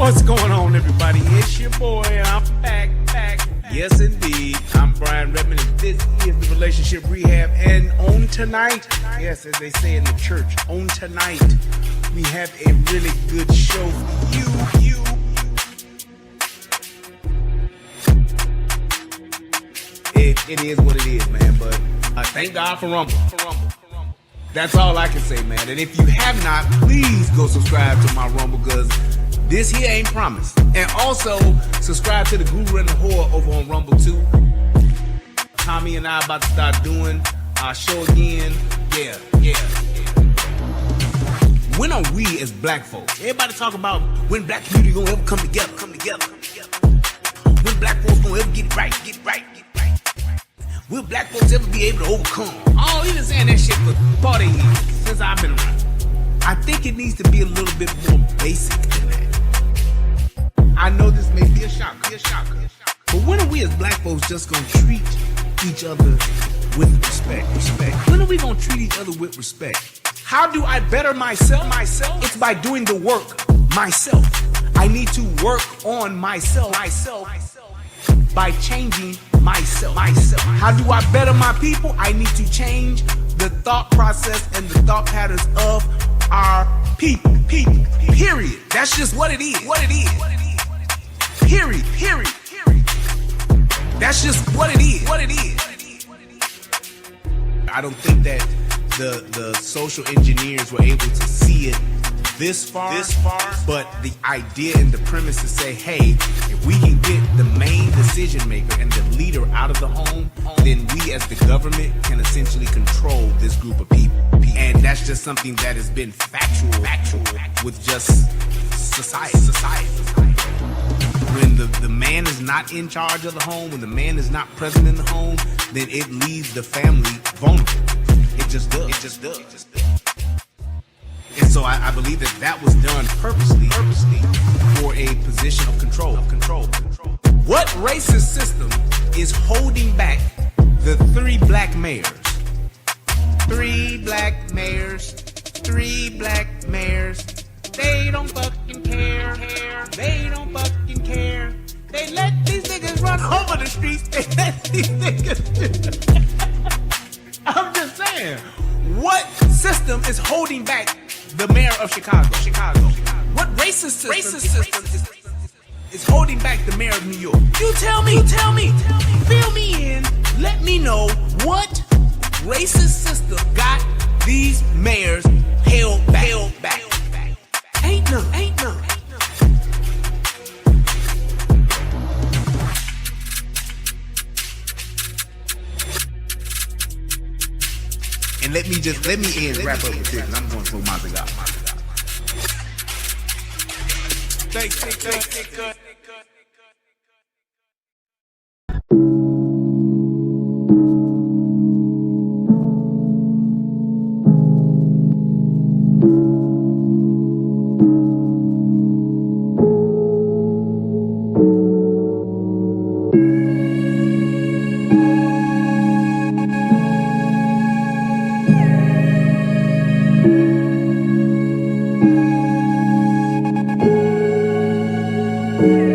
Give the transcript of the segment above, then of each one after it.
What's going on, everybody? It's your boy, and I'm back. Yes, indeed. I'm Brian Redmond, and this is the Relationship Rehab. And on tonight, yes, as they say in the church, on tonight, we have a really good show for you. It is what it is, man. But thank God for Rumble. That's all I can say, man. And if you have not, please go subscribe to my Rumble, because this here ain't promised. And also, subscribe to the Guru and the Whore over on Rumble too. Tommy and I about to start doing our show again. Yeah. When are we as black folks? Everybody talk about when black community gonna ever come together. When black folks gonna ever get it right. Will black folks ever be able to overcome? Oh, he been saying that shit for 40 years, since I've been around. I think it needs to be a little bit more basic than that. I know this may be a shocker. But when are we as black folks just gonna treat each other with respect? When are we gonna treat each other with respect? How do I better myself? It's by doing the work myself. I need to work on myself. By changing myself. How do I better my people? I need to change the thought process and the thought patterns of our people. Period. That's just what it is. Period. That's just what it is. I don't think that the social engineers were able to see it this far, but the idea and the premise to say, hey, if we can get the main decision maker and the leader out of the home, then we as the government can essentially control this group of people. And that's just something that has been factual with just society. When the man is not in charge of the home, when the man is not present in the home, then it leaves the family vulnerable. It just does. And so I believe that was done purposely for a position of control. What racist system is holding back the 3 black mayors? 3 black mayors. They don't fucking care. They let these niggas run over the streets. They let these niggas. I'm just saying. What system is holding back the mayor of Chicago? What racist system is holding back the mayor of New York? You tell me. Fill me in. Let me know what racist system got these mayors held back. Ain't none. And let me wrap up with this, and I'm going to throw my cigar. Thanks. Thank you.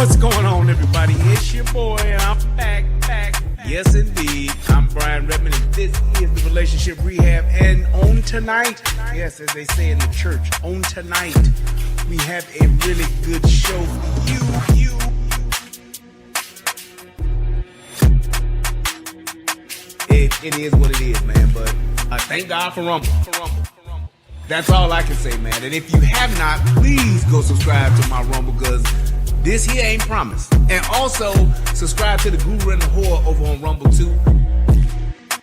What's going on, everybody? It's your boy, and I'm back. Yes, indeed. I'm Brian Redmond, and this is the Relationship Rehab. And on tonight, yes, as they say in the church, on tonight, we have a really good show for you. It is what it is, man. But thank God for Rumble. That's all I can say, man. And if you have not, please go subscribe to my Rumble, because this here ain't promised. And also, subscribe to the Guru and the Whore over on Rumble too.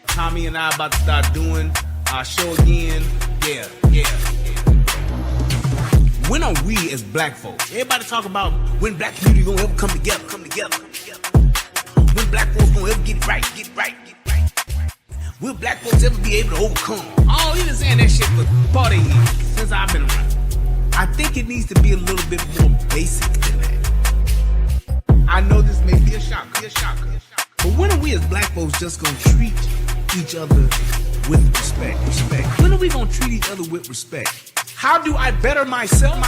Tommy and I about to start doing our show again. Yeah. When are we as black folks? Everybody talk about when black community gonna ever come together. When black folks gonna ever get it right. Will black folks ever be able to overcome? Oh, he been saying that shit for 40 years, since I've been around. I think it needs to be a little bit more basic than that. I know this may be a shocker. But when are we as black folks just gonna treat each other with respect? When are we gonna treat each other with respect? How do I better myself?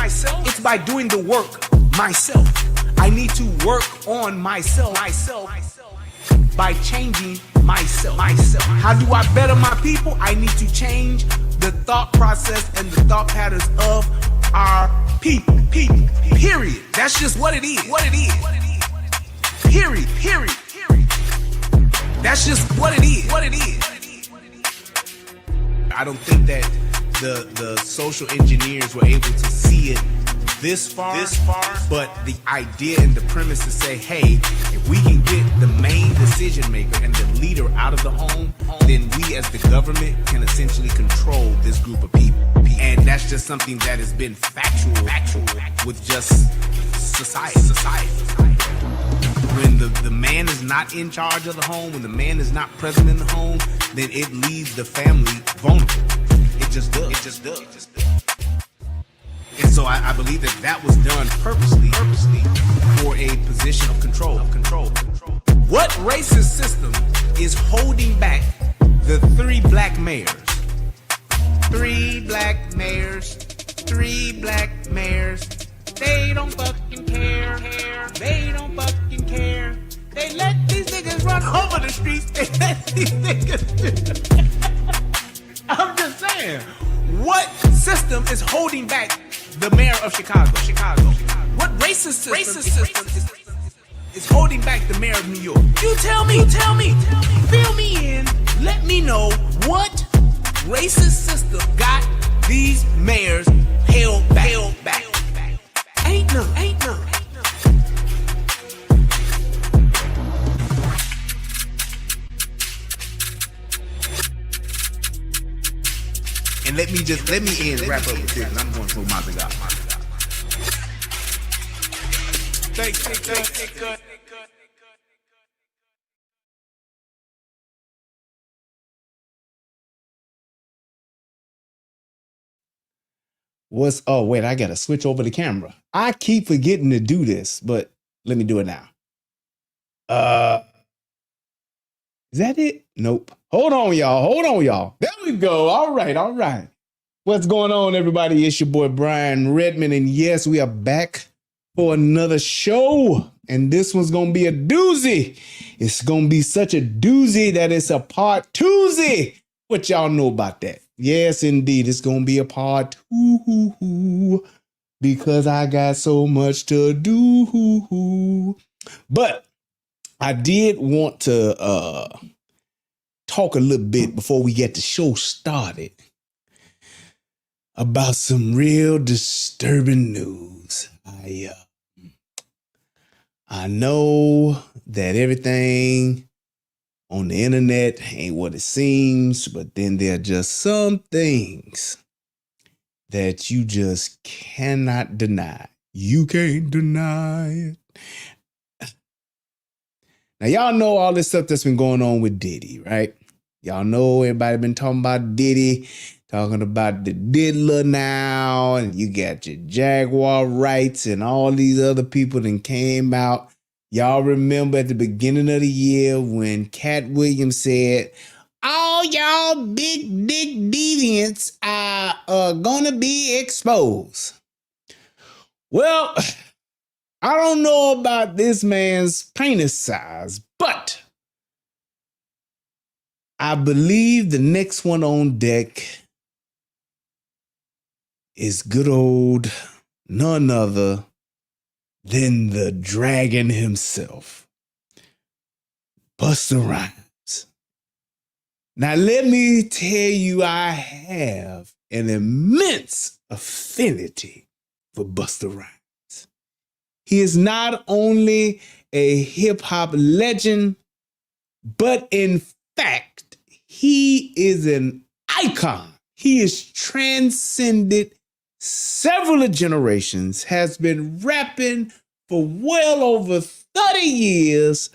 It's by doing the work myself. I need to work on myself. By changing myself. How do I better my people? I need to change the thought process and the thought patterns of our people. Period. That's just what it is. Period. That's just what it is. I don't think that the social engineers were able to see it this far, but the idea and the premise to say, hey, if we can get the main decision maker and the leader out of the home, then we as the government can essentially control this group of people. And that's just something that has been factual with just society. When the man is not in charge of the home, when the man is not present in the home, then it leaves the family vulnerable. It just does. And so I believe that was done purposely for a position of control. What racist system is holding back the 3 black mayors? 3 black mayors. They don't fucking care. They let these niggas run over the streets. They let these niggas. I'm just saying. What system is holding back the mayor of Chicago? What racist system is holding back the mayor of New York? You tell me. Fill me in. Let me know what racist system got these mayors held back. Ain't none. And let me end wrap up with this, and I'm going to my God. Thanks. Oh, wait, I gotta switch over the camera. I keep forgetting to do this, but let me do it now. Is that it? Nope. Hold on, y'all. There we go. All right. What's going on, everybody? It's your boy Brian Redmond, and yes, we are back for another show, and this one's gonna be a doozy. It's gonna be such a doozy that it's a part twozy. What y'all know about that? Yes, indeed, it's gonna be a part two because I got so much to do. But I did want to talk a little bit before we get the show started about some real disturbing news. I know that everything on the internet ain't what it seems, but then there are just some things that you just cannot deny. You can't deny it. Now, y'all know all this stuff that's been going on with Diddy, right? Y'all know everybody been talking about Diddy, talking about the diddler now, and you got your Jaguar rights and all these other people that came out. Y'all remember at the beginning of the year when Cat Williams said, all y'all big dick deviants are gonna be exposed. Well, I don't know about this man's penis size, but I believe the next one on deck is good old none other than the dragon himself, Busta Rhymes. Now, let me tell you, I have an immense affinity for Busta Rhymes. He is not only a hip hop legend, but in fact, he is an icon. He is transcended several generations, has been rapping for well over 30 years,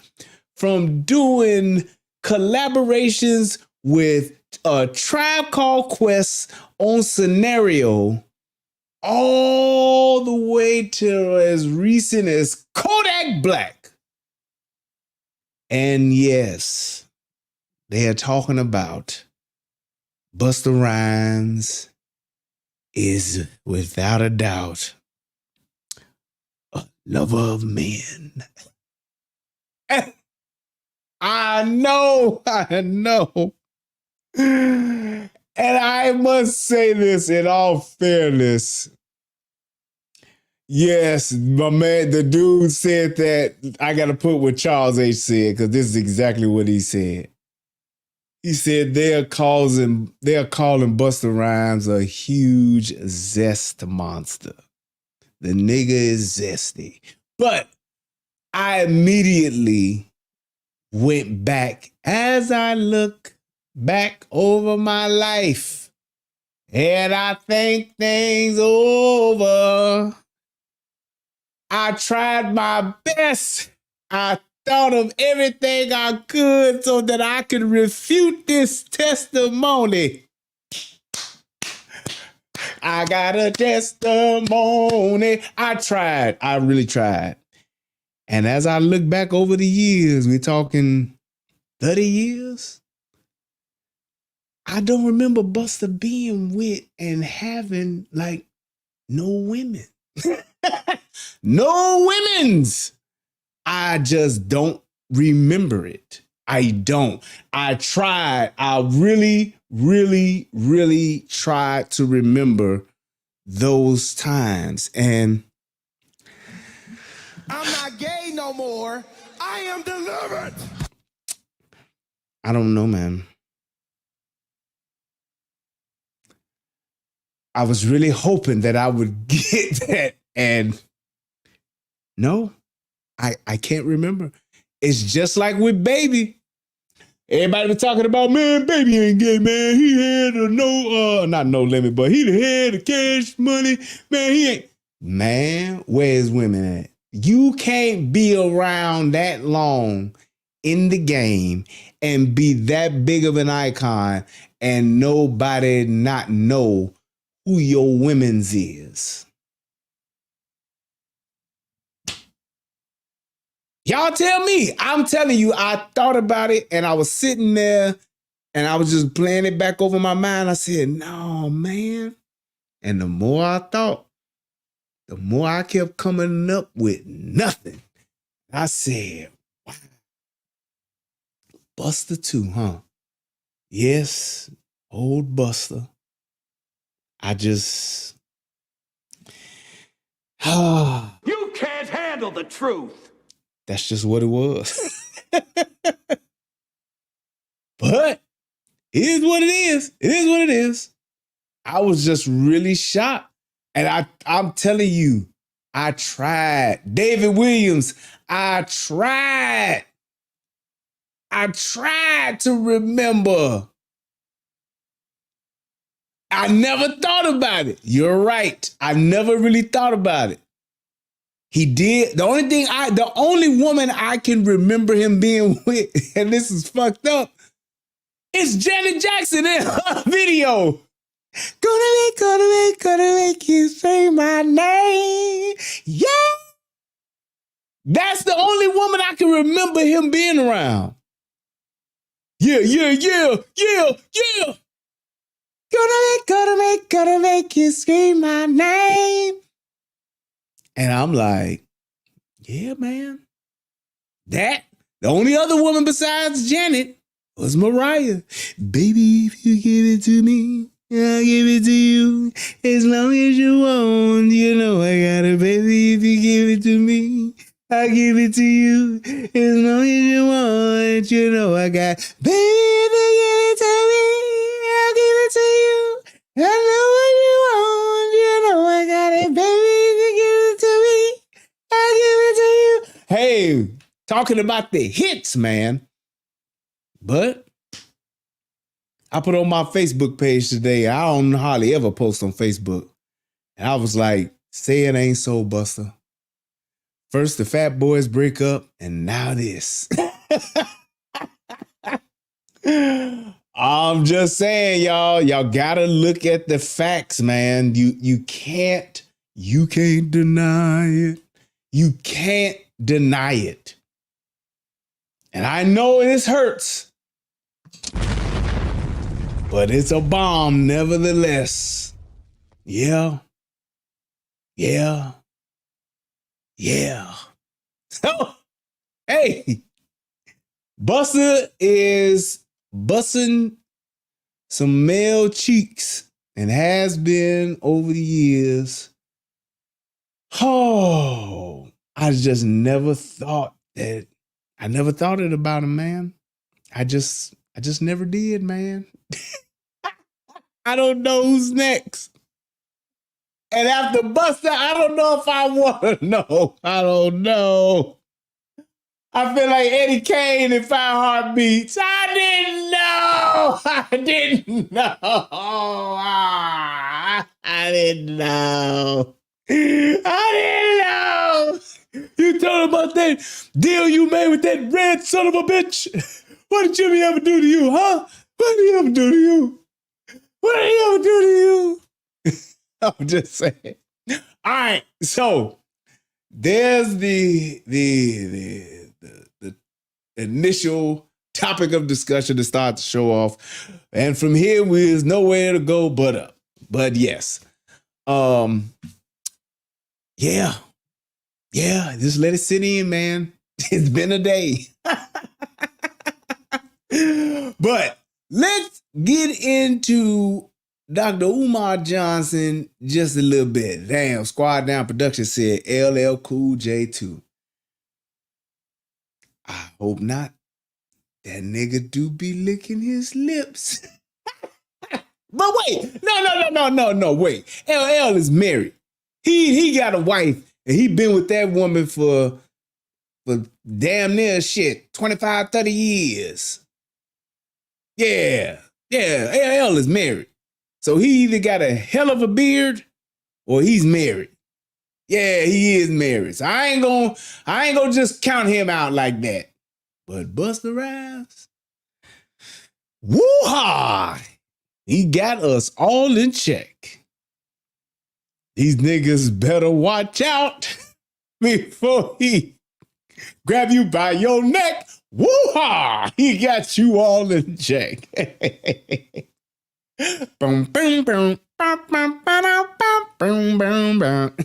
from doing collaborations with a Tribe Called Quest on Scenario, all the way to as recent as Kodak Black. And yes, they are talking about Busta Rhymes is without a doubt a lover of men. I know. And I must say this in all fairness. Yes, my man, the dude said that. I got to put what Charles H. said, because this is exactly what he said. He said they're calling Busta Rhymes a huge zest monster. The nigga is zesty. But I immediately went back as I look back over my life and I think things over. I tried my best. I thought of everything I could so that I could refute this testimony. I got a testimony. I tried. I really tried. And as I look back over the years, we're talking 30 years. I don't remember Busta being with and having like no women. No women's. I just don't remember it. I don't. I tried. I really, really, really tried to remember those times. And I'm not gay no more. I am delivered. I don't know, man. I was really hoping that I would get that. And no, I can't remember. It's just like with Baby. Everybody was talking about, man, Baby ain't gay, man. He had not no limit, but he had the cash money. Man, he ain't. Man, where's women at? You can't be around that long in the game and be that big of an icon and nobody not know who your women's is. Y'all tell me. I'm telling you, I thought about it and I was sitting there and I was just playing it back over my mind. I said, no, man. And the more I thought, the more I kept coming up with nothing. I said, wow. Busta too, huh? Yes, old Busta. I just... You can't handle the truth. That's just what it was. But it is what it is. It is what it is. I was just really shocked. And I'm telling you, I tried. David Williams, I tried. I tried to remember. I never thought about it. You're right. I never really thought about it. He did. The only woman I can remember him being with, and this is fucked up, is Janet Jackson in her video. Gonna make you say my name. Yeah. That's the only woman I can remember him being around. Yeah. Gonna make you scream my name. And I'm like, Yeah, man. The only other woman besides Janet was Mariah. Baby, if you give it to me, I'll give it to you. As long as you want, you know I got it. Baby, if you give it to me, I'll give it to you. As long as you want, you know I got it. Baby, if you give it to me, I'll give it to you. I know what you want, you know I got it. Baby, if you give it to me, I'll give it to you. Hey, talking about the hits, man. But I put on my Facebook page today. I don't hardly ever post on Facebook. And I was like, say it ain't so, Buster. First the Fat Boys break up, and now this. I'm just saying, y'all. Y'all gotta look at the facts, man. You can't deny it. You can't deny it. And I know this hurts, but it's a bomb nevertheless. Yeah. So, hey, Buster is busting some male cheeks and has been over the years. Oh, I just never thought that. I never thought it about him, man. I just never did, man. I don't know who's next. And after Buster, I don't know if I want to know. I don't know. I feel like Eddie Kane in 5 Heartbeats. I didn't know. I didn't know. I didn't know. You told him about that deal you made with that red son of a bitch. What did Jimmy ever do to you, huh? What did he ever do to you? What did he ever do to you? I'm just saying. All right, so there's the initial topic of discussion to start the show off, and from here there's nowhere to go but up. But yes, yeah, just let it sit in, man. It's been a day. But let's get into Dr. Umar Johnson just a little bit. Damn, Squad Down Production said LL Cool J too. I hope not. That nigga do be licking his lips. But wait, no, wait. LL is married. He got a wife, and he been with that woman for damn near 25, 30 years. Yeah, LL is married. So he either got a hell of a beard or he's married. Yeah, he is married. So I ain't gonna just count him out like that. But Busta Rhymes, woo-ha! He got us all in check. These niggas better watch out before he grab you by your neck. Woo-ha! He got you all in check. Boom, boom, boom. Boom, boom, boom, boom, boom.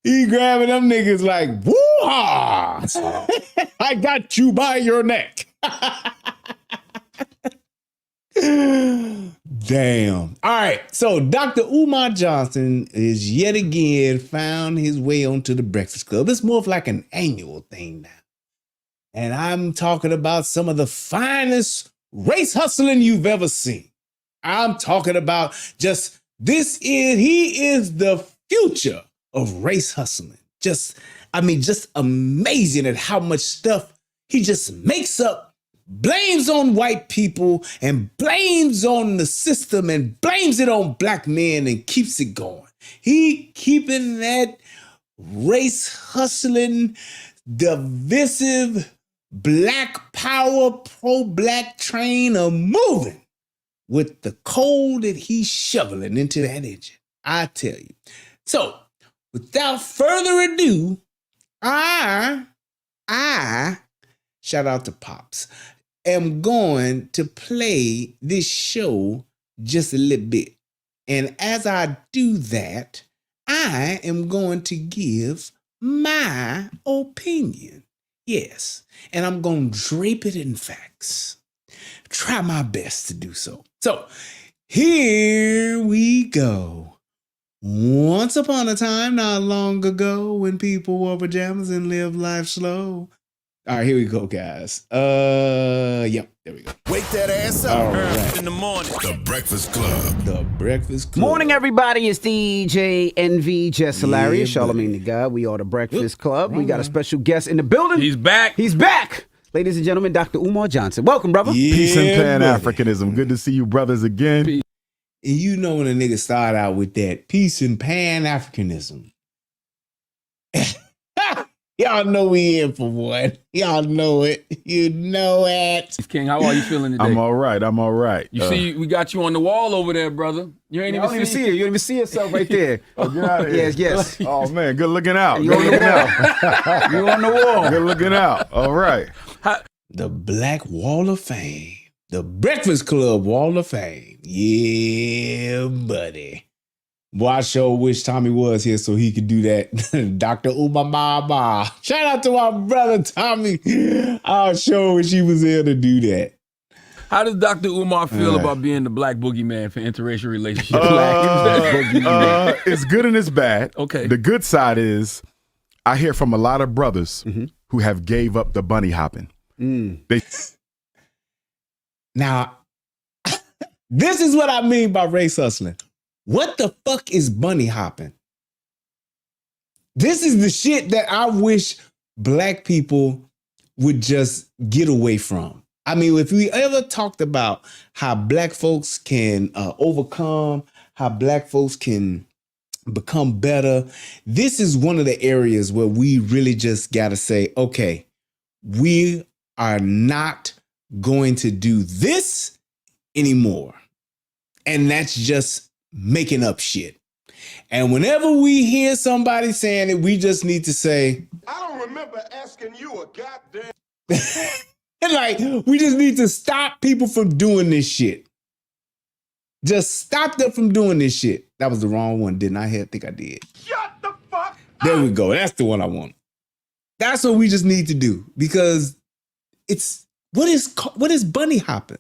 He grabbing them niggas like, woo-ha! I got you by your neck. Damn. All right. So Dr. Umar Johnson is yet again found his way onto the Breakfast Club. It's more of like an annual thing now. And I'm talking about some of the finest race hustling you've ever seen. I'm talking about he is the future of race hustling. Just amazing at how much stuff he just makes up, blames on white people and blames on the system and blames it on black men and keeps it going. He keeping that race hustling, divisive, black power, pro-black train a moving with the coal that he's shoveling into that engine. I tell you. So, without further ado, I shout out to Pops, am going to play this show just a little bit. And as I do that, I am going to give my opinion. Yes. And I'm going to drape it in facts. Try my best to do so. So here we go. Once upon a time, not long ago, when people wore pajamas and lived life slow. All right, here we go, guys. Yep, there we go. Wake that ass up. All right. In the morning. The Breakfast Club. The Breakfast Club. Morning, everybody. It's DJ NV, Jess Hilarious, Yeah, Charlamagne the God. We are the Breakfast Club. We got a special guest in the building. He's back. He's back. Ladies and gentlemen, Dr. Umar Johnson. Welcome, brother. Yeah, Peace and buddy. Pan-Africanism. Good to see you brothers again. And you know when a nigga start out with that peace and Pan-Africanism. Y'all know we in for one. Y'all know it. You know it. King, how are you feeling today? I'm all right. You see, we got you on the wall over there, brother. You ain't You don't even even see see it. You don't even see yourself right there. Oh, get out of here. Yes. Oh, man. Good looking out. You Good on the looking wall. out. You on the wall. Good looking out. All right. The Black Wall of Fame. The Breakfast Club Wall of Fame. Yeah, buddy. Boy, I sure wish Tommy was here so he could do that. Dr. Umar. Shout out to my brother Tommy. I sure wish he was here to do that. How does Dr. Umar feel about being the black boogeyman for interracial relationships? It's good and it's bad. Okay. The good side is I hear from a lot of brothers who have gave up the bunny hopping. They Now, this is what I mean by race hustling. What the fuck is bunny hopping? This is the shit that I wish black people would just get away from. I mean, if we ever talked about how black folks can overcome, how black folks can become better, this is one of the areas where we really just got to say, okay, we are not going to do this anymore. And that's just making up shit. And whenever we hear somebody saying it, we just need to say, I don't remember asking you a goddamn. like, we just need to stop people from doing this shit. Just stop them from doing this shit. That was the wrong one, didn't I? I think I did. Shut the fuck There we go. That's the one I want. That's what we just need to do, because it's what is bunny hopping?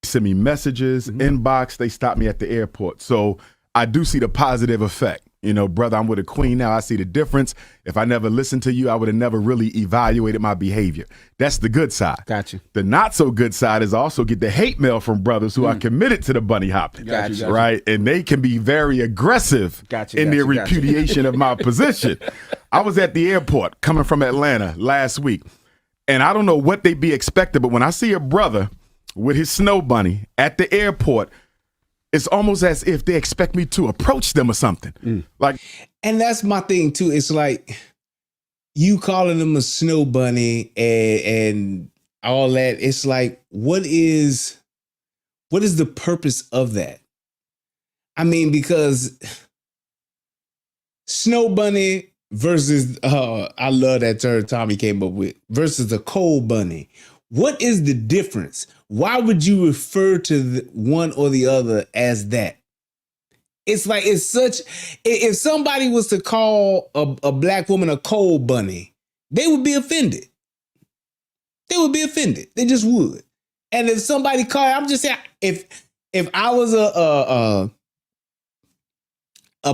send me messages, inbox. They stop me at the airport. So I do see the positive effect. You know, brother, I'm with a queen now. I see the difference. If I never listened to you, I would have never really evaluated my behavior. That's the good side. Gotcha. The not so good side is also get the hate mail from brothers who are committed to the bunny hopping. Gotcha. Right? And they can be very aggressive in their repudiation of my position. I was at the airport coming from Atlanta last week, and I don't know what they be expecting, but when I see a brother with his snow bunny at the airport, it's almost as if they expect me to approach them or something. Like, and that's my thing too. It's like you calling them a snow bunny and all that. It's like, what is the purpose of that? I mean, because snow bunny versus I love that term Tommy came up with, versus the cold bunny. What is the difference? Why would you refer to the one or the other as that? It's like, it's such, if somebody was to call a black woman a cold bunny, they would be offended. They would be offended. They just would. And if somebody called, I'm just saying, if I was a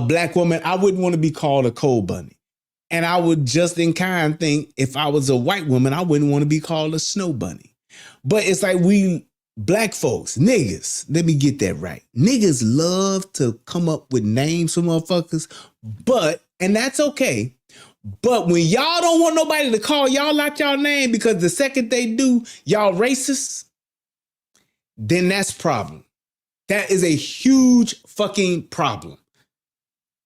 black woman, I wouldn't want to be called a cold bunny. And I would just in kind think, if I was a white woman, I wouldn't want to be called a snow bunny. But it's like, we black folks, niggas, let me get that right. Niggas love to come up with names for motherfuckers, and that's okay. But when y'all don't want nobody to call y'all out y'all name because the second they do, y'all racist, then that's problem. That is a huge fucking problem.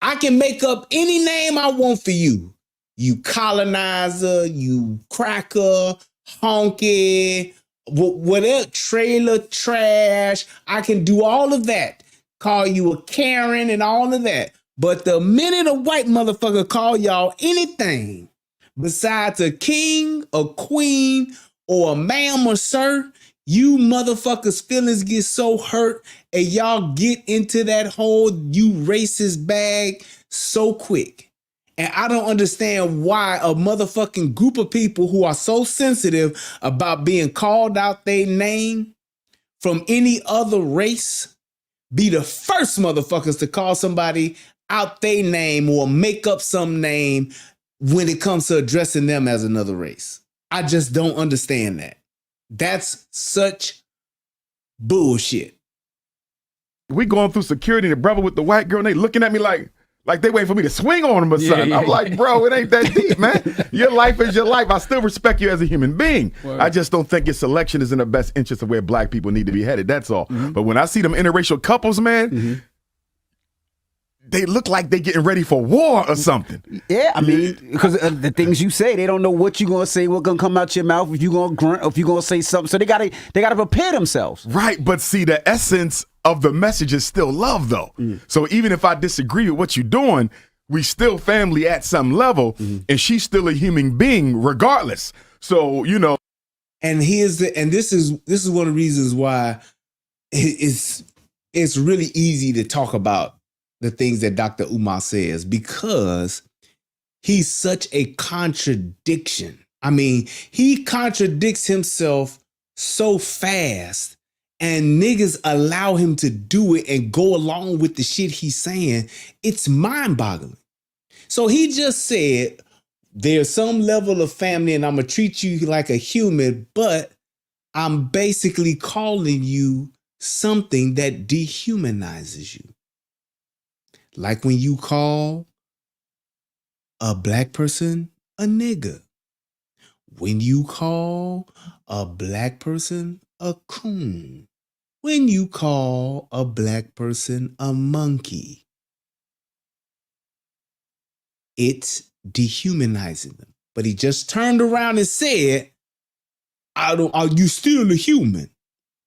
I can make up any name I want for you. You colonizer, you cracker, honky, whatever, trailer trash. I can do all of that. Call you a Karen and all of that. But the minute a white motherfucker call y'all anything besides a king, a queen, or a ma'am or sir, you motherfuckers' feelings get so hurt and y'all get into that whole you racist bag so quick. And I don't understand why a motherfucking group of people who are so sensitive about being called out their name from any other race be the first motherfuckers to call somebody out their name or make up some name when it comes to addressing them as another race. I just don't understand that. That's such bullshit. We going through security, the brother with the white girl, and they looking at me like they waiting for me to swing on them or something. I'm like, bro, it ain't that deep, man. Your life is your life. I still respect you as a human being. Word. I just don't think your selection is in the best interest of where black people need to be headed. That's all. But when I see them interracial couples, man, they look like they getting ready for war or something. Yeah, I mean, because the things you say, they don't know what you're gonna say, what's gonna come out your mouth, if you're gonna grunt, or if you're gonna say something. So they gotta prepare themselves. Right, but see, the essence of the message is still love, though. So even if I disagree with what you're doing, we still family at some level, and she's still a human being regardless. So, you know. And this is one of the reasons why it's really easy to talk about the things that Dr. Umar says, because he's such a contradiction. I mean, he contradicts himself so fast, and niggas allow him to do it and go along with the shit he's saying. It's mind-boggling. So he just said, there's some level of family and I'm gonna treat you like a human, but I'm basically calling you something that dehumanizes you. Like when you call a black person a nigger. When you call a black person a coon. When you call a black person a monkey. It's dehumanizing them. But he just turned around and said, are you still a human?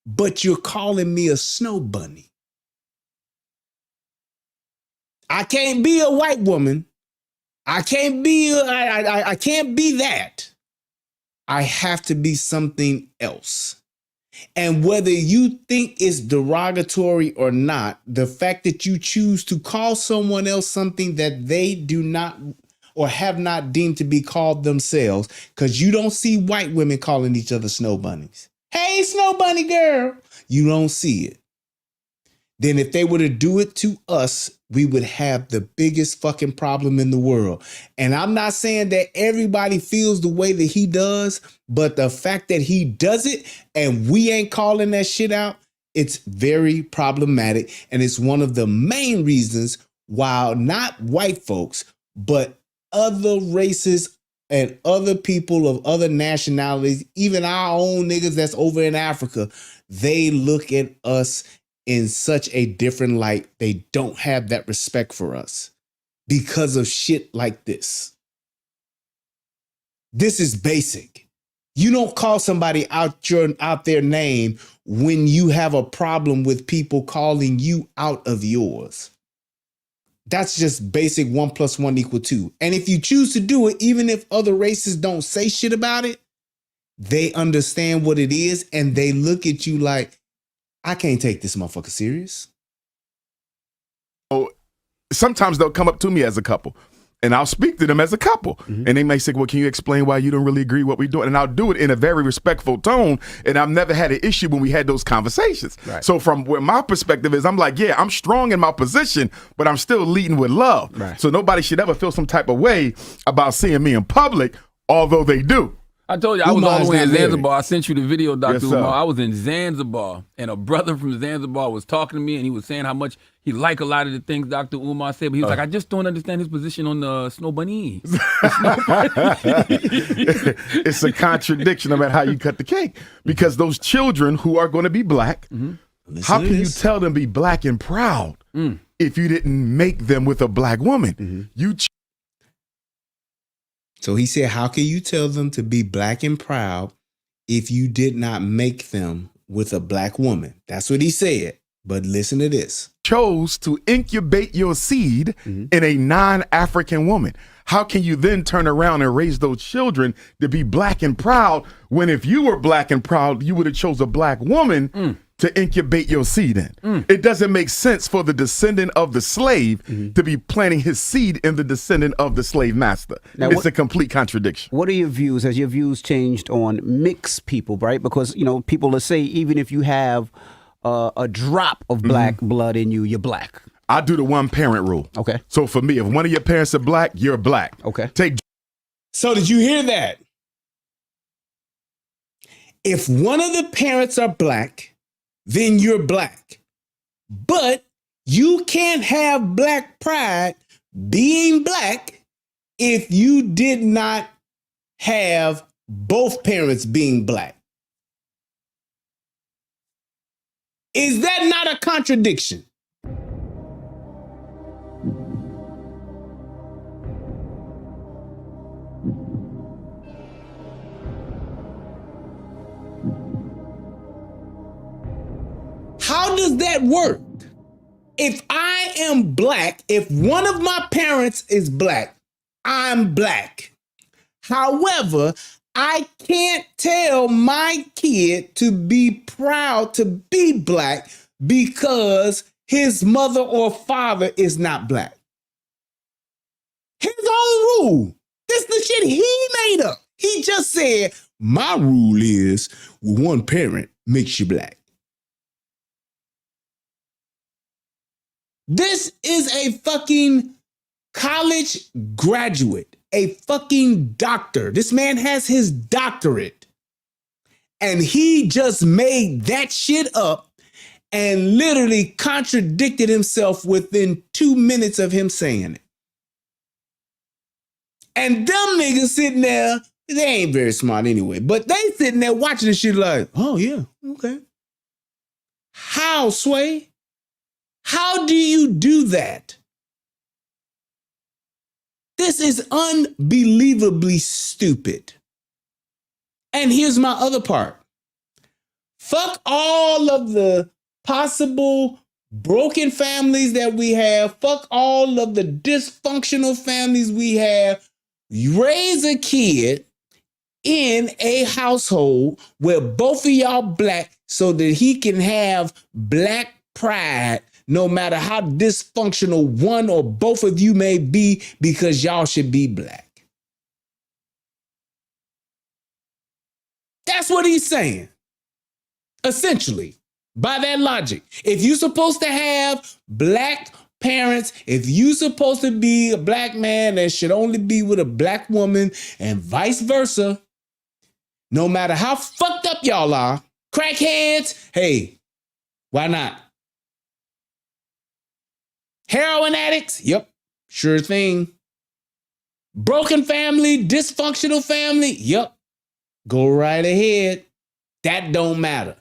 But you're calling me a snow bunny. I can't be a white woman. I can't be that. I have to be something else. And whether you think it's derogatory or not, the fact that you choose to call someone else something that they do not or have not deemed to be called themselves, because you don't see white women calling each other snow bunnies. Hey, snow bunny girl. You don't see it. Then if they were to do it to us, we would have the biggest fucking problem in the world. And I'm not saying that everybody feels the way that he does, but the fact that he does it and we ain't calling that shit out, it's very problematic. And it's one of the main reasons why not white folks, but other races and other people of other nationalities, even our own niggas that's over in Africa, they look at us in such a different light. They don't have that respect for us because of shit like this. This is basic. You don't call somebody out their name when you have a problem with people calling you out of yours. That's just basic 1 + 1 = 2. And if you choose to do it, even if other races don't say shit about it, they understand what it is and they look at you like, I can't take this motherfucker serious. Oh, sometimes they'll come up to me as a couple and I'll speak to them as a couple. And they may say, well, can you explain why you don't really agree what we're doing? And I'll do it in a very respectful tone. And I've never had an issue when we had those conversations. Right. So from where my perspective is, I'm like, yeah, I'm strong in my position, but I'm still leading with love. Right. So nobody should ever feel some type of way about seeing me in public, although they do. I told you, I was all the way in Zanzibar. I sent you the video, Dr. Umar. I was in Zanzibar, and a brother from Zanzibar was talking to me, and he was saying how much he liked a lot of the things Dr. Umar said, but he was like, I just don't understand his position on the snow bunnies. It's a contradiction about how you cut the cake, because those children who are going to be black, how can you tell them be black and proud if you didn't make them with a black woman? So he said, how can you tell them to be black and proud if you did not make them with a black woman? That's what he said. But listen to this. Chose to incubate your seed in a non-African woman. How can you then turn around and raise those children to be black and proud when if you were black and proud, you would have chose a black woman to incubate your seed in. It doesn't make sense for the descendant of the slave to be planting his seed in the descendant of the slave master. Now, it's a complete contradiction. What are your views? Has your views changed on mixed people, right? Because, you know, people will say even if you have a drop of black blood in you, you're black. I do the one parent rule. Okay. So for me, if one of your parents are black, you're black. Okay. So did you hear that? If one of the parents are black, then you're black. But you can't have black pride being black if you did not have both parents being black. Is that not a contradiction? How does that work? If I am black, if one of my parents is black, I'm black. However, I can't tell my kid to be proud to be black because his mother or father is not black. His own rule. This is the shit he made up. He just said, my rule is one parent makes you black. This is a fucking college graduate, a fucking doctor. This man has his doctorate. And he just made that shit up and literally contradicted himself within 2 minutes of him saying it. And them niggas sitting there, they ain't very smart anyway, but they sitting there watching this shit like, oh yeah, okay. How, Sway? How do you do that? This is unbelievably stupid. And here's my other part. Fuck all of the possible broken families that we have. Fuck all of the dysfunctional families we have. You raise a kid in a household where both of y'all black so that he can have black pride no matter how dysfunctional one or both of you may be, because y'all should be black. That's what he's saying. Essentially, by that logic, if you're supposed to have black parents, if you're supposed to be a black man that should only be with a black woman and vice versa, no matter how fucked up y'all are, crackheads, hey, why not? Heroin addicts? Yep, sure thing. Broken family, dysfunctional family? Yep, go right ahead. That don't matter.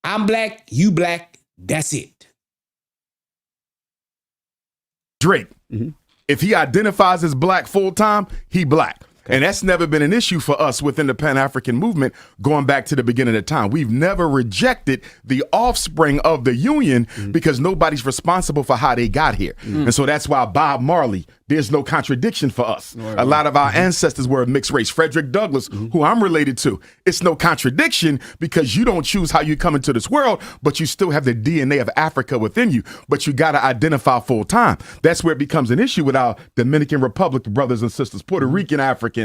I'm black, you black, that's it. Drake, if he identifies as black full time, he black. And that's never been an issue for us within the Pan-African movement going back to the beginning of time. We've never rejected the offspring of the Union because nobody's responsible for how they got here. And so that's why Bob Marley, there's no contradiction for us. A lot of our ancestors were mixed race. Frederick Douglass, who I'm related to, it's no contradiction because you don't choose how you come into this world, but you still have the DNA of Africa within you. But you got to identify full time. That's where it becomes an issue with our Dominican Republic brothers and sisters, Puerto Rican Africans,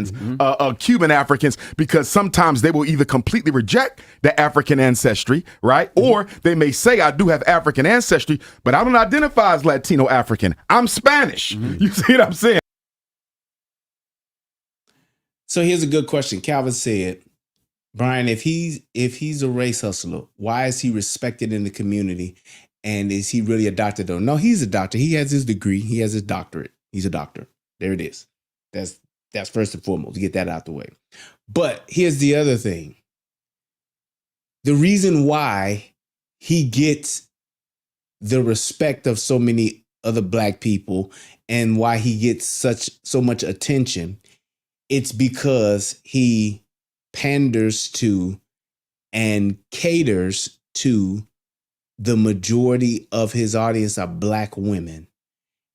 Cuban Africans, because sometimes they will either completely reject the African ancestry, right? Or they may say, I do have African ancestry, but I don't identify as Latino African. I'm Spanish. You see what I'm saying? So here's a good question. Calvin said, Brian, if he's a race hustler, why is he respected in the community? And is he really a doctor though? No, he's a doctor. He has his degree. He has his doctorate. He's a doctor. There it is. That's first and foremost, get that out the way. But here's the other thing. The reason why he gets the respect of so many other black people and why he gets so much attention, it's because he panders to and caters to the majority of his audience are black women.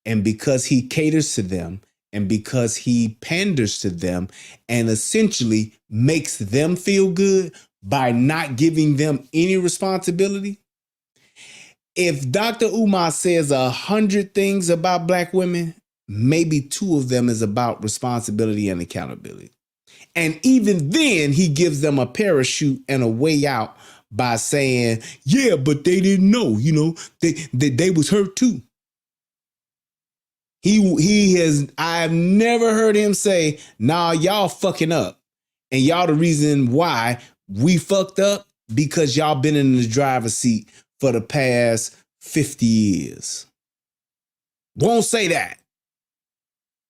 And because he caters to them, and because he panders to them and essentially makes them feel good, by not giving them any responsibility. If Dr. Umar says 100 things about black women, maybe 2 of them is about responsibility and accountability. And even then, he gives them a parachute and a way out by saying, yeah, but they didn't know, they was hurt too. I've never heard him say, nah, y'all fucking up. And y'all the reason why we fucked up because y'all been in the driver's seat for the past 50 years. Won't say that.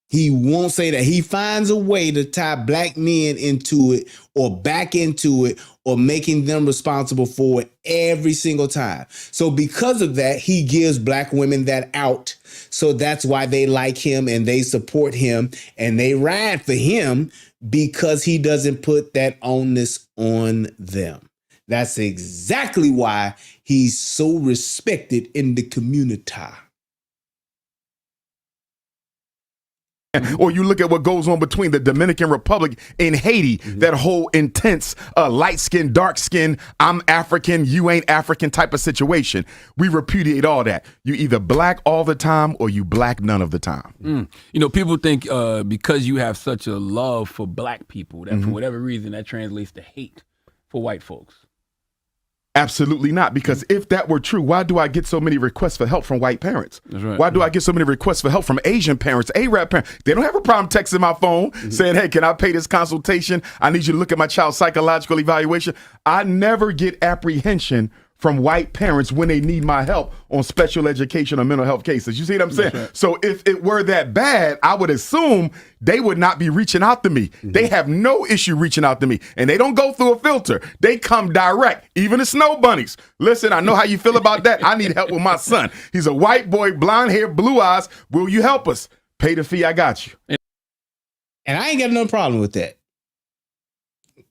He won't say that. He finds a way to tie black men into it or back into it or making them responsible for it every single time. So because of that, he gives black women that out. So that's why they like him and they support him and they ride for him because he doesn't put that onus on them. That's exactly why he's so respected in the community. Or you look at what goes on between the Dominican Republic and Haiti, that whole intense light skin, dark skin, I'm African, you ain't African type of situation. We repudiate all that. You either black all the time or you black none of the time. People think because you have such a love for black people that for whatever reason that translates to hate for white folks. Absolutely not. Because if that were true, why do I get so many requests for help from white parents? That's right. Why do I get so many requests for help from Asian parents, Arab parents? They don't have a problem texting my phone saying, hey, can I pay this consultation? I need you to look at my child's psychological evaluation. I never get apprehension from white parents when they need my help on special education or mental health cases. You see what I'm saying? Right. So if it were that bad, I would assume they would not be reaching out to me. They have no issue reaching out to me. And they don't go through a filter. They come direct. Even the snow bunnies. Listen, I know how you feel about that. I need help with my son. He's a white boy, blonde hair, blue eyes. Will you help us? Pay the fee, I got you. And I ain't got no problem with that.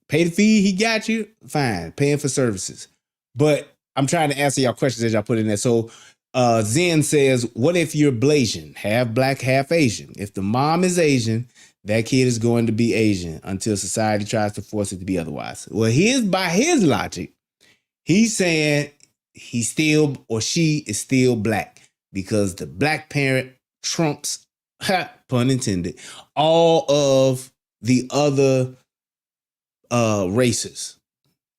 Pay the fee, he got you, fine. Paying for services. But I'm trying to answer y'all questions as y'all put in there. So Zen says, what if you're Blasian, half black, half Asian? If the mom is Asian, that kid is going to be Asian until society tries to force it to be otherwise. Well, by his logic, he's saying he still or she is still black because the black parent trumps, pun intended, all of the other races.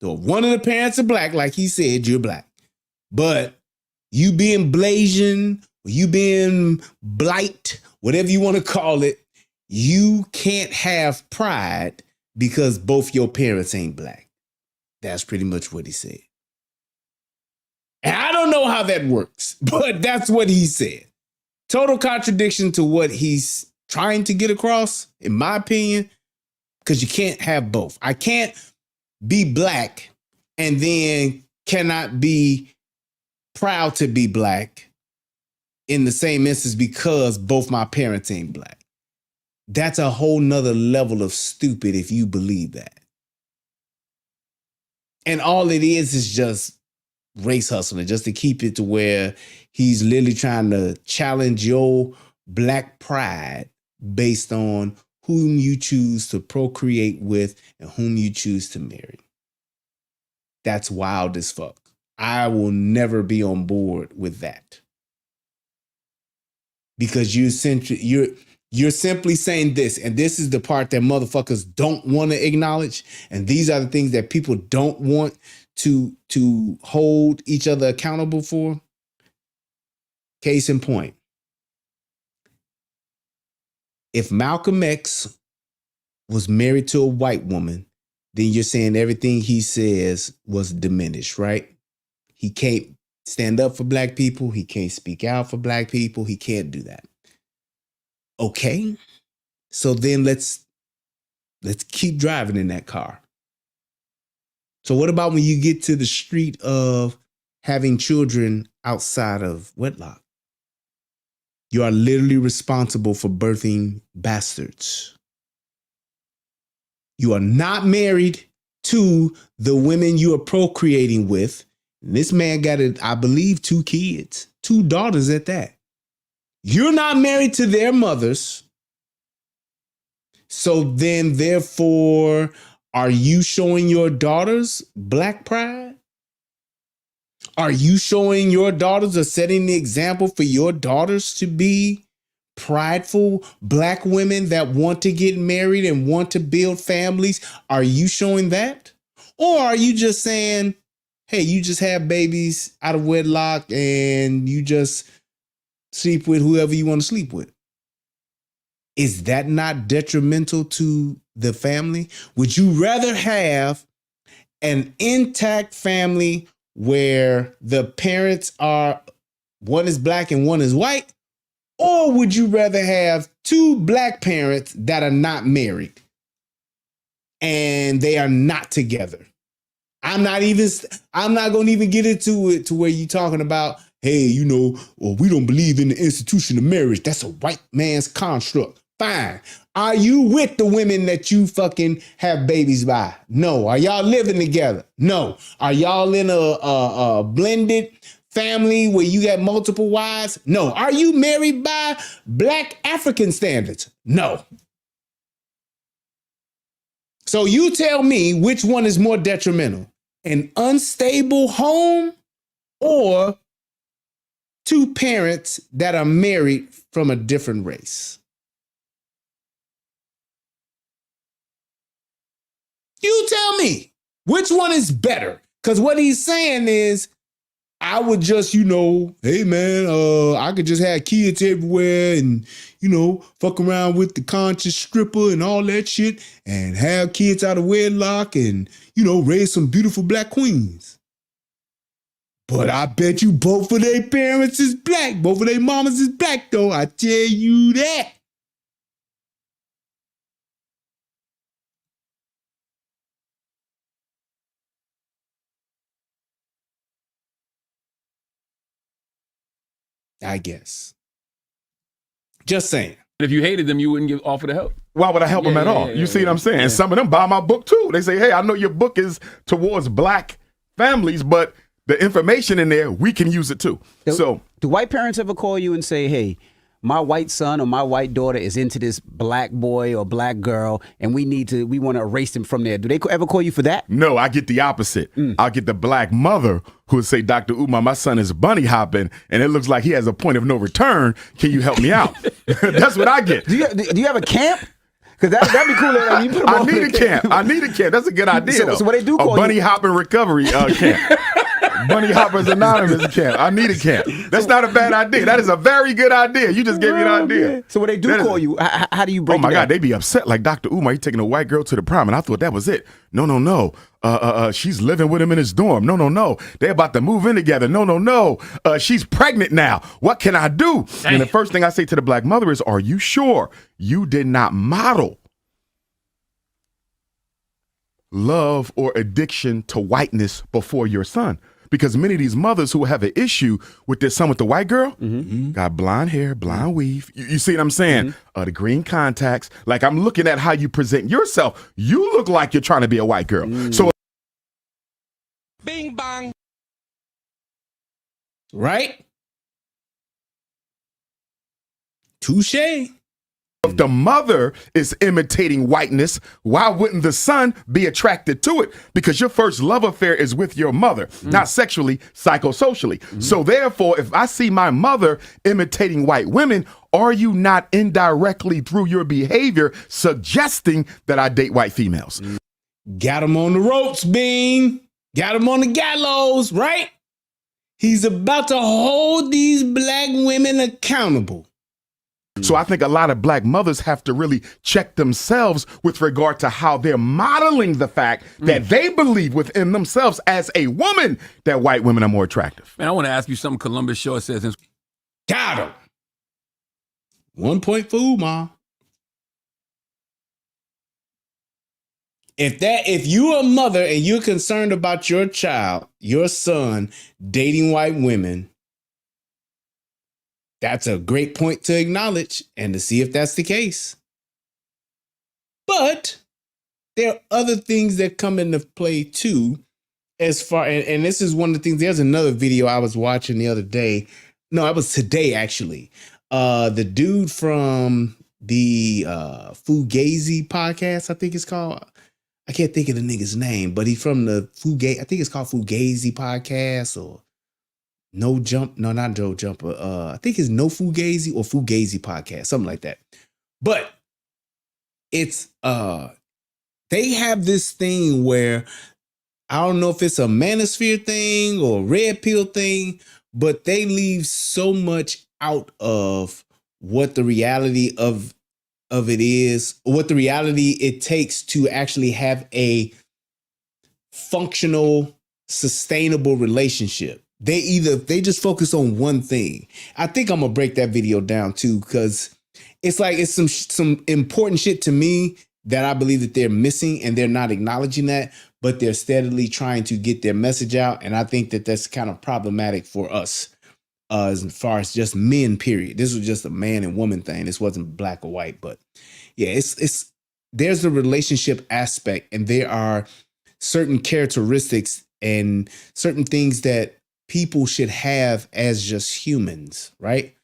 So if one of the parents are black, like he said, you're black. But you being Blasian, you being blight, whatever you want to call it, you can't have pride because both your parents ain't black. That's pretty much what he said. And I don't know how that works, but that's what he said. Total contradiction to what he's trying to get across, in my opinion, because you can't have both. I can't be black and then cannot be proud to be black in the same instance because both my parents ain't black. That's a whole nother level of stupid if you believe that. And all it is just race hustling, just to keep it to where he's literally trying to challenge your black pride based on whom you choose to procreate with and whom you choose to marry. That's wild as fuck. I will never be on board with that. Because you're simply saying this, and this is the part that motherfuckers don't want to acknowledge, and these are the things that people don't want to hold each other accountable for. Case in point. If Malcolm X was married to a white woman, then you're saying everything he says was diminished, right? He can't stand up for black people. He can't speak out for black people. He can't do that. Okay. So then let's keep driving in that car. So what about when you get to the street of having children outside of wedlock? You are literally responsible for birthing bastards. You are not married to the women you are procreating with. And this man got, I believe, 2 kids, 2 daughters at that. You're not married to their mothers. So then, therefore, Are you showing your daughters black pride? Are you showing your daughters or setting the example for your daughters to be prideful black women that want to get married and want to build families? Are you showing that? Or are you just saying, hey, you just have babies out of wedlock and you just sleep with whoever you want to sleep with? Is that not detrimental to the family? Would you rather have an intact family where the parents are, one is black and one is white? Or would you rather have two black parents that are not married and they are not together? I'm not going to even get into it to where you're talking about, hey, you know, well, we don't believe in the institution of marriage. That's a white man's construct. Fine. Are you with the women that you fucking have babies by? No. Are y'all living together? No. Are y'all in a blended family where you got multiple wives? No. Are you married by black African standards? No. So you tell me which one is more detrimental, an unstable home or two parents that are married from a different race? You tell me which one is better. Because what he's saying is, I would just, you know, hey man, I could just have kids everywhere and, you know, fuck around with the conscious stripper and all that shit and have kids out of wedlock and, you know, raise some beautiful black queens. But I bet you both of their parents is black. Both of their mamas is black though. I tell you that. I guess. Just saying. If you hated them, you wouldn't offer the help. Why would I help them at all? You see what I'm saying? And some of them buy my book too. They say, hey, I know your book is towards black families, but the information in there, we can use it too. Do white parents ever call you and say, hey, my white son or my white daughter is into this black boy or black girl, and we want to erase them from there? Do they ever call you for that? No, I get the opposite. I'll get the black mother who would say, Dr. Umar, my son is bunny hopping, and it looks like he has a point of no return. Can you help me out? That's what I get. Do you have a camp? Because that'd be cool. I need a camp. I need a camp. That's a good idea, though. So what they do call a bunny hopping recovery camp. Bunny Hoppers Anonymous camp. I need a camp. That's not a bad idea. That is a very good idea. You just gave me an idea. Man. So when they do call you, how do you break it down? Oh my God, they be upset like Dr. Umar, he taking a white girl to the prom, and I thought that was it. No. She's living with him in his dorm. No. They're about to move in together. No. She's pregnant now. What can I do? Dang. And the first thing I say to the black mother is, are you sure you did not model love or addiction to whiteness before your son? Because many of these mothers who have an issue with their son with the white girl got blonde hair, blonde weave. You see what I'm saying? The green contacts. Like, I'm looking at how you present yourself. You look like you're trying to be a white girl. So, Bing bang. Right? Touche. if the mother is imitating whiteness, why wouldn't the son be attracted to it? Because your first love affair is with your mother, not sexually, psychosocially. So therefore, if I see my mother imitating white women, are you not indirectly through your behavior suggesting that I date white females? Got him on the ropes, Bean. Got him on the gallows, right? He's about to hold these black women accountable. So I think a lot of black mothers have to really check themselves with regard to how they're modeling the fact that they believe within themselves as a woman that white women are more attractive. Man, I want to ask you something Columbus Short says. Got him. 1 point for Umar. If you're a mother and you're concerned about your child, your son, dating white women, that's a great point to acknowledge and to see if that's the case. But there are other things that come into play too, as far, and this is one of the things, there's another video I was watching the other day. No, it was today, actually. The dude from the Fugazi podcast, I think it's called. I can't think of the nigga's name, but he's from the I think it's called Fugazi podcast or No Jump. No, not Joe Jumper. I think it's No Fugazi or Fugazi podcast, something like that. But it's they have this thing where I don't know if it's a manosphere thing or a red pill thing, but they leave so much out of what the reality of it is, what the reality it takes to actually have a functional, sustainable relationship. They just focus on one thing. I think I'm gonna break that video down too, because it's like it's some important shit to me that I believe that they're missing and they're not acknowledging that, but they're steadily trying to get their message out. And I think that that's kind of problematic for us as far as just men, period. This was just a man and woman thing. This wasn't black or white, but yeah, it's there's a relationship aspect, and there are certain characteristics and certain things that people should have as just humans, right?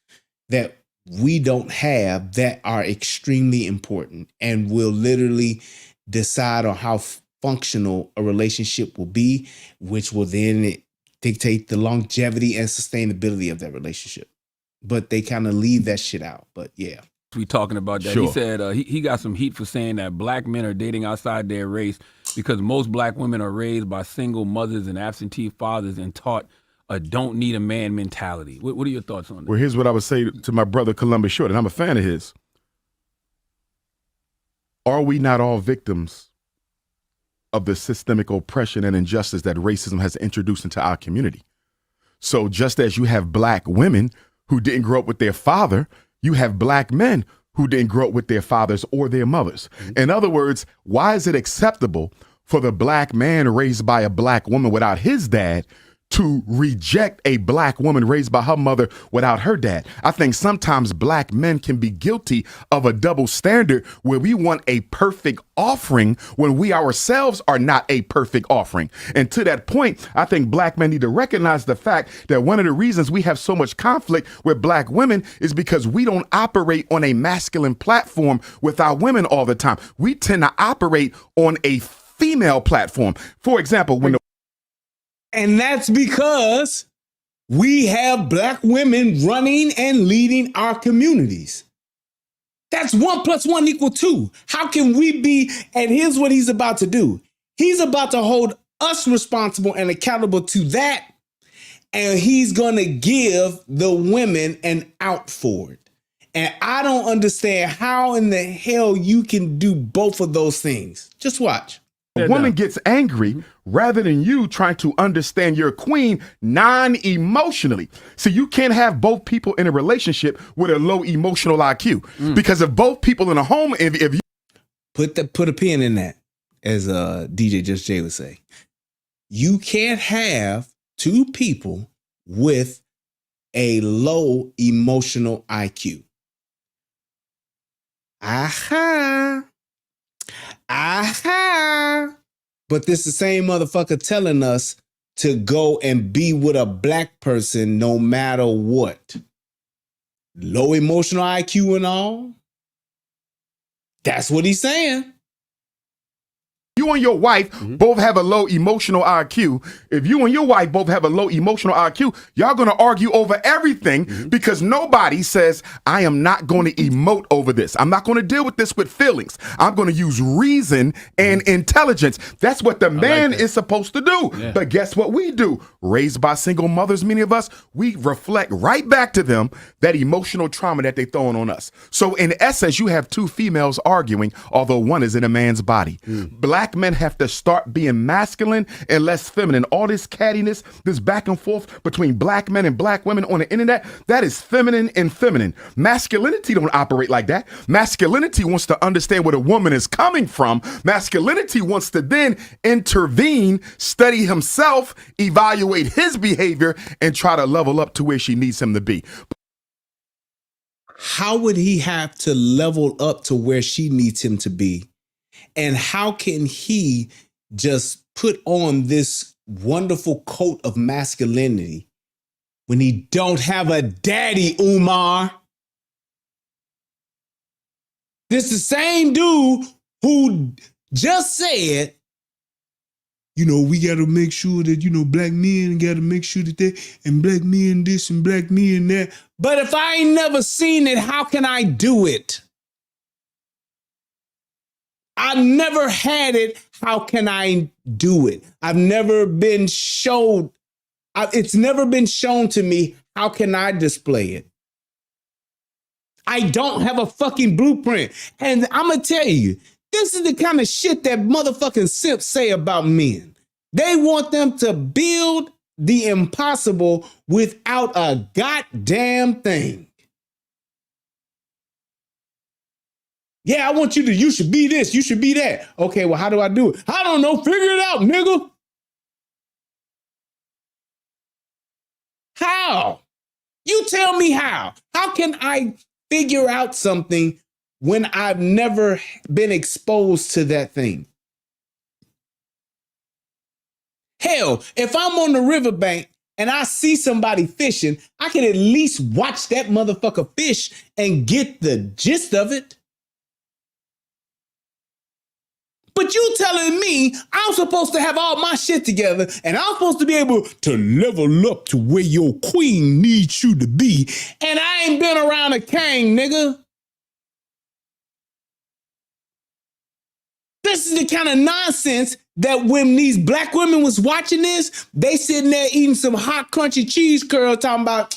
That we don't have, that are extremely important and will literally decide on how functional a relationship will be, which will then dictate the longevity and sustainability of that relationship. But they kind of leave that shit out. But yeah. We talking about that. Sure. He said he got some heat for saying that black men are dating outside their race because most black women are raised by single mothers and absentee fathers and taught a don't need a man mentality. What are your thoughts on that? Well, here's what I would say to my brother Columbus Short, and I'm a fan of his. Are we not all victims of the systemic oppression and injustice that racism has introduced into our community? So just as you have black women who didn't grow up with their father, you have black men who didn't grow up with their fathers or their mothers. Mm-hmm. In other words, why is it acceptable for the black man raised by a black woman without his dad to reject a black woman raised by her mother without her dad? I think sometimes black men can be guilty of a double standard where we want a perfect offering when we ourselves are not a perfect offering. And to that point, I think black men need to recognize the fact that one of the reasons we have so much conflict with black women is because we don't operate on a masculine platform with our women all the time. We tend to operate on a female platform. For example, when and that's because we have black women running and leading our communities. That's 1 + 1 = 2. How can we be? And here's what he's about to do. He's about to hold us responsible and accountable to that. And he's going to give the women an out for it. And I don't understand how in the hell you can do both of those things. Just watch. A woman gets angry rather than you trying to understand your queen non-emotionally. So you can't have both people in a relationship with a low emotional IQ. Because if both people in a home, if you put a pin in that, as DJ Just Jay would say, you can't have two people with a low emotional IQ. Aha. But this the same motherfucker telling us to go and be with a black person no matter what. Low emotional IQ and all. That's what he's saying. You and your wife both have a low emotional IQ. If you and your wife both have a low emotional IQ, y'all going to argue over everything because nobody says, I am not going to emote over this. I'm not going to deal with this with feelings. I'm going to use reason and intelligence. That's what the man is supposed to do. Yeah. But guess what we do? Raised by single mothers, many of us, we reflect right back to them that emotional trauma that they throwing on us. So in essence, you have two females arguing, although one is in a man's body. Black men have to start being masculine and less feminine. All this cattiness, this back and forth between black men and black women on the internet, that is feminine and feminine. Masculinity don't operate like that. Masculinity wants to understand where the woman is coming from. Masculinity wants to then intervene, study himself, evaluate his behavior, and try to level up to where she needs him to be. How would he have to level up to where she needs him to be? And how can he just put on this wonderful coat of masculinity when he don't have a daddy, Umar? This the same dude who just said we got to make sure that, black men got to make sure that they, and black men this and black men that. But if I ain't never seen it, how can I do it? I've never had it. How can I do it? I've never been showed. It's never been shown to me. How can I display it? I don't have a fucking blueprint. And I'm going to tell you, this is the kind of shit that motherfucking simps say about men. They want them to build the impossible without a goddamn thing. Yeah, I want you should be this, you should be that. Okay, well, how do I do it? I don't know, figure it out, nigga. How? You tell me how. How can I figure out something when I've never been exposed to that thing? Hell, if I'm on the riverbank and I see somebody fishing, I can at least watch that motherfucker fish and get the gist of it. But you telling me I'm supposed to have all my shit together and I'm supposed to be able to level up to where your queen needs you to be, and I ain't been around a king, nigga. This is the kind of nonsense that when these black women was watching this, they sitting there eating some hot crunchy cheese curls talking about,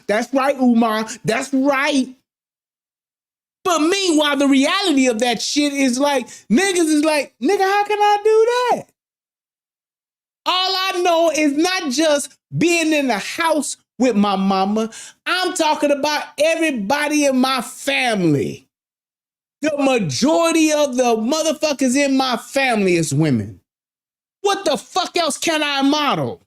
that's right, Umar, that's right. But meanwhile, the reality of that shit is like, niggas is like, nigga, how can I do that? All I know is not just being in the house with my mama. I'm talking about everybody in my family. The majority of the motherfuckers in my family is women. What the fuck else can I model?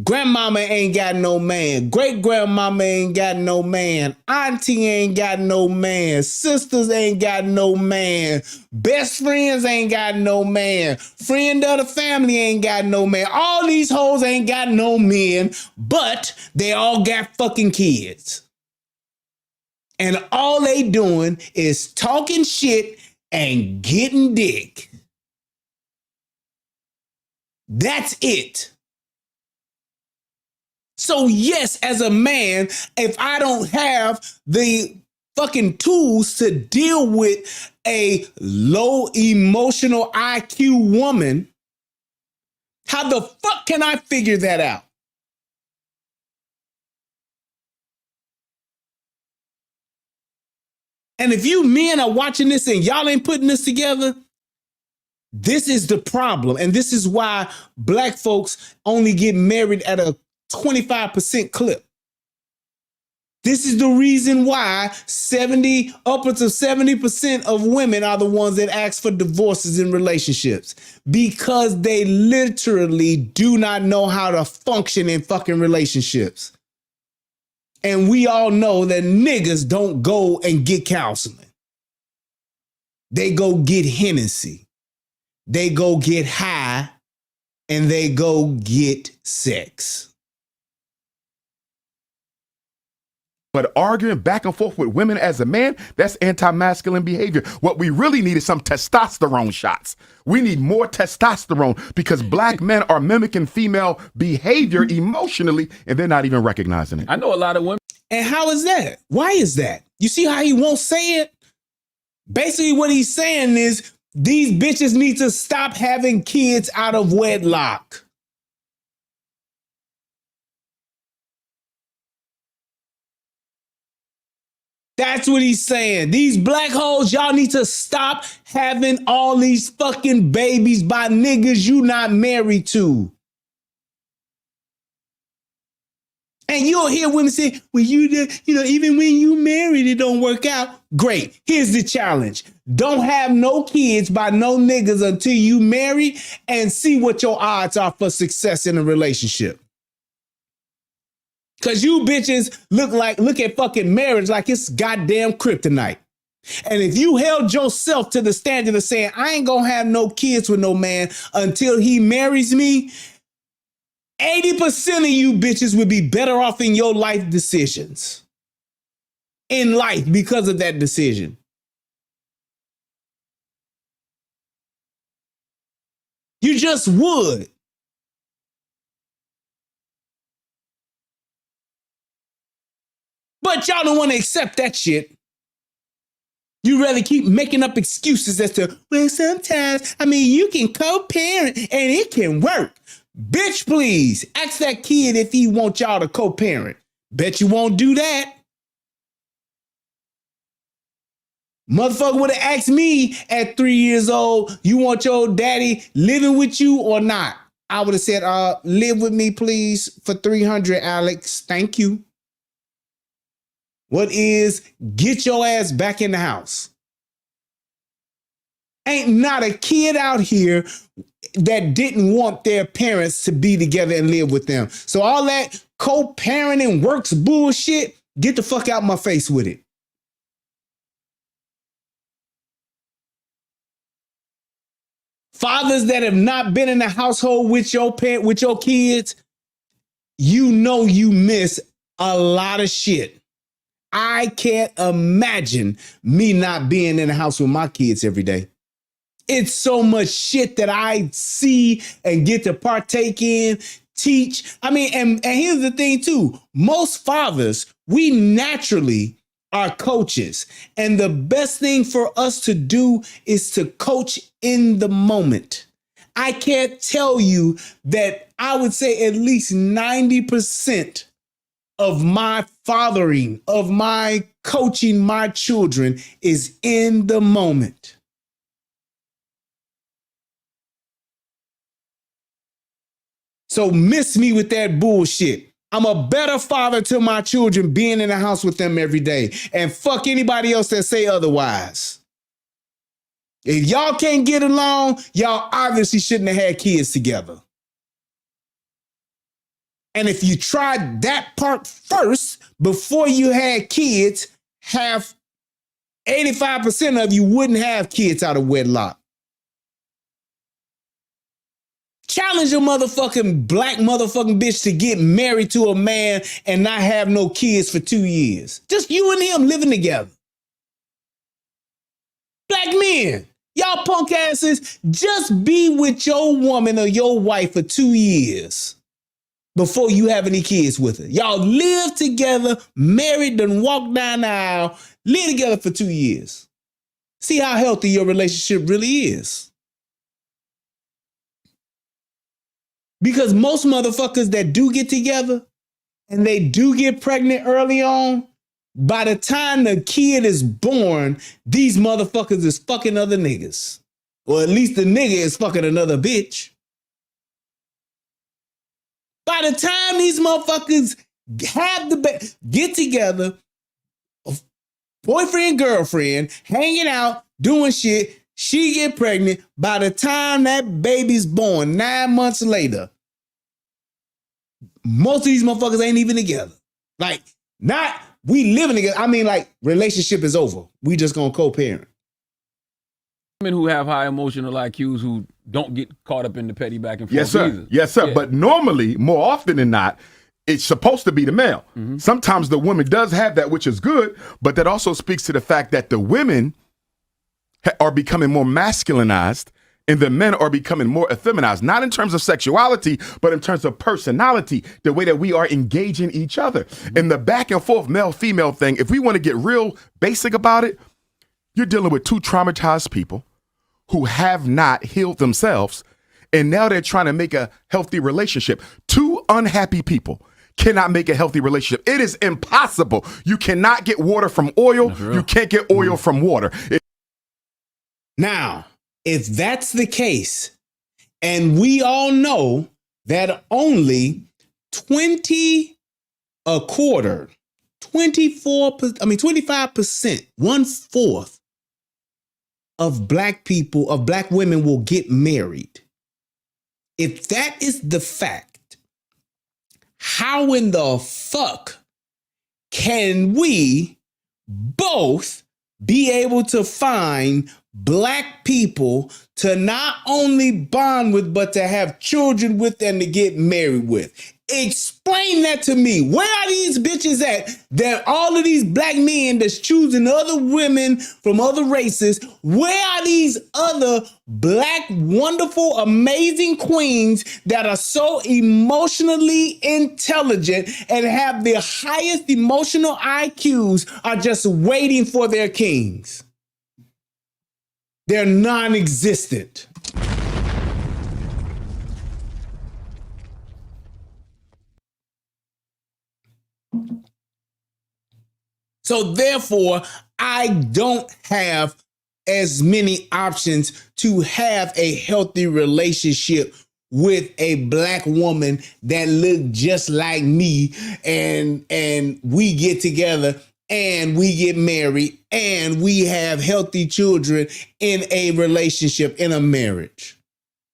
Grandmama ain't got no man. Great-grandmama ain't got no man. Auntie ain't got no man. Sisters ain't got no man. Best friends ain't got no man. Friend of the family ain't got no man. All these hoes ain't got no men, but they all got fucking kids. And all they doing is talking shit and getting dick. That's it. So yes, as a man, if I don't have the fucking tools to deal with a low emotional IQ woman, how the fuck can I figure that out? And if you men are watching this and y'all ain't putting this together, this is the problem. And this is why black folks only get married at a 25% clip. This is the reason why upwards of 70% of women are the ones that ask for divorces in relationships, because they literally do not know how to function in fucking relationships. And we all know that niggas don't go and get counseling. They go get Hennessy. They go get high, and they go get sex. But arguing back and forth with women as a man, that's anti-masculine behavior. What we really need is some testosterone shots. We need more testosterone, because black men are mimicking female behavior emotionally, and they're not even recognizing it. I know a lot of women. And how is that? Why is that? You see how he won't say it? Basically what he's saying is these bitches need to stop having kids out of wedlock. That's what he's saying. These black hoes, y'all need to stop having all these fucking babies by niggas you not married to. And you'll hear women say, well, even when you married, it don't work out. Great. Here's the challenge. Don't have no kids by no niggas until you marry, and see what your odds are for success in a relationship. Because you bitches look at fucking marriage like it's goddamn kryptonite. And if you held yourself to the standard of saying, I ain't gonna have no kids with no man until he marries me, 80% of you bitches would be better off in your life decisions. In life because of that decision. You just would. But y'all don't want to accept that shit. You rather keep making up excuses as to, well, sometimes, you can co-parent and it can work. Bitch, please, ask that kid if he wants y'all to co-parent. Bet you won't do that. Motherfucker would have asked me at 3 years old, you want your daddy living with you or not? I would have said, live with me, please, for $300, Alex. Thank you. What is, get your ass back in the house. Ain't not a kid out here that didn't want their parents to be together and live with them. So all that co-parenting works bullshit, get the fuck out my face with it. Fathers that have not been in the household with your kids, you know you miss a lot of shit. I can't imagine me not being in the house with my kids every day. It's so much shit that I see and get to partake in, teach. And here's the thing too. Most fathers, we naturally are coaches. And the best thing for us to do is to coach in the moment. I can't tell you that I would say at least 90% of my fathering, of my coaching my children is in the moment. So miss me with that bullshit. I'm a better father to my children being in the house with them every day. And fuck anybody else that say otherwise. If y'all can't get along, y'all obviously shouldn't have had kids together. And if you tried that part first before you had kids, 85% of you wouldn't have kids out of wedlock. Challenge a black motherfucking bitch to get married to a man and not have no kids for 2 years. Just you and him living together. Black men, y'all punk asses, just be with your woman or your wife for 2 years before you have any kids with her. Y'all live together, married, then walk down the aisle, live together for 2 years. See how healthy your relationship really is. Because most motherfuckers that do get together and they do get pregnant early on, by the time the kid is born, these motherfuckers is fucking other niggas. Or at least the nigga is fucking another bitch. By the time these motherfuckers have get together, boyfriend, girlfriend, hanging out, doing shit, she get pregnant. By the time that baby's born, 9 months later, most of these motherfuckers ain't even together. Like, not we living together. Relationship is over. We just gonna co-parent. Women who have high emotional IQs who don't get caught up in the petty back and forth. Yes, sir. Either. Yes, sir. Yeah. But normally, more often than not, it's supposed to be the male. Mm-hmm. Sometimes the woman does have that, which is good, but that also speaks to the fact that the women are becoming more masculinized and the men are becoming more effeminized, not in terms of sexuality, but in terms of personality, the way that we are engaging each other. Mm-hmm. And the back and forth male-female thing, if we want to get real basic about it, you're dealing with two traumatized people who have not healed themselves, and now they're trying to make a healthy relationship. Two unhappy people cannot make a healthy relationship. It is impossible. You cannot get water from oil. You can't get oil from water. Now, if that's the case, and we all know that only 25%, 1/4 of black people, of black women will get married. If that is the fact, how in the fuck can we both be able to find black people to not only bond with, but to have children with and to get married with. Explain that to me. Where are these bitches at? That all of these black men that's choosing other women from other races, where are these other black, wonderful, amazing queens that are so emotionally intelligent and have the highest emotional IQs are just waiting for their kings? They're non-existent. So therefore, I don't have as many options to have a healthy relationship with a black woman that look just like me, and we get together and we get married and we have healthy children in a relationship, in a marriage.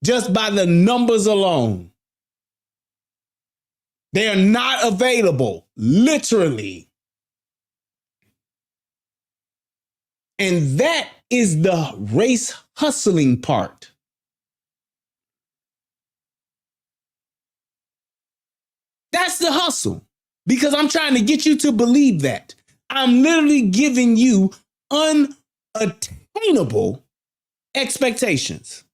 Just by the numbers alone. They are not available, literally. And that is the race hustling part. That's the hustle. Because I'm trying to get you to believe that. I'm literally giving you unattainable expectations.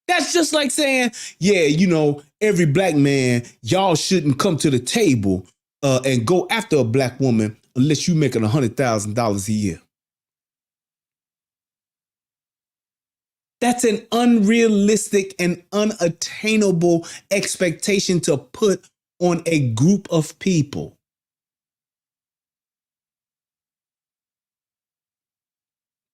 That's just like saying, yeah, you know, every black man, y'all shouldn't come to the table and go after a black woman unless you're making $100,000 a year. That's an unrealistic and unattainable expectation to put on a group of people.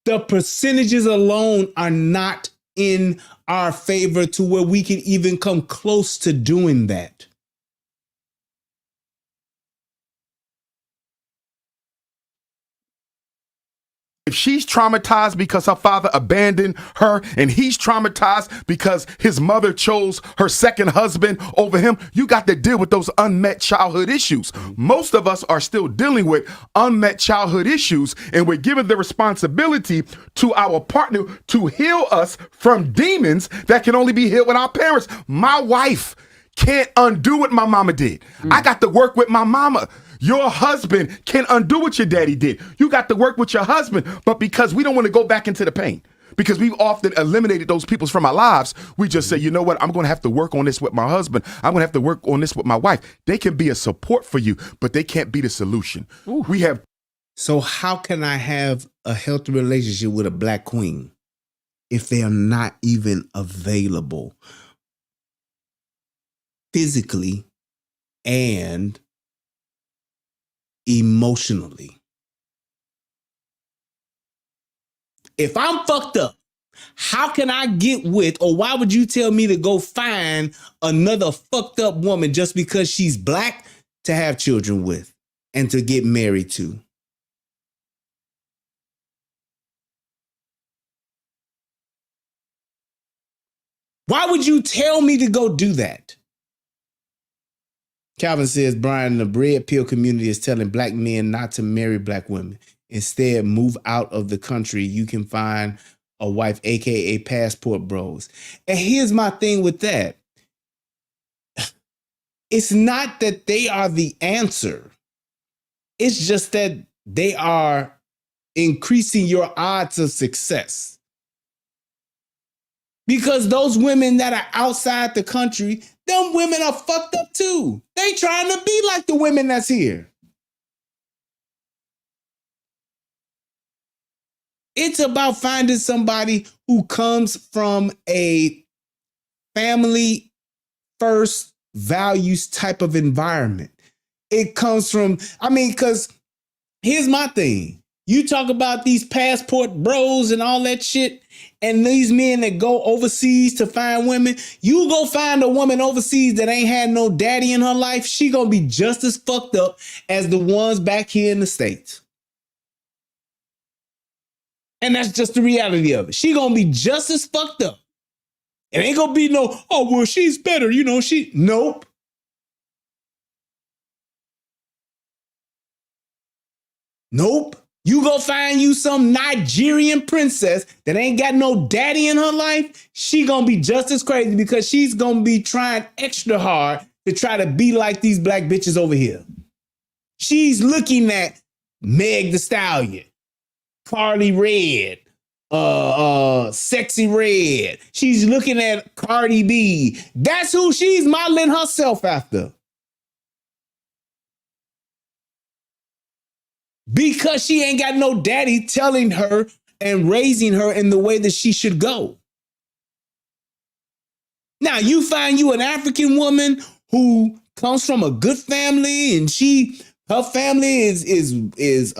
The percentages alone are not in our favor to where we can even come close to doing that. If she's traumatized because her father abandoned her and he's traumatized because his mother chose her second husband over him, you got to deal with those unmet childhood issues. Most of us are still dealing with unmet childhood issues, and we're given the responsibility to our partner to heal us from demons that can only be healed with our parents. My wife can't undo what my mama did. I got to work with my mama. Your husband can't undo what your daddy did. You got to work with your husband, but because we don't want to go back into the pain, because we've often eliminated those people from our lives, we just say, you know what, I'm going to have to work on this with my husband. I'm going to have to work on this with my wife. They can be a support for you, but they can't be the solution. Ooh. We have. So how can I have a healthy relationship with a black queen if they are not even available physically and emotionally? If I'm fucked up, how can I get with, or why would you tell me to go find another fucked up woman just because she's black to have children with and to get married to? Why would you tell me to go do that? Calvin says, Brian, the red pill community is telling black men not to marry black women. Instead, move out of the country. You can find a wife, aka passport bros. And here's my thing with that. It's not that they are the answer. It's just that they are increasing your odds of success. Because those women that are outside the country, them women are fucked up too. They trying to be like the women that's here. It's about finding somebody who comes from a family first values type of environment. It comes from, because here's my thing. You talk about these passport bros and all that shit, and these men that go overseas to find women. You go find a woman overseas that ain't had no daddy in her life, she gonna be just as fucked up as the ones back here in the States. And that's just the reality of it. She gonna be just as fucked up. It ain't gonna be no, oh, well, she's better, nope. Nope. You go find you some Nigerian princess that ain't got no daddy in her life, she gonna be just as crazy because she's gonna be trying extra hard to try to be like these black bitches over here. She's looking at Meg the Stallion, Carly Red, Sexy Red. She's looking at Cardi B. That's who she's modeling herself after. Because she ain't got no daddy telling her and raising her in the way that she should go. Now, you find you an African woman who comes from a good family and her family is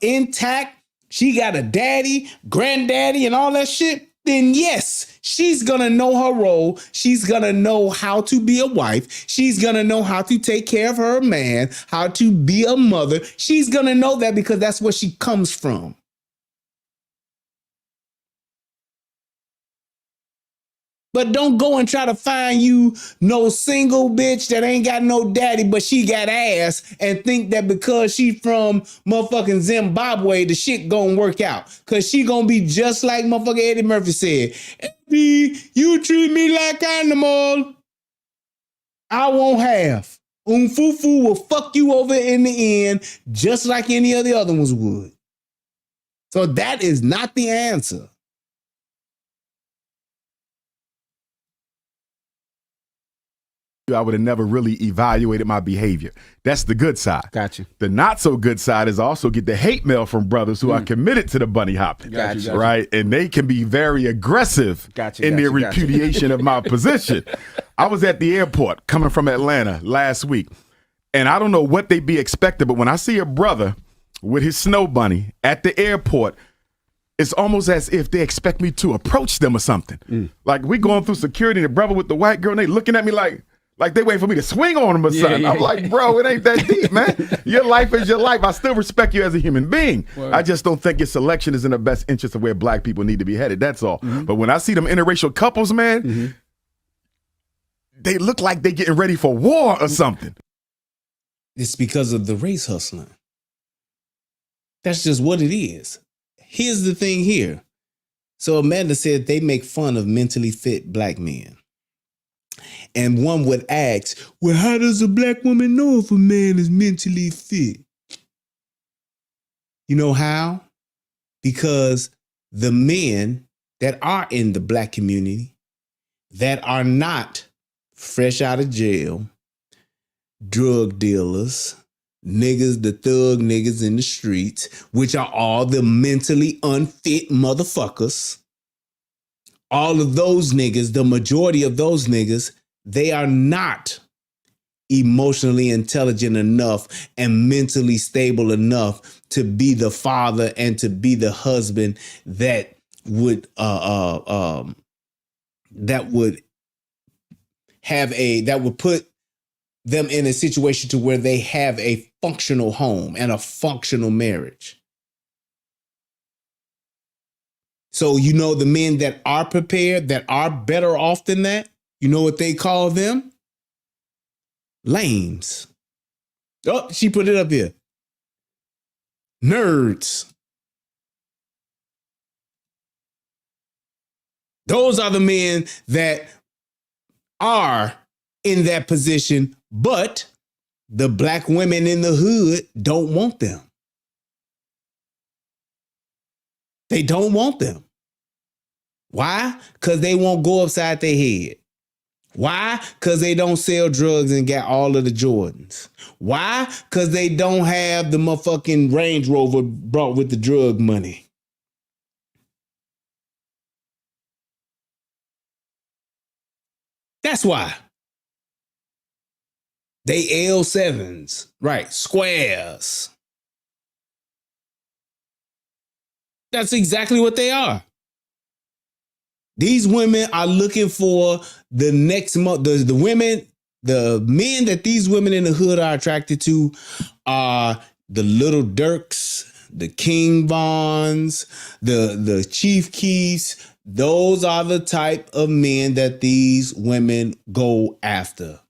intact. She got a daddy, granddaddy, and all that shit. Then yes, she's gonna know her role. She's gonna know how to be a wife. She's gonna know how to take care of her man, how to be a mother. She's gonna know that because that's where she comes from. But don't go and try to find you no single bitch that ain't got no daddy, but she got ass, and think that because she from motherfucking Zimbabwe, the shit gonna work out. Cause she gonna be just like motherfucking Eddie Murphy said. Eddie, you treat me like animal, I won't have. Umfufu will fuck you over in the end, just like any of the other ones would. So that is not the answer. I would have never really evaluated my behavior. That's the good side. Gotcha. The not so good side is also get the hate mail from brothers who are committed to the bunny hopping. Gotcha. Right? And they can be very aggressive in their repudiation of my position. I was at the airport coming from Atlanta last week, and I don't know what they be expecting, but when I see a brother with his snow bunny at the airport, it's almost as if they expect me to approach them or something. Like we going through security, and the brother with the white girl, and they looking at me like they waiting for me to swing on them or something. I'm like, bro, it ain't that deep, man. Your life is your life. I still respect you as a human being. Word. I just don't think your selection is in the best interest of where black people need to be headed. That's all. But when I see them interracial couples, man, they look like they getting ready for war or something. It's because of the race hustling. That's just what it is. Here's the thing here. So Amanda said they make fun of mentally fit black men. And one would ask, well, how does a black woman know if a man is mentally fit? You know how? Because the men that are in the black community that are not fresh out of jail, drug dealers, niggas, the thug niggas in the streets, which are all the mentally unfit motherfuckers. All of those niggas, the majority of those niggas, they are not emotionally intelligent enough and mentally stable enough to be the father and to be the husband that would put them in a situation to where they have a functional home and a functional marriage. So, you know, the men that are prepared, that are better off than that, you know what they call them? Lames. Oh, she put it up here. Nerds. Those are the men that are in that position, but the black women in the hood don't want them. They don't want them. Why? Because they won't go upside their head. Why? Because they don't sell drugs and got all of the Jordans. Why? Because they don't have the motherfucking Range Rover brought with the drug money. That's why. They L7s, right? Squares. That's exactly what they are. These women are looking for the next month. The men that these women in the hood are attracted to are the Little Dirks, the King Vons, the Chief Keefs. Those are the type of men that these women go after.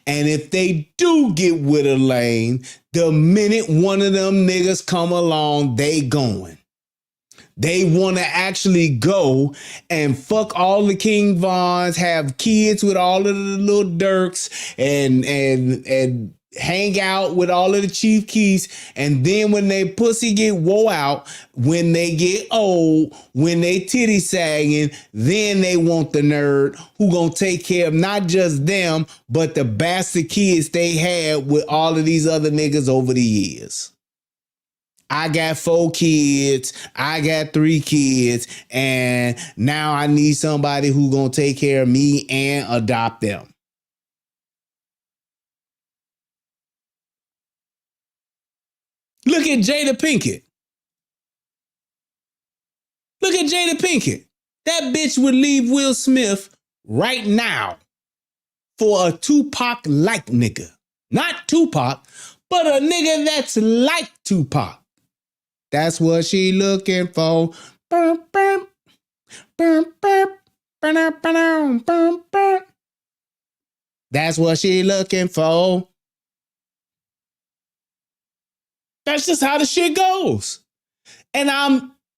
And if they do get with a lane, the minute one of them niggas come along, they going. They want to actually go and fuck all the King Vons, have kids with all of the little Dirks, and hang out with all of the Chief Keefs. And then when they pussy get wore out, when they get old, when they titty sagging, then they want the nerd who gonna take care of not just them, but the bastard kids they had with all of these other niggas over the years. I got 4 kids, I got 3 kids, and now I need somebody who gonna take care of me and adopt them. Look at Jada Pinkett. Look at Jada Pinkett. That bitch would leave Will Smith right now for a Tupac-like nigga. Not Tupac, but a nigga that's like Tupac. That's what she looking for. That's what she looking for. That's just how the shit goes. And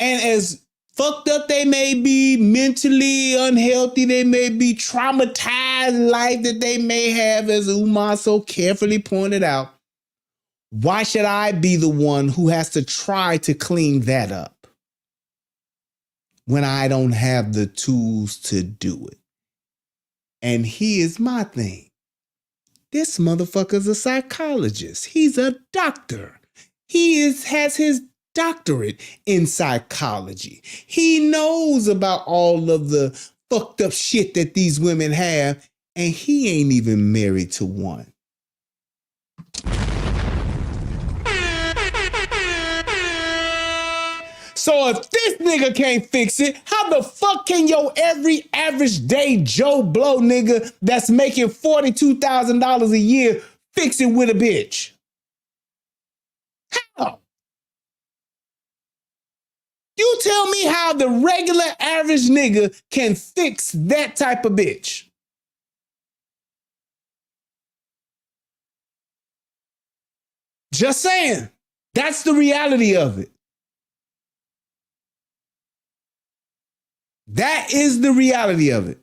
as fucked up they may be, mentally unhealthy, they may be traumatized life that they may have, as Umar so carefully pointed out. Why should I be the one who has to try to clean that up when I don't have the tools to do it? And here's my thing. This motherfucker's a psychologist. He's a doctor. He has his doctorate in psychology. He knows about all of the fucked up shit that these women have, and he ain't even married to one. So if this nigga can't fix it, how the fuck can your every average day Joe Blow nigga that's making $42,000 a year fix it with a bitch? How? You tell me how the regular average nigga can fix that type of bitch. Just saying. That's the reality of it. That is the reality of it.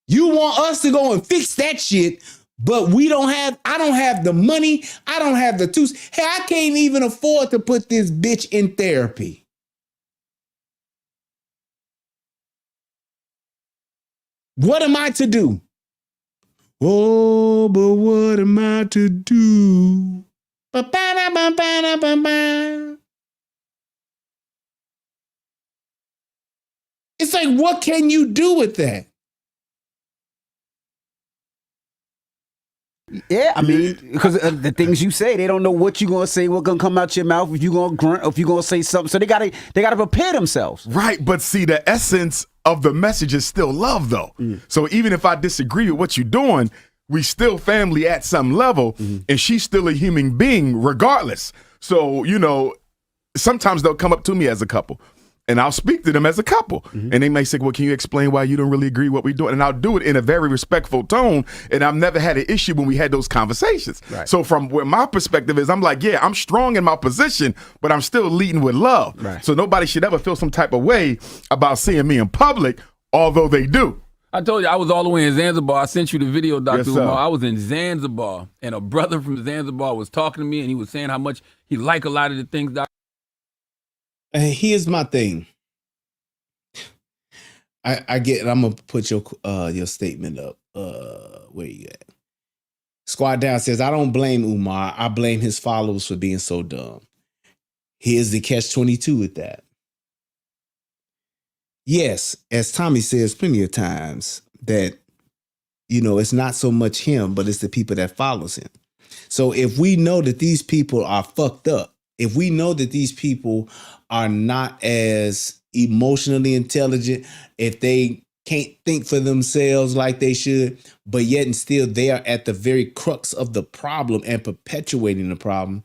You want us to go and fix that shit, but I don't have the money. I don't have the tools. Hey, I can't even afford to put this bitch in therapy. What am I to do? Oh, but what am I to do? It's like, what can you do with that? Yeah, I mean, because the things you say, they don't know what you're gonna say, what's gonna come out your mouth, if you're gonna grunt, or if you're gonna say something. So they gotta prepare themselves. Right, but see, the essence of the message is still love, though. So even if I disagree with what you're doing, we still family at some level, and she's still a human being regardless. So, sometimes they'll come up to me as a couple, and I'll speak to them as a couple. And they may say, well, can you explain why you don't really agree with what we're doing? And I'll do it in a very respectful tone. And I've never had an issue when we had those conversations. Right. So from where my perspective is, I'm like, yeah, I'm strong in my position, but I'm still leading with love. Right. So nobody should ever feel some type of way about seeing me in public, although they do. I told you I was all the way in Zanzibar. I sent you the video, Dr. Umar. I was in Zanzibar, and a brother from Zanzibar was talking to me, and he was saying how much he liked a lot of the things that. And here's my thing. I get it. I'm gonna put your statement up. Where you at? Squad Down says, I don't blame Umar. I blame his followers for being so dumb. Here's the catch-22 with that. Yes, as Tommy says plenty of times, that it's not so much him, but it's the people that follows him. So if we know that these people are fucked up, if we know that these people are not as emotionally intelligent, if they can't think for themselves like they should, but yet and still they are at the very crux of the problem and perpetuating the problem,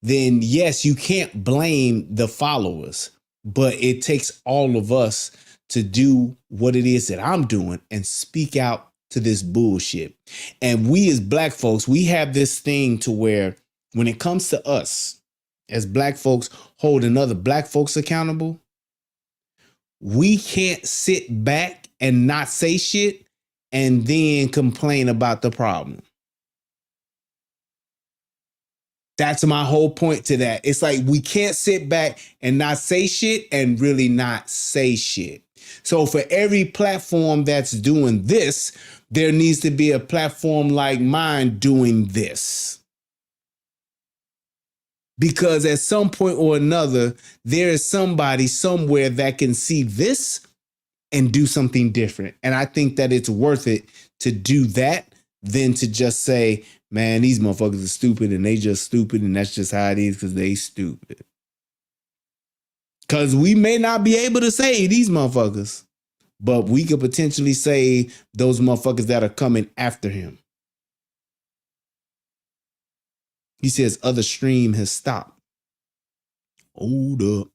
then yes, you can't blame the followers, but it takes all of us to do what it is that I'm doing and speak out to this bullshit. And we as black folks, we have this thing to where when it comes to us as black folks holding other black folks accountable, we can't sit back and not say shit and then complain about the problem. That's my whole point to that. It's like we can't sit back and not say shit and really not say shit. So for every platform that's doing this, there needs to be a platform like mine doing this. Because at some point or another, there is somebody somewhere that can see this and do something different. And I think that it's worth it to do that than to just say, man, these motherfuckers are stupid and they just stupid and that's just how it is because they stupid. Because we may not be able to save these motherfuckers, but we could potentially save those motherfuckers that are coming after him. He says other stream has stopped. Hold up.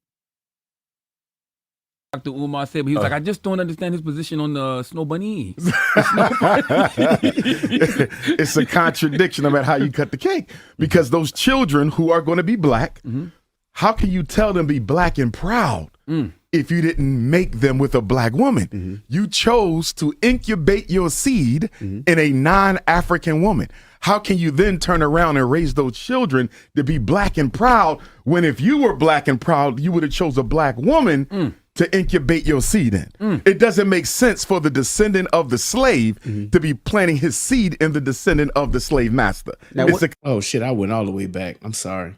Dr. Umar said, but he was like, I just don't understand his position on the snow bunny. It's a contradiction about how you cut the cake. Because those children who are going to be black, how can you tell them be black and proud if you didn't make them with a black woman? You chose to incubate your seed in a non-African woman. How can you then turn around and raise those children to be black and proud when if you were black and proud, you would have chose a black woman to incubate your seed in? It doesn't make sense for the descendant of the slave to be planting his seed in the descendant of the slave master. Now, oh shit, I went all the way back. I'm sorry.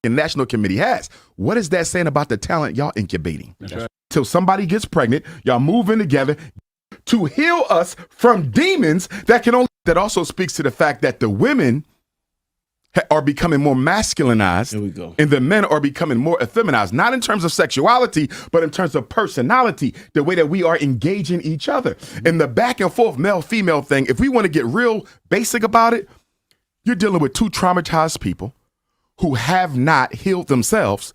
The National Committee has. What is that saying about the talent y'all incubating? Right. Till somebody gets pregnant, y'all move in together to heal us from demons that can only. That also speaks to the fact that the women are becoming more masculinized. Here we go. And the men are becoming more effeminized, not in terms of sexuality, but in terms of personality, the way that we are engaging each other. And the back and forth male-female thing, if we want to get real basic about it, you're dealing with two traumatized people who have not healed themselves,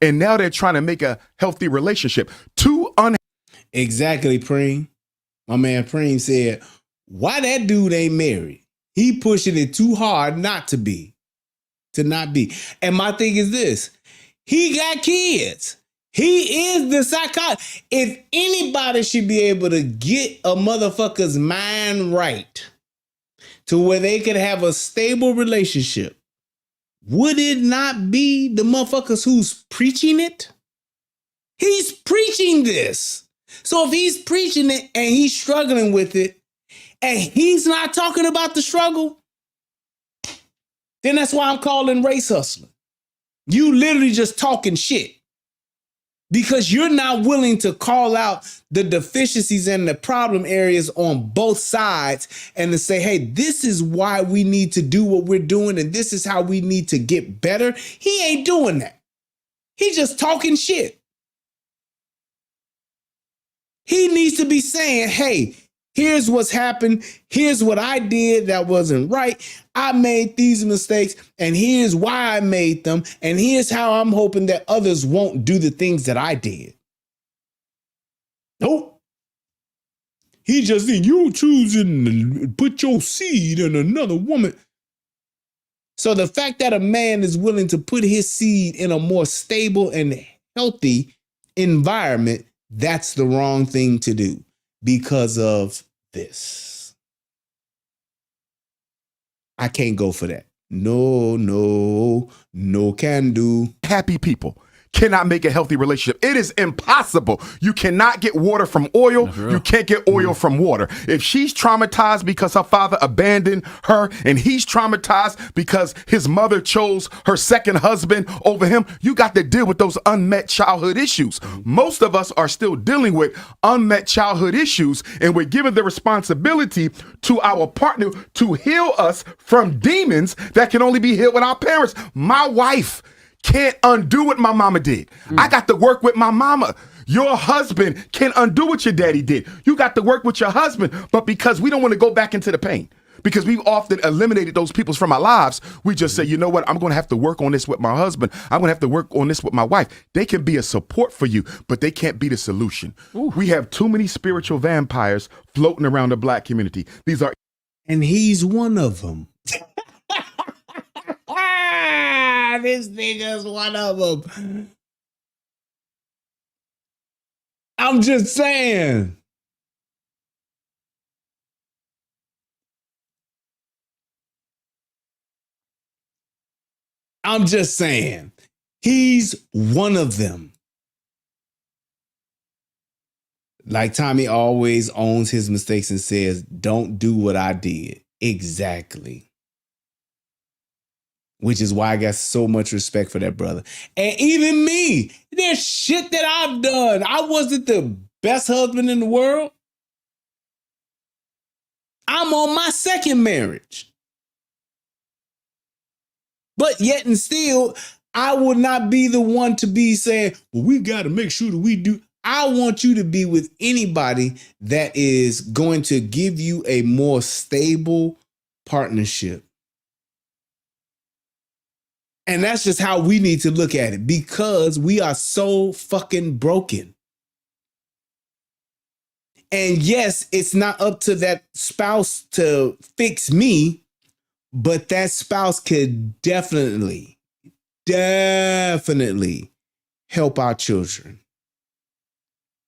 and now they're trying to make a healthy relationship. Exactly, Preem. My man Preem said, why that dude ain't married? He pushing it too hard not to be. To not be. And my thing is this. He got kids. He is the psychologist. If anybody should be able to get a motherfucker's mind right to where they could have a stable relationship, would it not be the motherfuckers who's preaching it? He's preaching this. So if he's preaching it and he's struggling with it, and he's not talking about the struggle, then that's why I'm calling race hustling. You literally just talking shit because you're not willing to call out the deficiencies and the problem areas on both sides and to say, hey, this is why we need to do what we're doing and this is how we need to get better. He ain't doing that. He's just talking shit. He needs to be saying, hey, here's what's happened. Here's what I did that wasn't right. I made these mistakes, and here's why I made them. And here's how I'm hoping that others won't do the things that I did. Nope. He just said, you choosing to put your seed in another woman. So the fact that a man is willing to put his seed in a more stable and healthy environment, that's the wrong thing to do. Because of this. I can't go for that. No can do. Happy people cannot make a healthy relationship. It is impossible. You cannot get water from oil. You can't get oil from water. If she's traumatized because her father abandoned her and he's traumatized because his mother chose her second husband over him, you got to deal with those unmet childhood issues. Most of us are still dealing with unmet childhood issues, and we're giving the responsibility to our partner to heal us from demons that can only be healed with our parents. My wife can't undo what my mama did. I got to work with my mama. Your husband can't undo what your daddy did. You got to work with your husband, but because we don't want to go back into the pain, because we've often eliminated those people from our lives. We just say, you know what, I'm going to have to work on this with my husband. I'm going to have to work on this with my wife. They can be a support for you, but they can't be the solution. Ooh. We have too many spiritual vampires floating around the black community. These are, and he's one of them. This nigga's one of them. I'm just saying. I'm just saying. He's one of them. Like Tommy always owns his mistakes and says, don't do what I did. Exactly. Which is why I got so much respect for that brother. And even me, there's shit that I've done. I wasn't the best husband in the world. I'm on my second marriage. But yet and still, I will not be the one to be saying, well, we got to make sure that we do. I want you to be with anybody that is going to give you a more stable partnership. And that's just how we need to look at it, because we are so fucking broken. And yes, it's not up to that spouse to fix me, but that spouse could definitely help our children.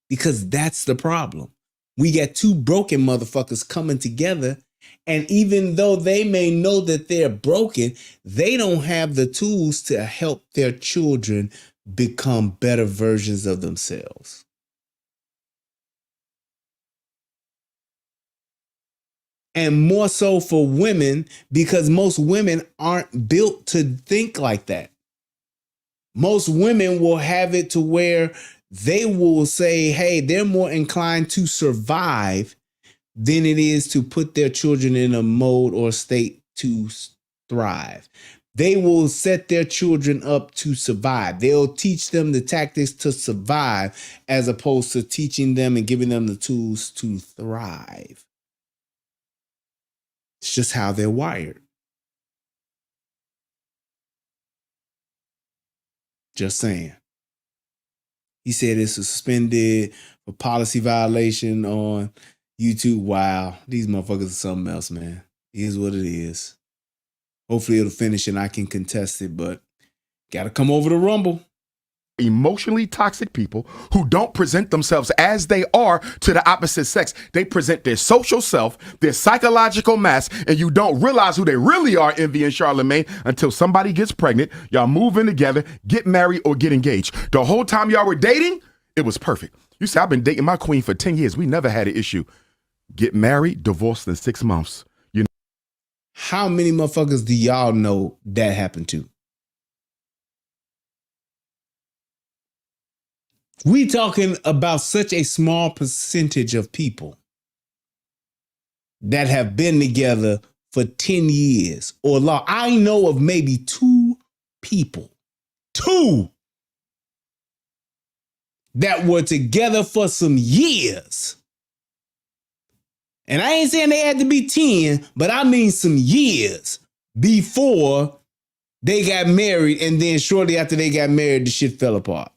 Because that's the problem. We got two broken motherfuckers coming together. And even though they may know that they're broken, they don't have the tools to help their children become better versions of themselves. And more so for women, because most women aren't built to think like that. Most women will have it to where they will say, hey, they're more inclined to survive than it is to put their children in a mode or state to thrive. They will set their children up to survive. They'll teach them the tactics to survive as opposed to teaching them and giving them the tools to thrive. It's just how they're wired. Just saying. He said it's suspended for policy violation on YouTube. Wow, these motherfuckers are something else, man. It is what it is. Hopefully it'll finish and I can contest it, but gotta come over to Rumble. Emotionally toxic people who don't present themselves as they are to the opposite sex. They present their social self, their psychological mask, and you don't realize who they really are, Envy and Charlemagne, until somebody gets pregnant, y'all move in together, get married, or get engaged. The whole time y'all were dating, it was perfect. You say, I've been dating my queen for 10 years. We never had an issue. Get married, divorced in 6 months. You know. How many motherfuckers do y'all know that happened to? We talking about such a small percentage of people that have been together for 10 years or long. I know of maybe 2 people, 2 that were together for some years. And I ain't saying they had to be 10, but I mean some years before they got married. And then shortly after they got married, the shit fell apart.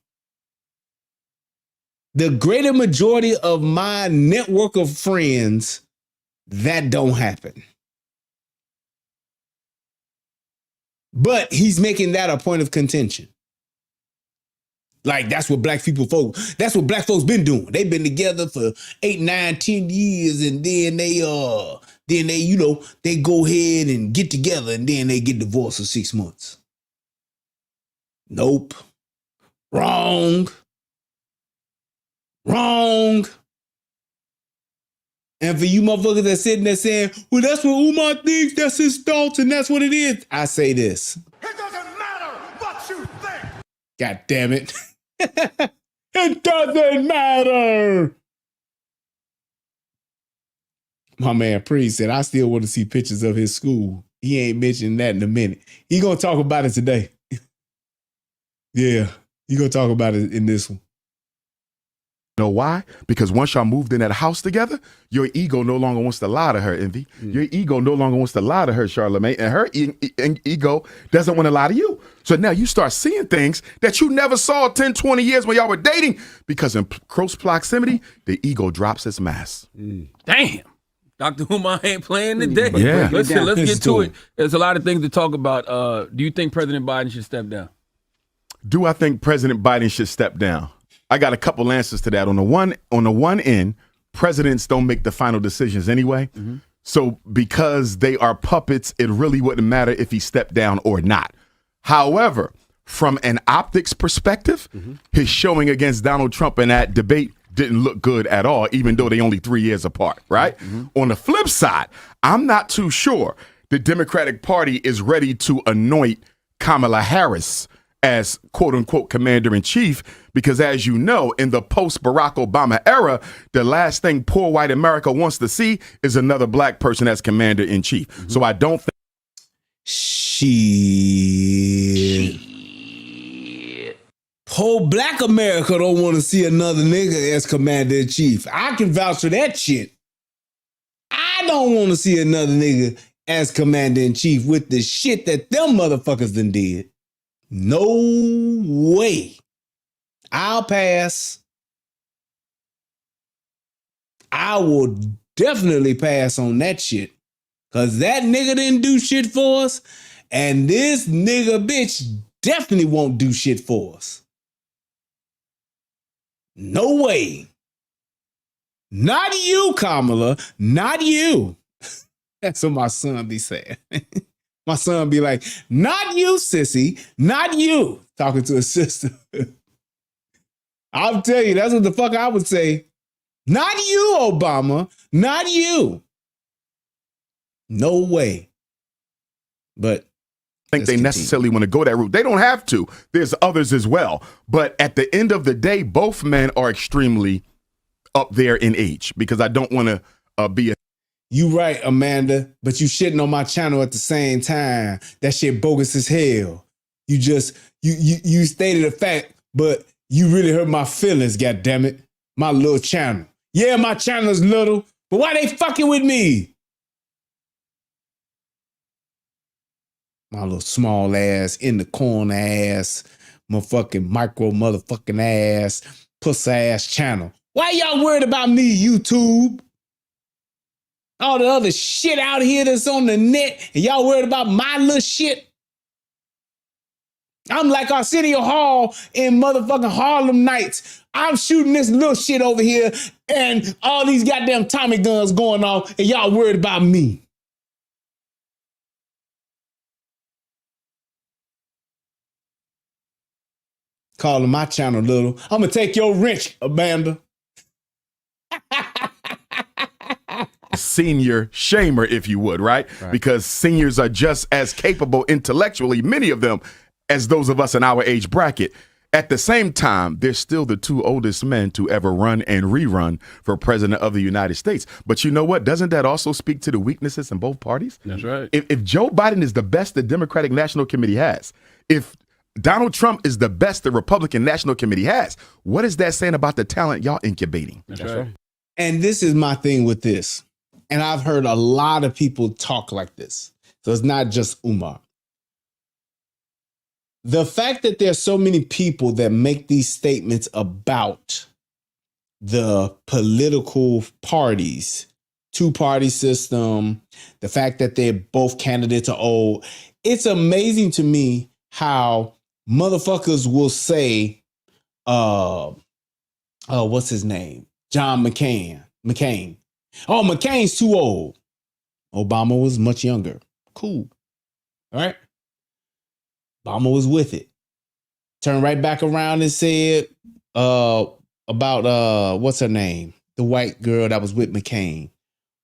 The greater majority of my network of friends, that don't happen. But he's making that a point of contention. Like, that's what black folks been doing. They've been together for 8, 9, 10 years, and then they go ahead and get together, and then they get divorced for 6 months. Nope. Wrong. And for you motherfuckers that sitting there saying, well, that's what Umar thinks, that's his thoughts, and that's what it is. I say this. It doesn't matter what you think. God damn it. It doesn't matter. My man Priest said, I still want to see pictures of his school. He ain't mentioning that in a minute. He gonna talk about it today. Yeah, he gonna talk about it in this one. Know why? Because once y'all moved in that house together, your ego no longer wants to lie to her, Envy. Your ego no longer wants to lie to her, Charlamagne, and her ego doesn't want to lie to you. So now you start seeing things that you never saw 10, 20 years when y'all were dating, because in close proximity, the ego drops its mask. Damn. Dr. Umar ain't playing today. Yeah. Let's get to it. There's a lot of things to talk about. Do you think President Biden should step down? Do I think President Biden should step down? I got a couple answers to that. On the one end, presidents don't make the final decisions anyway. So because they are puppets, it really wouldn't matter if he stepped down or not. However, from an optics perspective, his showing against Donald Trump in that debate didn't look good at all, even though they only 3 years apart, right? On the flip side, I'm not too sure the Democratic Party is ready to anoint Kamala Harris as quote-unquote commander-in-chief, because as you know, in the post-Barack Obama era, the last thing poor white America wants to see is another black person as commander-in-chief. So I don't think... Shit. Whole black America don't want to see another nigga as commander-in-chief. I can vouch for that shit. I don't want to see another nigga as commander-in-chief with the shit that them motherfuckers done did. No way. I'll pass. I will definitely pass on that shit. Cause that nigga didn't do shit for us. And this nigga bitch definitely won't do shit for us. No way. Not you, Kamala. Not you. That's what my son be saying. My son be like, not you, sissy, not you. Talking to his sister. I'll tell you, that's what the fuck I would say. Not you, Obama, not you. No way. But I think they necessarily want to go that route. They don't have to. There's others as well. But at the end of the day, both men are extremely up there in age, because I don't want to be a... You right, Amanda, but you shitting on my channel at the same time. That shit bogus as hell. You just, you stated a fact, but you really hurt my feelings, goddammit. My little channel. Yeah, my channel is little, but why they fucking with me? My little small ass, in the corner ass, motherfucking micro motherfucking ass, puss ass channel. Why y'all worried about me, YouTube? All the other shit out here that's on the net, and y'all worried about my little shit? I'm like Arsenio Hall in motherfucking Harlem Nights. I'm shooting this little shit over here, and all these goddamn Tommy guns going off, and y'all worried about me. Calling my channel little. I'm gonna take your wrench, Amanda. Senior shamer, if you would, right? Because seniors are just as capable intellectually, many of them, as those of us in our age bracket. At the same time, they're still the two oldest men to ever run and rerun for president of the United States. But you know what? Doesn't that also speak to the weaknesses in both parties? That's right. If Joe Biden is the best the Democratic National Committee has, if Donald Trump is the best the Republican National Committee has, what is that saying about the talent y'all incubating? That's right. And this is my thing with this. And I've heard a lot of people talk like this. So it's not just Umar. The fact that there's so many people that make these statements about the political parties, two-party system, the fact that they're both candidates are old, it's amazing to me how motherfuckers will say, what's his name? John McCain. Oh, McCain's too old. Obama was much younger. Cool. All right. Obama was with it. Turned right back around and said about what's her name? The white girl that was with McCain.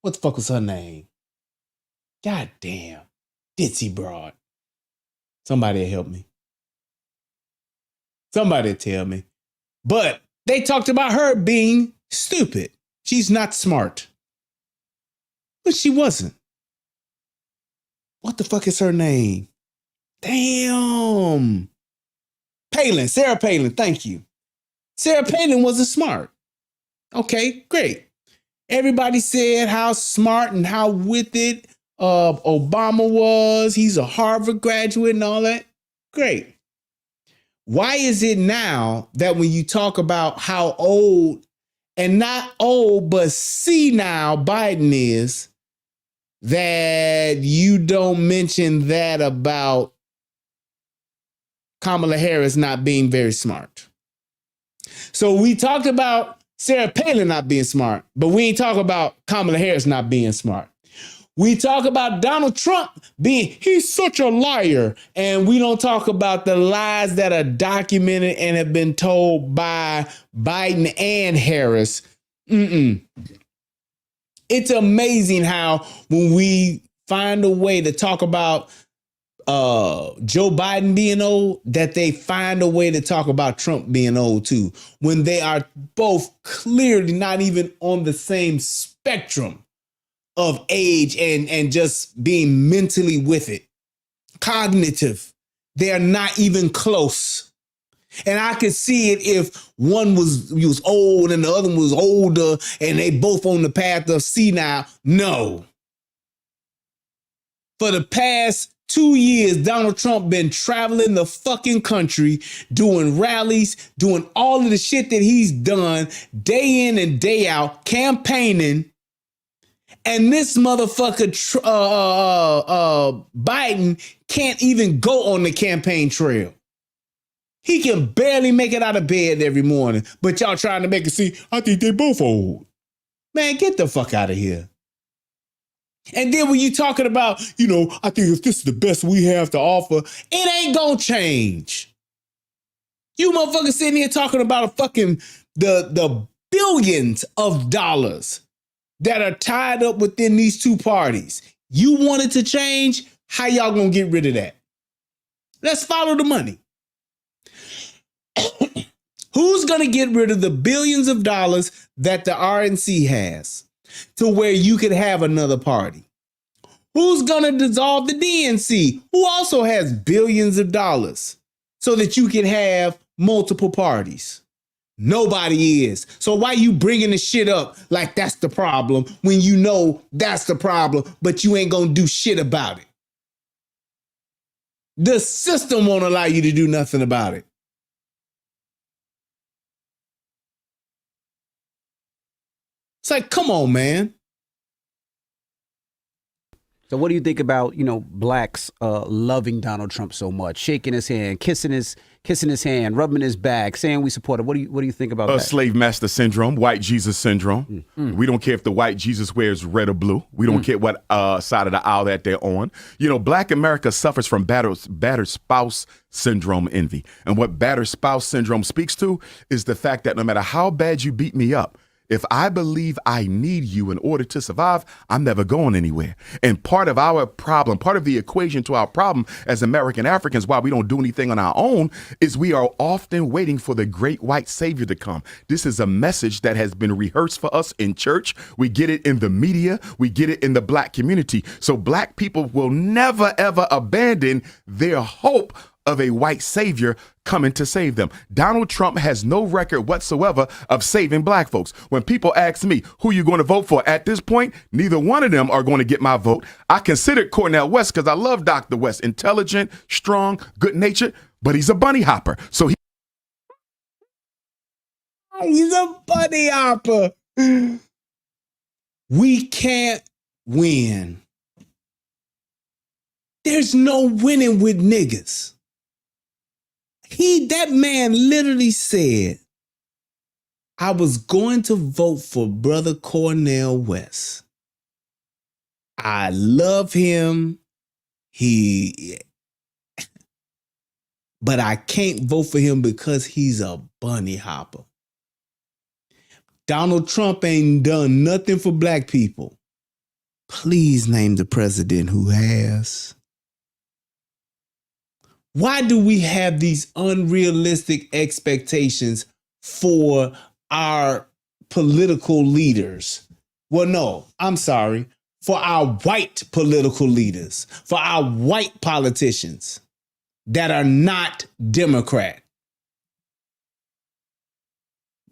What the fuck was her name? God damn. Ditzy broad. Somebody help me. Somebody tell me. But they talked about her being stupid. She's not smart. But she wasn't. What the fuck is her name? Damn. Palin, Sarah Palin, thank you. Sarah Palin wasn't smart. Okay, great. Everybody said how smart and how with it Obama was. He's a Harvard graduate and all that. Great. Why is it now that when you talk about how old, and not old, but senile Biden is, that you don't mention that about Kamala Harris not being very smart? So we talked about Sarah Palin not being smart, but we ain't talk about Kamala Harris not being smart. We talk about Donald Trump he's such a liar. And we don't talk about the lies that are documented and have been told by Biden and Harris. It's amazing how when we find a way to talk about Joe Biden being old, that they find a way to talk about Trump being old too, when they are both clearly not even on the same spectrum of age and just being mentally with it. Cognitive. They are not even close. And I could see it if one was old and the other one was older and they both on the path of senile. No. For the past 2 years, Donald Trump been traveling the fucking country, doing rallies, doing all of the shit that he's done day in and day out, campaigning. And this motherfucker, Biden, can't even go on the campaign trail. He can barely make it out of bed every morning. But y'all trying to make it see, I think they both old. Man, get the fuck out of here. And then when you talking about, I think if this is the best we have to offer, it ain't gonna change. You motherfuckers sitting here talking about a fucking the billions of dollars that are tied up within these two parties. You want it to change? How y'all gonna get rid of that? Let's follow the money. Who's gonna get rid of the billions of dollars that the RNC has to where you could have another party? Who's gonna dissolve the DNC, who also has billions of dollars, so that you can have multiple parties? Nobody is. So why you bringing the shit up like that's the problem when you know that's the problem, but you ain't gonna do shit about it? The system won't allow you to do nothing about it. It's like, come on, man. So what do you think about, blacks loving Donald Trump so much, shaking his hand, kissing his hand, rubbing his back, saying we support him? What do you think about that? Slave master syndrome, white Jesus syndrome. We don't care if the white Jesus wears red or blue. We don't care what side of the aisle that they're on. Black America suffers from battered spouse syndrome envy. And what battered spouse syndrome speaks to is the fact that no matter how bad you beat me up, if I believe I need you in order to survive, I'm never going anywhere. And part of our problem, part of the equation to our problem as American Africans, why we don't do anything on our own, is we are often waiting for the great white savior to come. This is a message that has been rehearsed for us in church. We get it in the media. We get it in the black community. So black people will never, ever abandon their hope of a white savior coming to save them. Donald Trump has no record whatsoever of saving black folks. When people ask me, who you going to vote for at this point, neither one of them are going to get my vote. I considered Cornel West because I love Dr. West. Intelligent, strong, good-natured, but he's a bunny hopper. So he's a bunny hopper. We can't win. There's no winning with niggas. That man literally said, I was going to vote for Brother Cornel West. I love him. But I can't vote for him because he's a bunny hopper. Donald Trump ain't done nothing for black people. Please name the president who has. Why do we have these unrealistic expectations for our political leaders? Well, no, I'm sorry. For our white political leaders, for our white politicians that are not Democrat.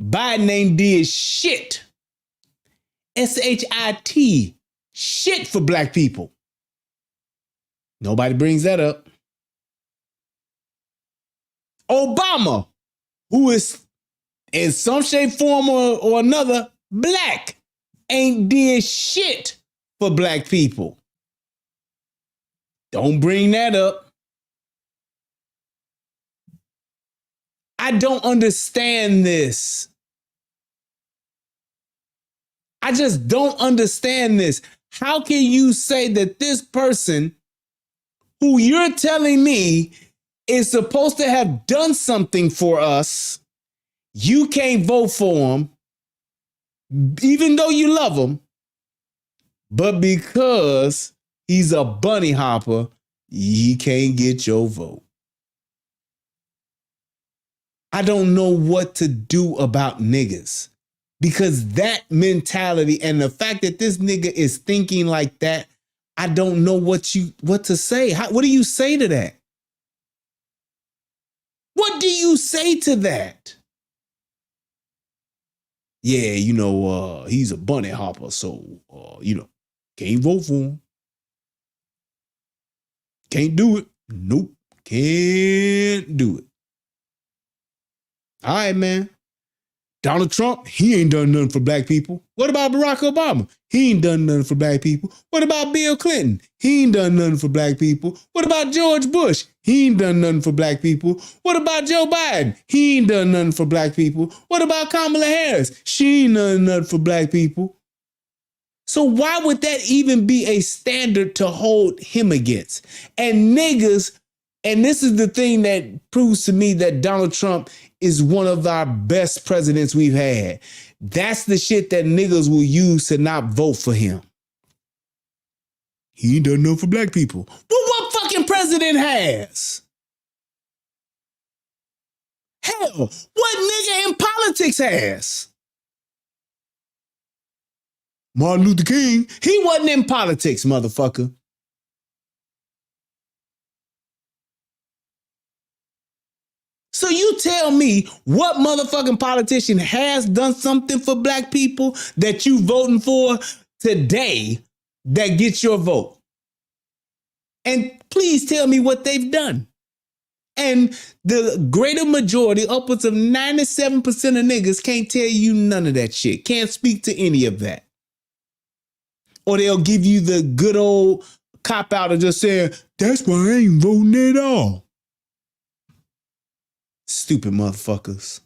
Biden ain't did shit. S-H-I-T. Shit for black people. Nobody brings that up. Obama, who is in some shape, form, or another black, ain't did shit for black people. Don't bring that up. I don't understand this. I just don't understand this. How can you say that this person who you're telling me is supposed to have done something for us, you can't vote for him, even though you love him, but because he's a bunny hopper, he can't get your vote? I don't know what to do about niggas, because that mentality and the fact that this nigga is thinking like that, I don't know what to say. What do you say to that? What do you say to that? Yeah, he's a bunny hopper, so, can't vote for him. Can't do it. Nope, can't do it. All right, man. Donald Trump, he ain't done nothing for black people. What about Barack Obama? He ain't done nothing for black people. What about Bill Clinton? He ain't done nothing for black people. What about George Bush? He ain't done nothing for black people. What about Joe Biden? He ain't done nothing for black people. What about Kamala Harris? She ain't done nothing for black people. So why would that even be a standard to hold him against? And niggas, and this is the thing that proves to me that Donald Trump is one of our best presidents we've had. That's the shit that niggas will use to not vote for him. He ain't done nothing for black people. But what fucking president has? Hell, what nigga in politics has? Martin Luther King, he wasn't in politics, motherfucker. So you tell me what motherfucking politician has done something for black people that you voting for today that gets your vote? And please tell me what they've done. And the greater majority, upwards of 97% of niggas can't tell you none of that shit. Can't speak to any of that. Or they'll give you the good old cop out of just saying, that's why I ain't voting at all. Stupid motherfuckers.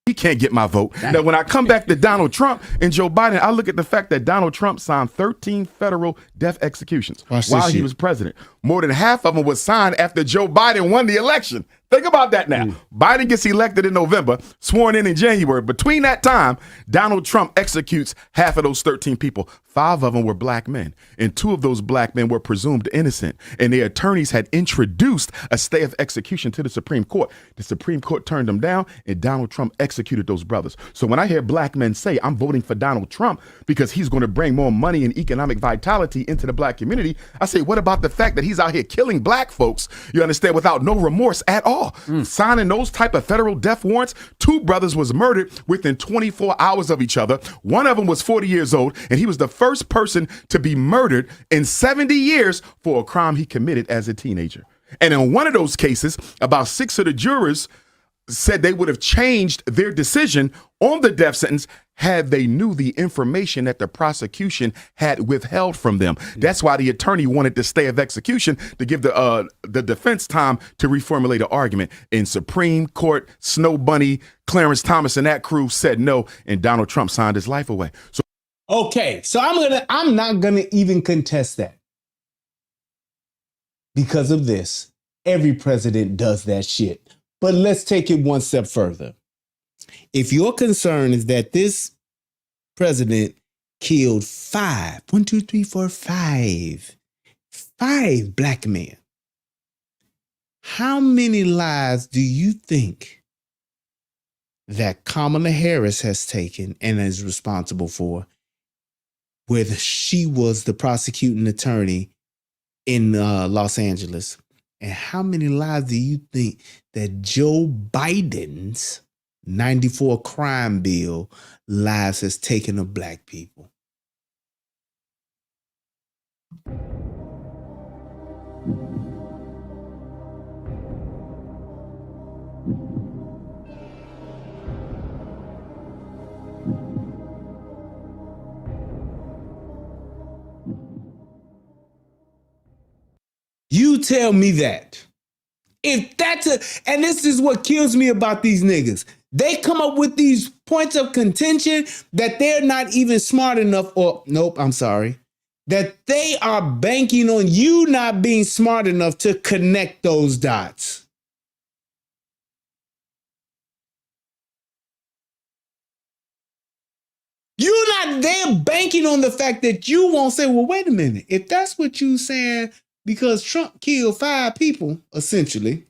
He can't get my vote. Now, when I come back to Donald Trump and Joe Biden, I look at the fact that Donald Trump signed 13 federal death executions while he was president. More than half of them was signed after Joe Biden won the election. Think about that now. Biden gets elected in November, sworn in January. Between that time, Donald Trump executes half of those 13 people. 5 of them were black men, and 2 of those black men were presumed innocent, and their attorneys had introduced a stay of execution to the Supreme Court. The Supreme Court turned them down, and Donald Trump executed those brothers. So when I hear black men say, I'm voting for Donald Trump because he's going to bring more money and economic vitality into the black community, I say, what about the fact that he's out here killing black folks, you understand, without no remorse at all? Signing those type of federal death warrants. 2 brothers was murdered within 24 hours of each other. One of them was 40 years old, and he was the first person to be murdered in 70 years for a crime he committed as a teenager. And in one of those cases, about 6 of the jurors said they would have changed their decision on the death sentence had they knew the information that the prosecution had withheld from them. That's why the attorney wanted the stay of execution to give the defense time to reformulate the argument. In Supreme Court, Snow Bunny, Clarence Thomas, and that crew said no, and Donald Trump signed his life away. So okay, so I'm not gonna even contest that. Because of this, every president does that shit. But let's take it one step further. If your concern is that this president killed 5 black men, how many lives do you think that Kamala Harris has taken and is responsible for, where she was the prosecuting attorney in Los Angeles? And how many lives do you think that Joe Biden's 94 crime bill lives has taken of black people. You tell me that. If that's and this is what kills me about these niggas. They come up with these points of contention that they're not even smart enough, or nope, I'm sorry, that they are banking on you not being smart enough to connect those dots. They're banking on the fact that you won't say, well, wait a minute. If that's what you're saying, because Trump killed 5 people, essentially,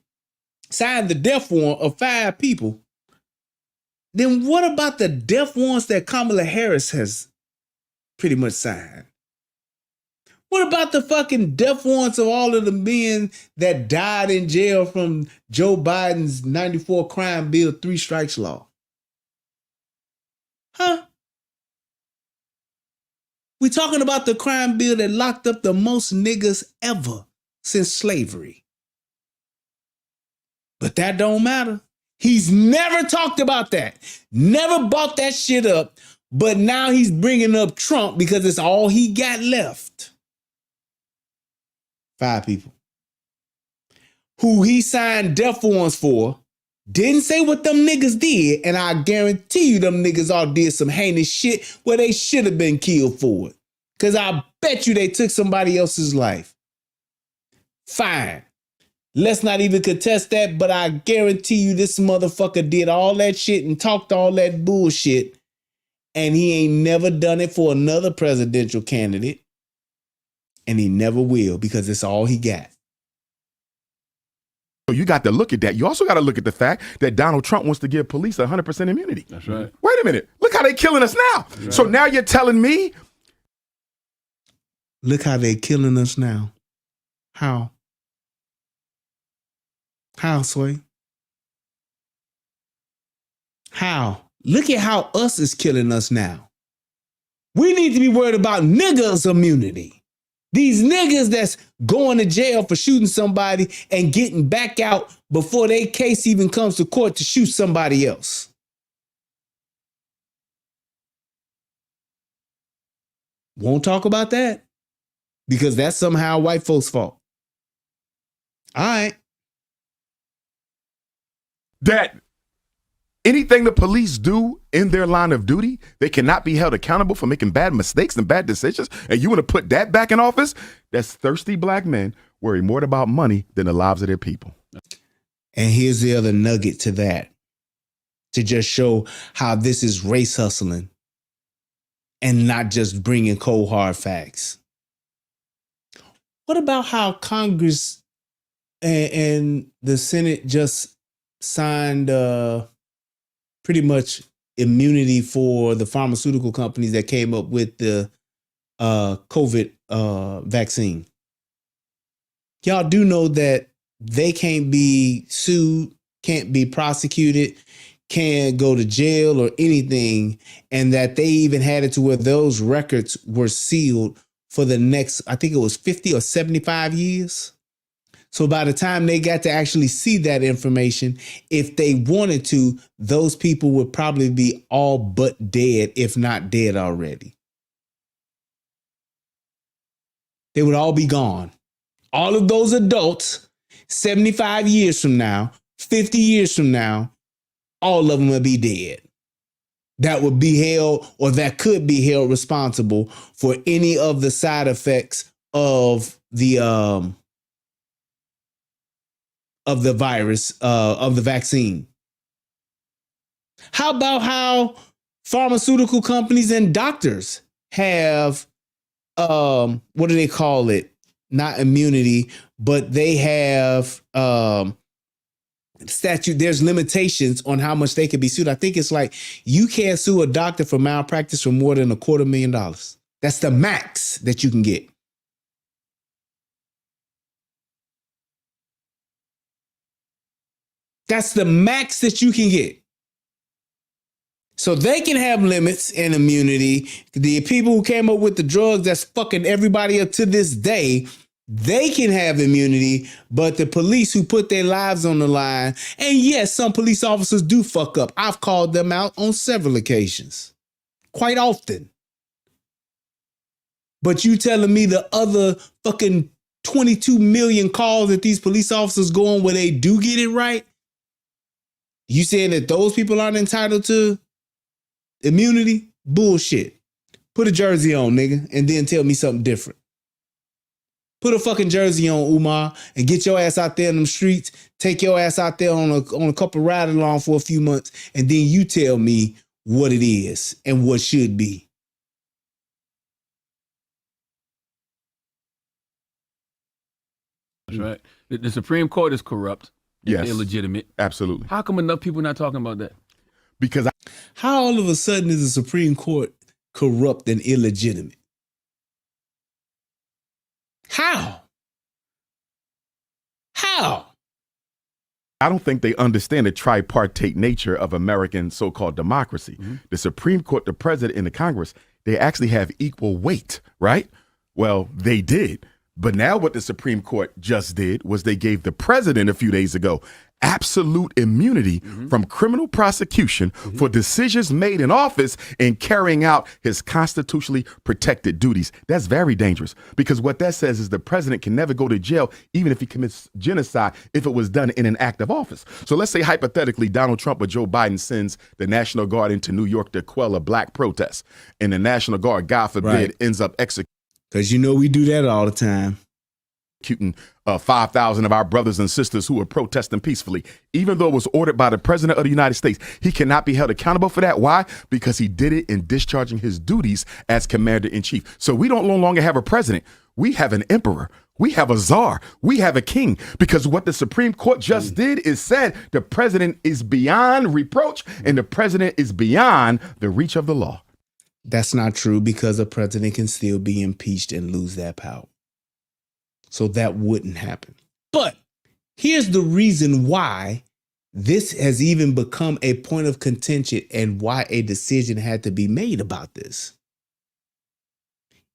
signed the death warrant of 5 people, then what about the death warrants that Kamala Harris has pretty much signed? What about the fucking death warrants of all of the men that died in jail from Joe Biden's 94 crime bill, 3 strikes law? Huh? We're talking about the crime bill that locked up the most niggas ever since slavery. But that don't matter. He's never talked about that. Never brought that shit up. But now he's bringing up Trump because it's all he got left. 5 people who he signed death warrants for, didn't say what them niggas did, and I guarantee you them niggas all did some heinous shit where they should have been killed for it. Because I bet you they took somebody else's life. Fine. Let's not even contest that, but I guarantee you this motherfucker did all that shit and talked all that bullshit, and he ain't never done it for another presidential candidate, and he never will because it's all he got. So you got to look at that. You also got to look at the fact that Donald Trump wants to give police 100% immunity. That's right. Wait a minute. Look how they killing us now. Right. So now you're telling me. Look how they killing us now. How? How, Sway? How? Look at how us is killing us now. We need to be worried about niggas' immunity. These niggas that's going to jail for shooting somebody and getting back out before their case even comes to court to shoot somebody else. Won't talk about that because that's somehow white folks' fault. All right. That anything the police do in their line of duty, they cannot be held accountable for making bad mistakes and bad decisions. And you want to put that back in office? That's thirsty black men worry more about money than the lives of their people. And here's the other nugget to that, to just show how this is race hustling and not just bringing cold hard facts. What about how Congress and the Senate just signed pretty much immunity for the pharmaceutical companies that came up with the COVID vaccine? Y'all do know that they can't be sued, can't be prosecuted, can't go to jail or anything, and that they even had it to where those records were sealed for the next, I think it was 50 or 75 years. So by the time they got to actually see that information, if they wanted to, those people would probably be all but dead, if not dead already. They would all be gone. All of those adults, 75 years from now, 50 years from now, all of them would be dead. That would be held, or that could be held responsible for any of the side effects of the virus, of the vaccine. How about how pharmaceutical companies and doctors have, what do they call it? Not immunity, but they have statute. There's limitations on how much they can be sued. I think it's like you can't sue a doctor for malpractice for more than $250,000. That's the max that you can get. That's the max that you can get. So they can have limits and immunity. The people who came up with the drugs that's fucking everybody up to this day, they can have immunity, but the police who put their lives on the line, and yes, some police officers do fuck up. I've called them out on several occasions, quite often. But you telling me the other fucking 22 million calls that these police officers go on where they do get it right? You saying that those people aren't entitled to immunity? Bullshit. Put a jersey on, nigga, and then tell me something different. Put a fucking jersey on, Umar, and get your ass out there in them streets. Take your ass out there on a couple ride-along for a few months, and then you tell me what it is and what should be. That's right. The Supreme Court is corrupt. Yes. It's illegitimate. Absolutely. How come enough people not talking about that? Because how all of a sudden is the Supreme Court corrupt and illegitimate? How? I don't think they understand the tripartite nature of American so-called democracy. Mm-hmm. The Supreme Court, the president, and the Congress, they actually have equal weight, right? Well, they did. But now what the Supreme Court just did was they gave the president a few days ago absolute immunity from criminal prosecution for decisions made in office in carrying out his constitutionally protected duties. That's very dangerous, because what that says is the president can never go to jail even if he commits genocide if it was done in an act of office. So let's say hypothetically Donald Trump or Joe Biden sends the National Guard into New York to quell a black protest, and the National Guard, God forbid, ends up executing. Because you know we do that all the time. 5,000 of our brothers and sisters who were protesting peacefully. Even though it was ordered by the president of the United States, he cannot be held accountable for that. Why? Because he did it in discharging his duties as commander-in-chief. So we don't no longer have a president. We have an emperor. We have a czar. We have a king. Because what the Supreme Court just did is said the president is beyond reproach and the president is beyond the reach of the law. That's not true, because a president can still be impeached and lose that power. So that wouldn't happen. But here's the reason why this has even become a point of contention and why a decision had to be made about this.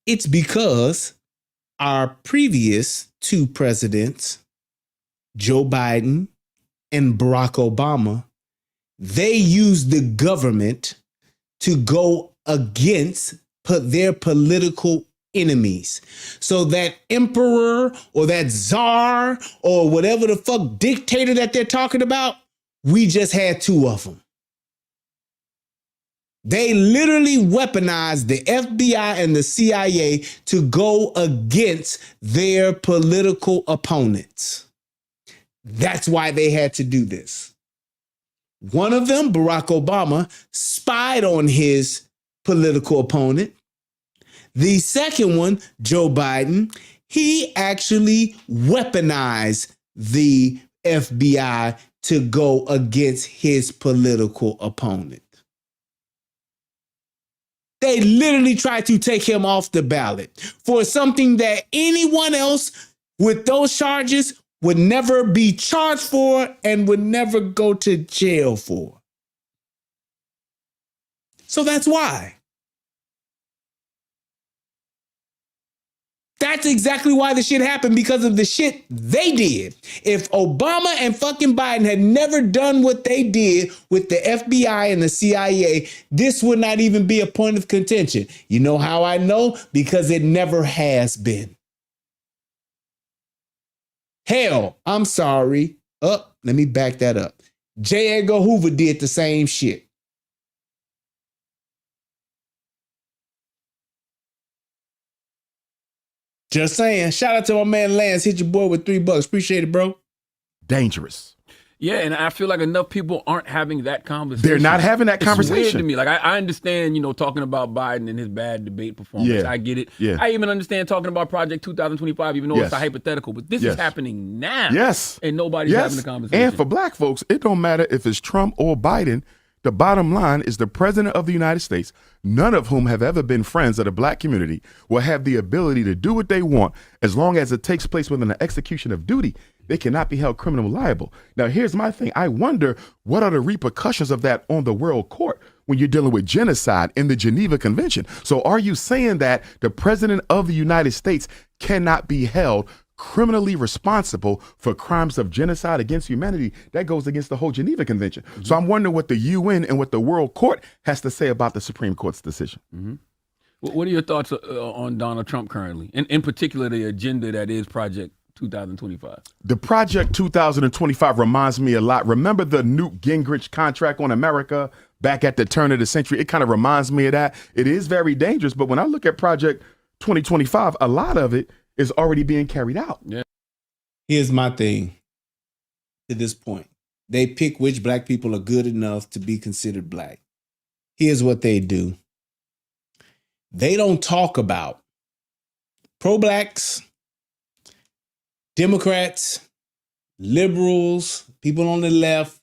It's because our previous two presidents, Joe Biden and Barack Obama, they used the government to go against their political enemies. So that emperor or that czar or whatever the fuck dictator that they're talking about, we just had two of them. They literally weaponized the FBI and the CIA to go against their political opponents. That's why they had to do this. One of them, Barack Obama, spied on his political opponent. The second one, Joe Biden, he actually weaponized the FBI to go against his political opponent. They literally tried to take him off the ballot for something that anyone else with those charges would never be charged for and would never go to jail for. So that's why. That's exactly why the shit happened, because of the shit they did. If Obama and fucking Biden had never done what they did with the FBI and the CIA, this would not even be a point of contention. You know how I know? Because it never has been. Hell, I'm sorry. Let me back that up. J. Edgar Hoover did the same shit. Just saying. Shout out to my man Lance. Hit your boy with $3. Appreciate it, bro. Dangerous. Yeah, and I feel like enough people aren't having that conversation. They're not having that conversation. It's weird to me. Like, I understand, talking about Biden and his bad debate performance. Yeah. I get it. Yeah. I even understand talking about Project 2025, even though it's a hypothetical. But this is happening now. Yes. And nobody's having the conversation. And for black folks, it don't matter if it's Trump or Biden. The bottom line is the president of the United States, none of whom have ever been friends of the black community, will have the ability to do what they want as long as it takes place within the execution of duty. They cannot be held criminally liable. Now, here's my thing. I wonder what are the repercussions of that on the world court when you're dealing with genocide in the Geneva Convention. So are you saying that the president of the United States cannot be held criminally responsible for crimes of genocide against humanity? That goes against the whole Geneva Convention. Mm-hmm. So I'm wondering what the UN and what the World Court has to say about the Supreme Court's decision. Mm-hmm. What are your thoughts on Donald Trump currently, and in particular the agenda that is Project 2025? The Project 2025 reminds me a lot. Remember the Newt Gingrich contract on America back at the turn of the century? It kind of reminds me of that. It is very dangerous, but when I look at Project 2025, a lot of it is already being carried out. Yeah. Here's my thing to this point. They pick which black people are good enough to be considered black. Here's what they do. They don't talk about pro-blacks, Democrats, liberals, people on the left.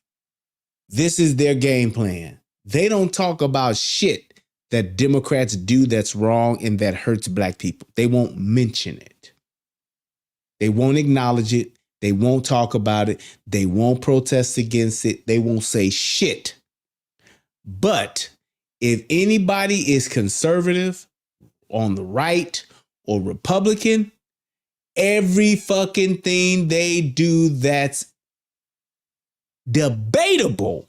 This is their game plan. They don't talk about shit that Democrats do that's wrong and that hurts black people. They won't mention it. They won't acknowledge it. They won't talk about it. They won't protest against it. They won't say shit. But if anybody is conservative, on the right, or Republican, every fucking thing they do that's debatable,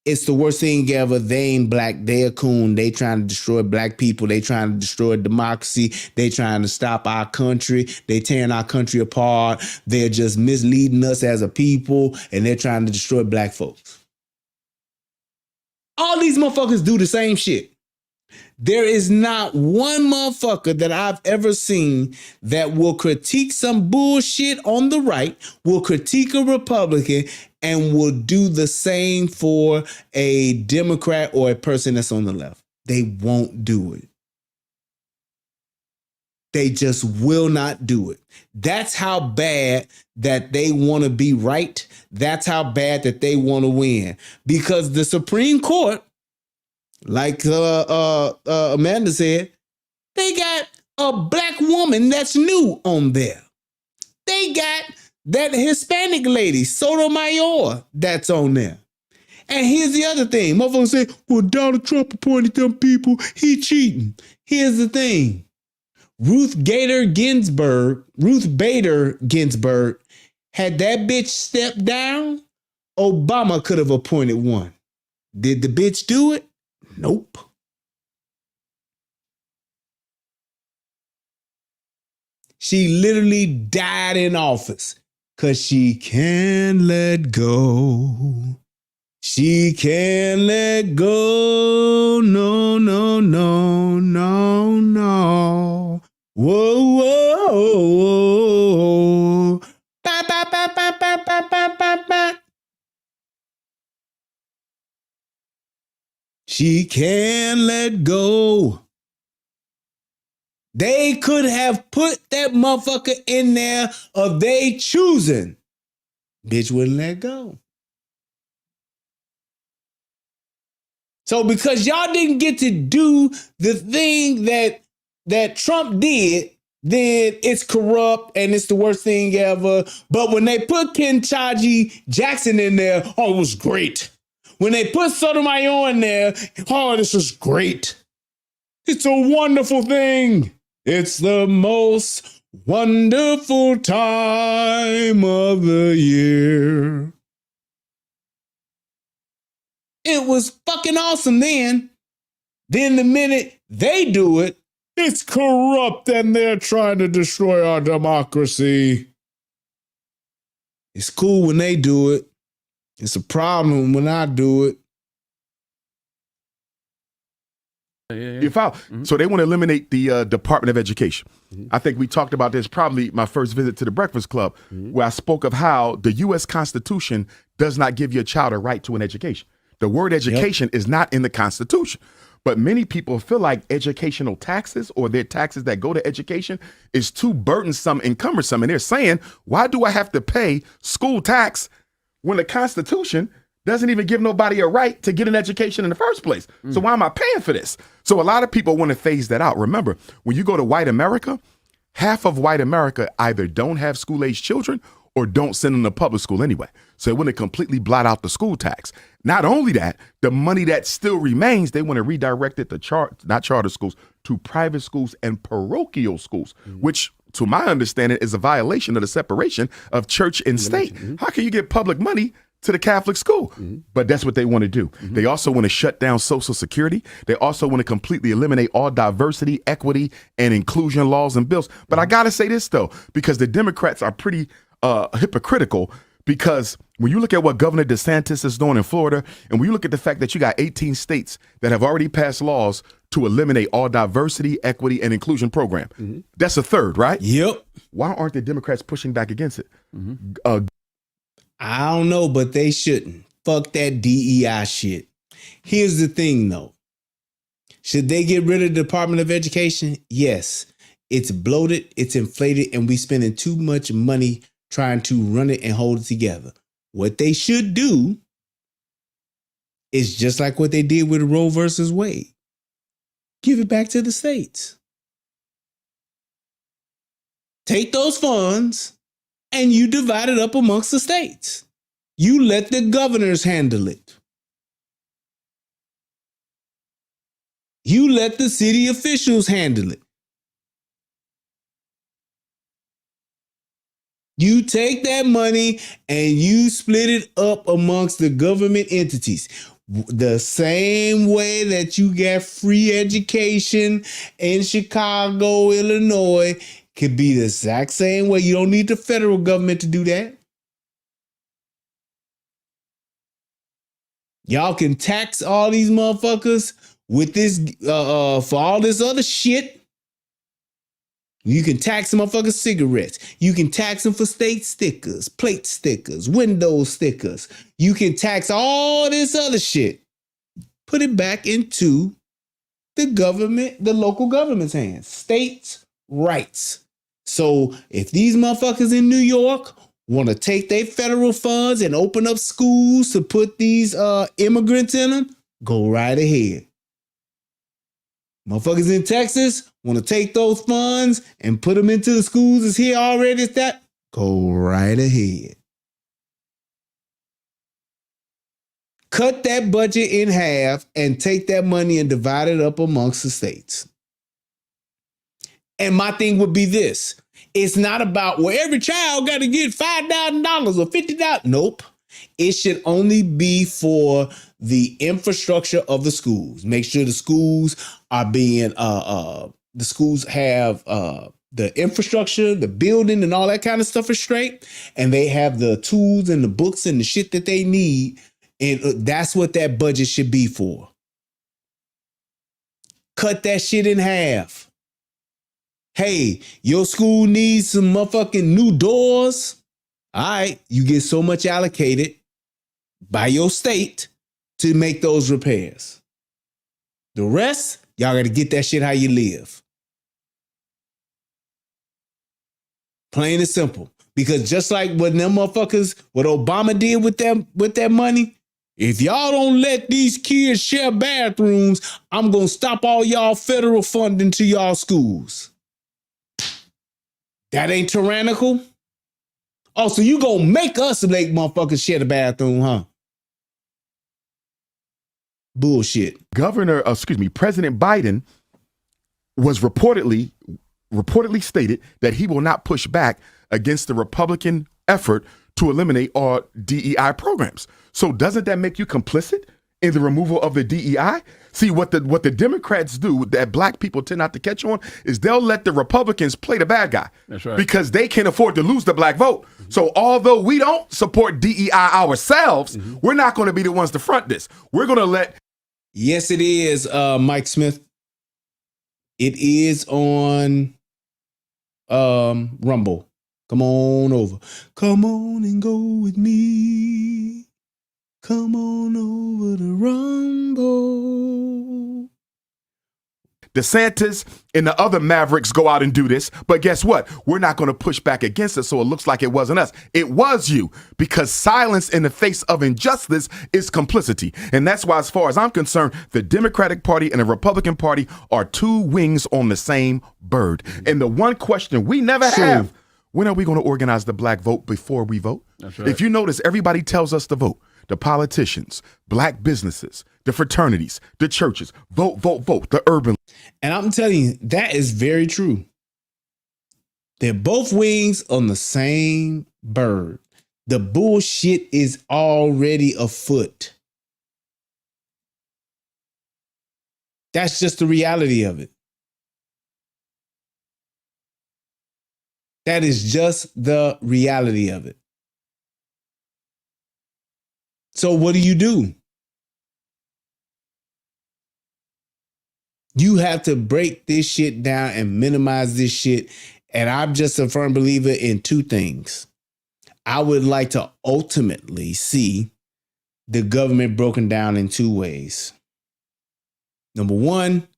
it's the worst thing ever. They ain't black. They a coon. They trying to destroy black people. They trying to destroy democracy. They trying to stop our country. They tearing our country apart. They're just misleading us as a people, and they're trying to destroy black folks. All these motherfuckers do the same shit. There is not one motherfucker that I've ever seen that will critique some bullshit on the right, will critique a Republican, and will do the same for a Democrat or a person that's on the left. They won't do it. They just will not do it. That's how bad that they want to be right. That's how bad that they want to win. Because the Supreme Court, like Amanda said, they got a black woman that's new on there. They got that Hispanic lady, Sotomayor, that's on there. And here's the other thing. Motherfuckers say, well, Donald Trump appointed them people. He cheating. Here's the thing. Ruth Bader Ginsburg, had that bitch stepped down, Obama could have appointed one. Did the bitch do it? Nope. She literally died in office because she can't let go. She can't let go. No, no, no, no, no. Whoa, whoa, whoa. Ba, ba, ba, ba, ba, ba, ba, ba, ba. She can't let go. They could have put that motherfucker in there of they choosing. Bitch wouldn't let go. So because y'all didn't get to do the thing that Trump did, then it's corrupt and it's the worst thing ever. But when they put Ketanji Jackson in there, oh, it was great. When they put Sotomayor in there, oh, this is great. It's a wonderful thing. It's the most wonderful time of the year. It was fucking awesome then. Then the minute they do it, it's corrupt and they're trying to destroy our democracy. It's cool when they do it. It's a problem when I do it. You follow? Mm-hmm. So they want to eliminate the Department of Education. Mm-hmm. I think we talked about this probably my first visit to the Breakfast Club, where I spoke of how the U.S. Constitution does not give your child a right to an education. The word education is not in the Constitution. But many people feel like educational taxes or their taxes that go to education is too burdensome and cumbersome. And they're saying, why do I have to pay school tax when the Constitution doesn't even give nobody a right to get an education in the first place? So why am I paying for this? So a lot of people want to phase that out. Remember, when you go to white America, half of white America either don't have school-age children or don't send them to public school anyway. So they want to completely blot out the school tax. Not only that, the money that still remains, they want to redirect it to not charter schools, to private schools and parochial schools, which to my understanding is a violation of the separation of church and state. How can you get public money to the Catholic school? But that's what they want to do. They also want to shut down Social Security. They also want to completely eliminate all diversity, equity, and inclusion laws and bills. But I got to say this, though, because the Democrats are pretty hypocritical, because when you look at what Governor DeSantis is doing in Florida, and when you look at the fact that you got 18 states that have already passed laws to eliminate all diversity, equity, and inclusion program, that's a third, right? Yep. Why aren't the Democrats pushing back against it? I don't know, but they shouldn't. Fuck that DEI shit. Here's the thing, though. Should they get rid of the Department of Education? Yes. It's bloated, it's inflated, and we spending too much money trying to run it and hold it together. What they should do is just like what they did with Roe versus Wade. Give it back to the states. Take those funds and you divide it up amongst the states. You let the governors handle it. You let the city officials handle it. You take that money and you split it up amongst the government entities. The same way that you get free education in Chicago, Illinois, could be the exact same way. You don't need the federal government to do that. Y'all can tax all these motherfuckers with this for all this other shit. You can tax motherfuckers cigarettes. You can tax them for state stickers, plate stickers, window stickers. You can tax all this other shit. Put it back into the government, the local government's hands. States' rights. So if these motherfuckers in New York want to take their federal funds and open up schools to put these immigrants in them, go right ahead. Motherfuckers in Texas want to take those funds and put them into the schools that's here already. That go right ahead. Cut that budget in half and take that money and divide it up amongst the states. And my thing would be this. It's not about, well, every child got to get $5,000 or $50,000. Nope. It should only be for the infrastructure of the schools. Make sure the schools are being, the schools have the infrastructure, the building and all that kind of stuff is straight. And they have the tools and the books and the shit that they need. And that's what that budget should be for. Cut that shit in half. Hey, your school needs some motherfucking new doors. All right, you get so much allocated by your state to make those repairs. The rest, y'all got to get that shit how you live. Plain and simple. Because just like what them motherfuckers, what Obama did with that money, if y'all don't let these kids share bathrooms, I'm going to stop all y'all federal funding to y'all schools. That ain't tyrannical? Oh, so you gonna make us make motherfuckers share the bathroom, huh? Bullshit. President Biden was reportedly stated that he will not push back against the Republican effort to eliminate all DEI programs. So doesn't that make you complicit in the removal of the DEI? See, what the Democrats do that black people tend not to catch on is they'll let the Republicans play the bad guy. That's right. Because they can afford to lose the black vote. So although we don't support DEI ourselves, we're not going to be the ones to front this. We're going to let... Yes, it is, Mike Smith. It is on Rumble. Come on over. Come on and go with me. Come on over to Rumble. DeSantis and the other Mavericks go out and do this, but guess what? We're not going to push back against it, so it looks like it wasn't us. It was you, because silence in the face of injustice is complicity. And that's why, as far as I'm concerned, the Democratic Party and the Republican Party are two wings on the same bird. And the one question we never have When are we going to organize the black vote before we vote? That's right. If you notice, everybody tells us to vote. The politicians, black businesses, the fraternities, the churches, vote, vote, vote, the urban. And I'm telling you, that is very true. They're both wings on the same bird. The bullshit is already afoot. That's just the reality of it. That is just the reality of it. So what do? You have to break this shit down and minimize this shit. And I'm just a firm believer in two things. I would like to ultimately see the government broken down in two ways. Number one,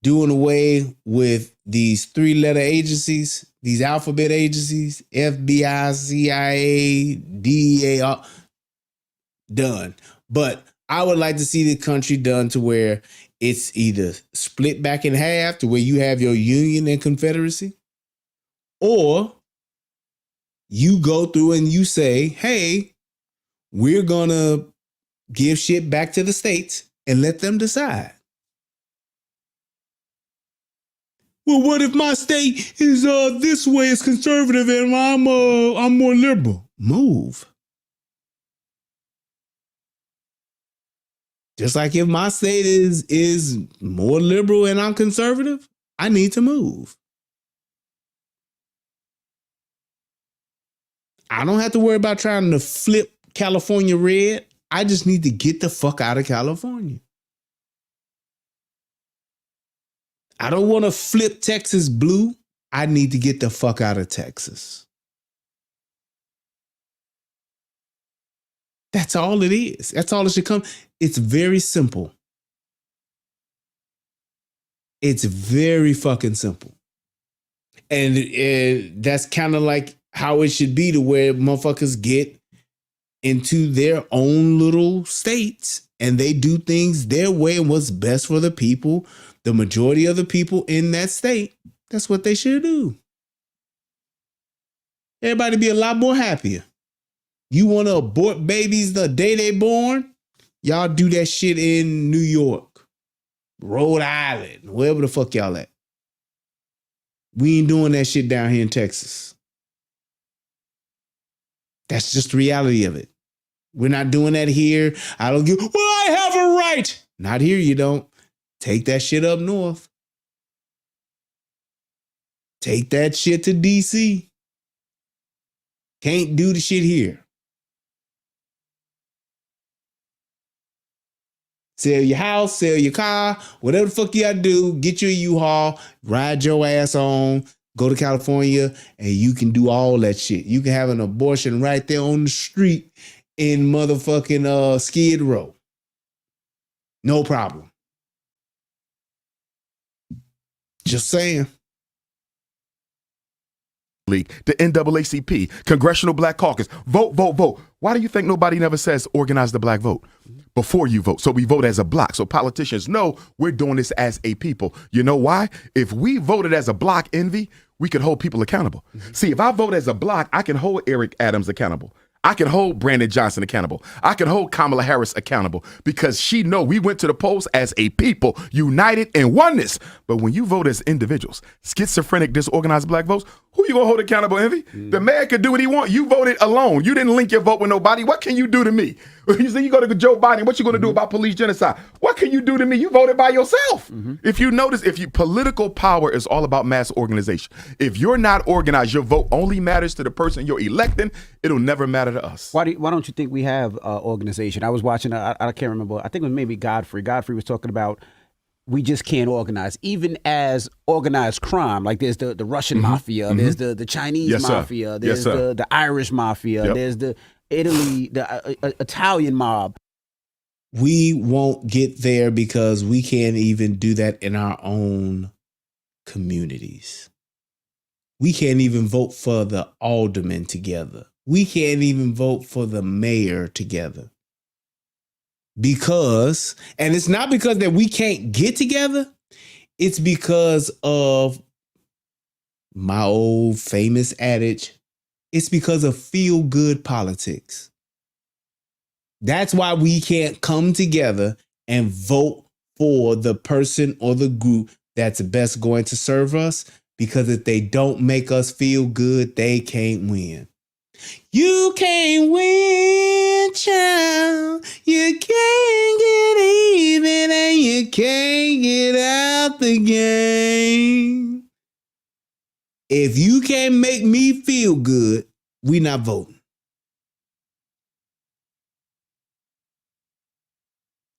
doing away with these 3-letter agencies, these alphabet agencies, FBI, CIA, DEA, done. But I would like to see the country done to where it's either split back in half to where you have your union and confederacy, or you go through and you say, hey, we're going to give shit back to the states and let them decide. Well, what if my state is this way is conservative and I'm more liberal? Move. Just like if my state is more liberal and I'm conservative, I need to move. I don't have to worry about trying to flip California red. I just need to get the fuck out of California. I don't want to flip Texas blue. I need to get the fuck out of Texas. That's all it is. That's all it should come. It's very simple. It's very fucking simple. And that's kind of like how it should be, to where motherfuckers get into their own little states and they do things their way and what's best for the people, the majority of the people in that state. That's what they should do. Everybody be a lot more happier. You want to abort babies the day they born? Y'all do that shit in New York, Rhode Island, wherever the fuck y'all at. We ain't doing that shit down here in Texas. That's just the reality of it. We're not doing that here. I don't give, well, I have a right. Not here, you don't. Take that shit up north. Take that shit to DC. Can't do the shit here. Sell your house, sell your car, whatever the fuck you gotta do, get your U-Haul, ride your ass on, go to California, and you can do all that shit. You can have an abortion right there on the street in motherfucking Skid Row. No problem. Just saying. League, the NAACP, Congressional Black Caucus, vote, vote, vote. Why do you think nobody never says organize the black vote before you vote? So we vote as a block. So politicians know we're doing this as a people. You know why? If we voted as a block, Envy, we could hold people accountable. See, if I vote as a block, I can hold Eric Adams accountable. I can hold Brandon Johnson accountable. I can hold Kamala Harris accountable because she know we went to the polls as a people, united in oneness. But when you vote as individuals, schizophrenic, disorganized black votes, who you gonna hold accountable, Envy? The man could do what he want. You voted alone. You didn't link your vote with nobody. What can you do to me? You say you go to Joe Biden, what you gonna do about police genocide? What can you do to me? You voted by yourself. If you notice, political power is all about mass organization. If you're not organized, your vote only matters to the person you're electing. It'll never matter to us. Why don't you think we have organization? I was watching, I can't remember, I think it was maybe Godfrey. Godfrey was talking about we just can't organize, even as organized crime. Like there's the Russian mafia, there's the Chinese mafia, there's the Irish mafia, there's the Italy, the Italian mob. We won't get there because we can't even do that in our own communities. We can't even vote for the aldermen together. We can't even vote for the mayor together. Because, and it's not because that we can't get together, it's because of My old famous adage, it's because of feel-good politics. That's why we can't come together and vote for the person or the group that's best going to serve us, because if they don't make us feel good, they can't win. You can't win, child. You can't get even, and you can't get out the game. If you can't make me feel good, we not voting.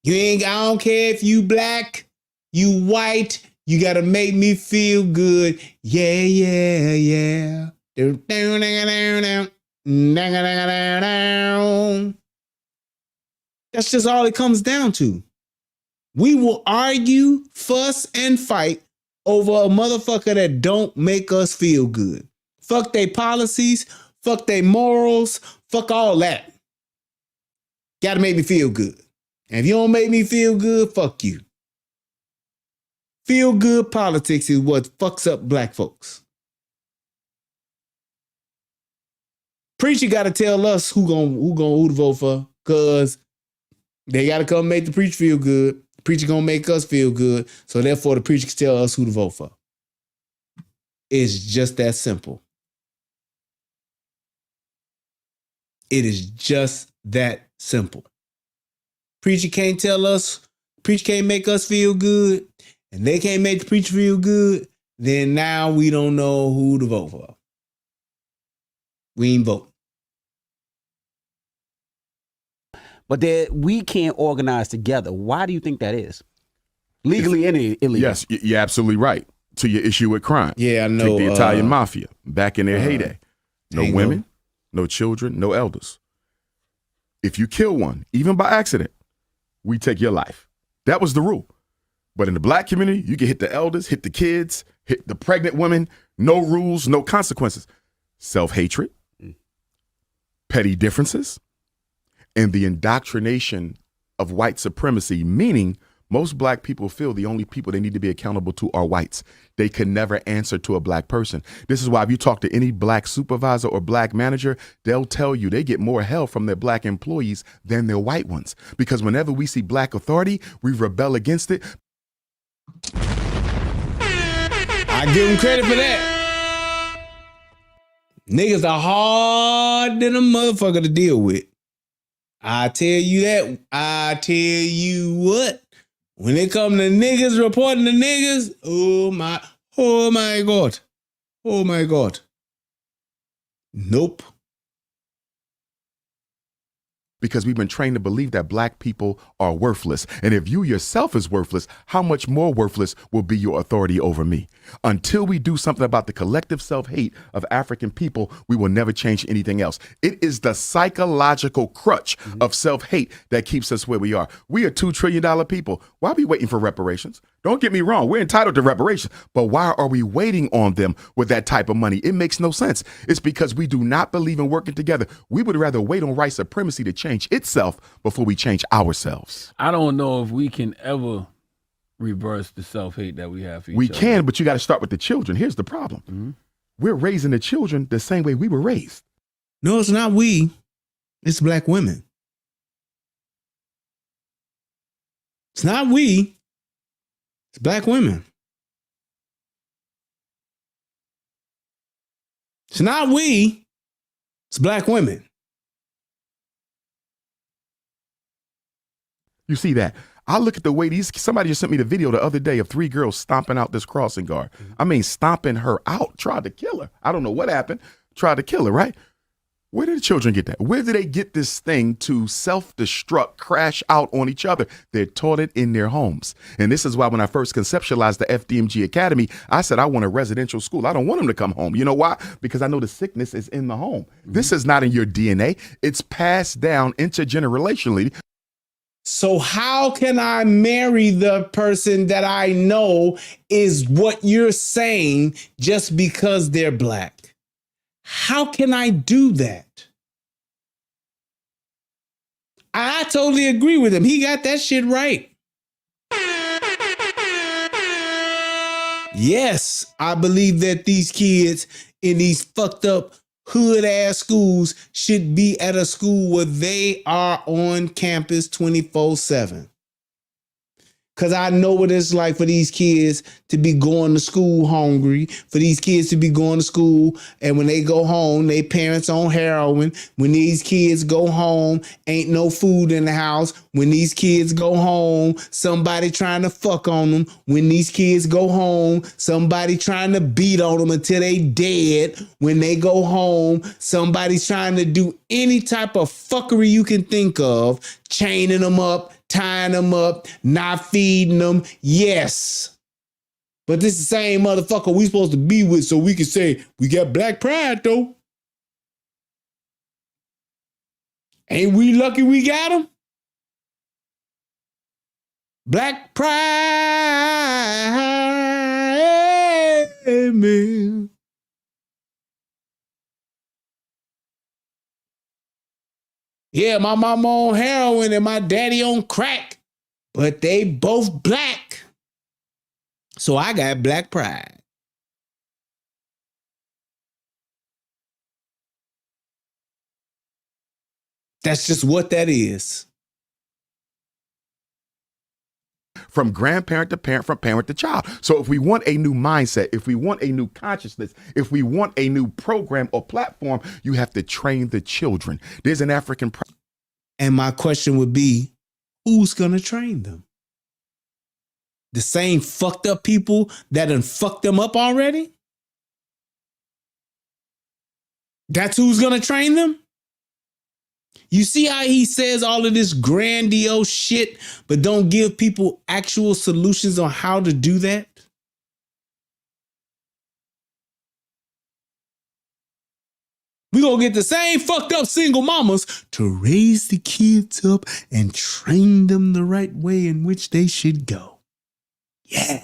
I don't care if you black, you white, you gotta make me feel good. Yeah, yeah, yeah. That's just all it comes down to. We will argue, fuss, and fight over a motherfucker that don't make us feel good. Fuck their policies, fuck their morals, fuck all that. Gotta make me feel good. And if you don't make me feel good, fuck you. Feel good politics is what fucks up black folks. Preacher gotta tell us who to vote for, cause they gotta come make the preacher feel good. The preacher gonna make us feel good, so therefore the preacher can tell us who to vote for. It's just that simple. It is just that simple. Preacher can't tell us, preacher can't make us feel good, and they can't make the preacher feel good, then now we don't know who to vote for. We ain't vote. But we can't organize together. Why do you think that is? Legally and illegally. Yes, you're absolutely right. To your issue with crime. Yeah, I know. Take the Italian mafia back in their heyday. No Tango. women, no children, no elders. If you kill one, even by accident, we take your life. That was the rule. But in the black community, you can hit the elders, hit the kids, hit the pregnant women. No rules, no consequences. Self-hatred, petty differences, and the indoctrination of white supremacy, meaning most black people feel the only people they need to be accountable to are whites. They can never answer to a black person. This is why if you talk to any black supervisor or black manager, they'll tell you they get more hell from their black employees than their white ones. Because whenever we see black authority, we rebel against it. I give them credit for that. Niggas are hard than a motherfucker to deal with. I tell you that. I tell you what. When it come to niggas reporting to niggas, oh my God. Oh my God. Nope. Because we've been trained to believe that black people are worthless. And if you yourself is worthless, how much more worthless will be your authority over me? Until we do something about the collective self-hate of African people, we will never change anything else. It is the psychological crutch of self-hate that keeps us where we are. We are $2 trillion people. Why are we waiting for reparations? Don't get me wrong, we're entitled to reparations, but why are we waiting on them with that type of money? It makes no sense. It's because we do not believe in working together. We would rather wait on white supremacy to change itself before we change ourselves. I don't know if we can ever reverse the self-hate that we have for each other. We can, but you got to start with the children. Here's the problem. We're raising the children the same way we were raised. No, it's not we. It's black women. It's not we. It's black women. It's not we. It's black women. You see that? I look at the way somebody just sent me the video the other day of 3 girls stomping out this crossing guard. I mean, stomping her out, tried to kill her. I don't know what happened. Tried to kill her, right? Where did the children get that? Where did they get this thing to self-destruct, crash out on each other? They're taught it in their homes. And this is why when I first conceptualized the FDMG Academy, I said I want a residential school. I don't want them to come home. You know why? Because I know the sickness is in the home. This is not in your DNA. It's passed down intergenerationally. So how can I marry the person that I know is what you're saying just because they're black? How can I do that? I totally agree with him. He got that shit right. Yes, I believe that these kids in these fucked up hood ass schools should be at a school where they are on campus 24/7. Because I know what it's like for these kids to be going to school hungry, for these kids to be going to school, and when they go home, they parents on heroin. When these kids go home, ain't no food in the house. When these kids go home, somebody trying to fuck on them. When these kids go home, somebody trying to beat on them until they dead. When they go home, somebody's trying to do any type of fuckery you can think of, chaining them up, tying them up, not feeding them. Yes. But this is the same motherfucker we supposed to be with so we can say we got black pride though. Ain't we lucky we got him? Black pride, man. Yeah, my mama on heroin and my daddy on crack, but they both black. So I got black pride. That's just what that is. From grandparent to parent, from parent to child. So if we want a new mindset, if we want a new consciousness, if we want a new program or platform, you have to train the children. There's an African. And my question would be, who's going to train them? The same fucked up people that done fucked them up already? That's who's going to train them? You see how he says all of this grandiose shit, but don't give people actual solutions on how to do that? We gonna get the same fucked up single mamas to raise the kids up and train them the right way in which they should go. Yeah.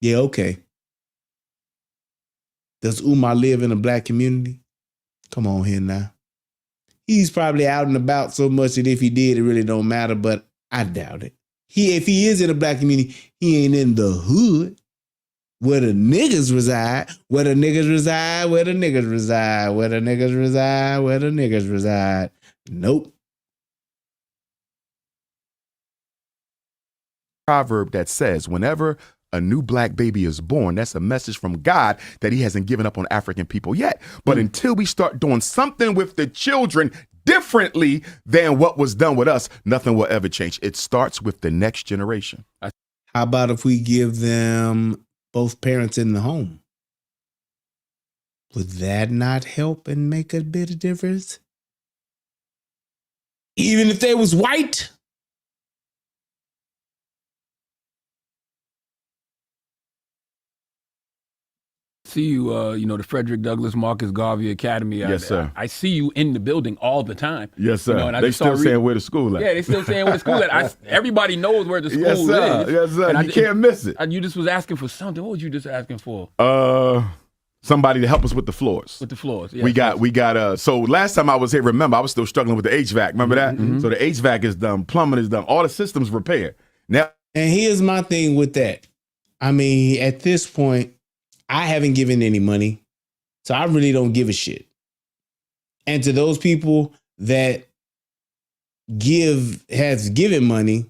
Yeah, okay. Does Umar live in a black community? Come on here now. He's probably out and about so much that if he did, it really don't matter, but I doubt it. If he is in a black community, he ain't in the hood where the niggas reside, where the niggas reside, where the niggas reside, where the niggas reside, where the niggas reside. Nope. Proverb that says whenever a new black baby is born, that's a message from God that he hasn't given up on African people yet. But until we start doing something with the children differently than what was done with us, nothing will ever change. It starts with the next generation. How about if we give them both parents in the home? Would that not help and make a bit of difference? Even if they was white? See you, the Frederick Douglass Marcus Garvey Academy. Yes, sir. I see you in the building all the time. Yes, sir. And they still saying where the school at. Yeah, they still saying where the school at. Everybody knows where the school yes, sir. is. Yes, sir. And you can't miss it. You just was asking for something. What was you just asking for? Somebody to help us with the floors. With the floors. Yeah, we got so last time I was here, remember, I was still struggling with the HVAC. Remember that? Mm-hmm. So the HVAC is done, plumbing is done, all the systems repaired. Now, and here's my thing with that. I mean, at this point, I haven't given any money. So I really don't give a shit. And to those people that has given money,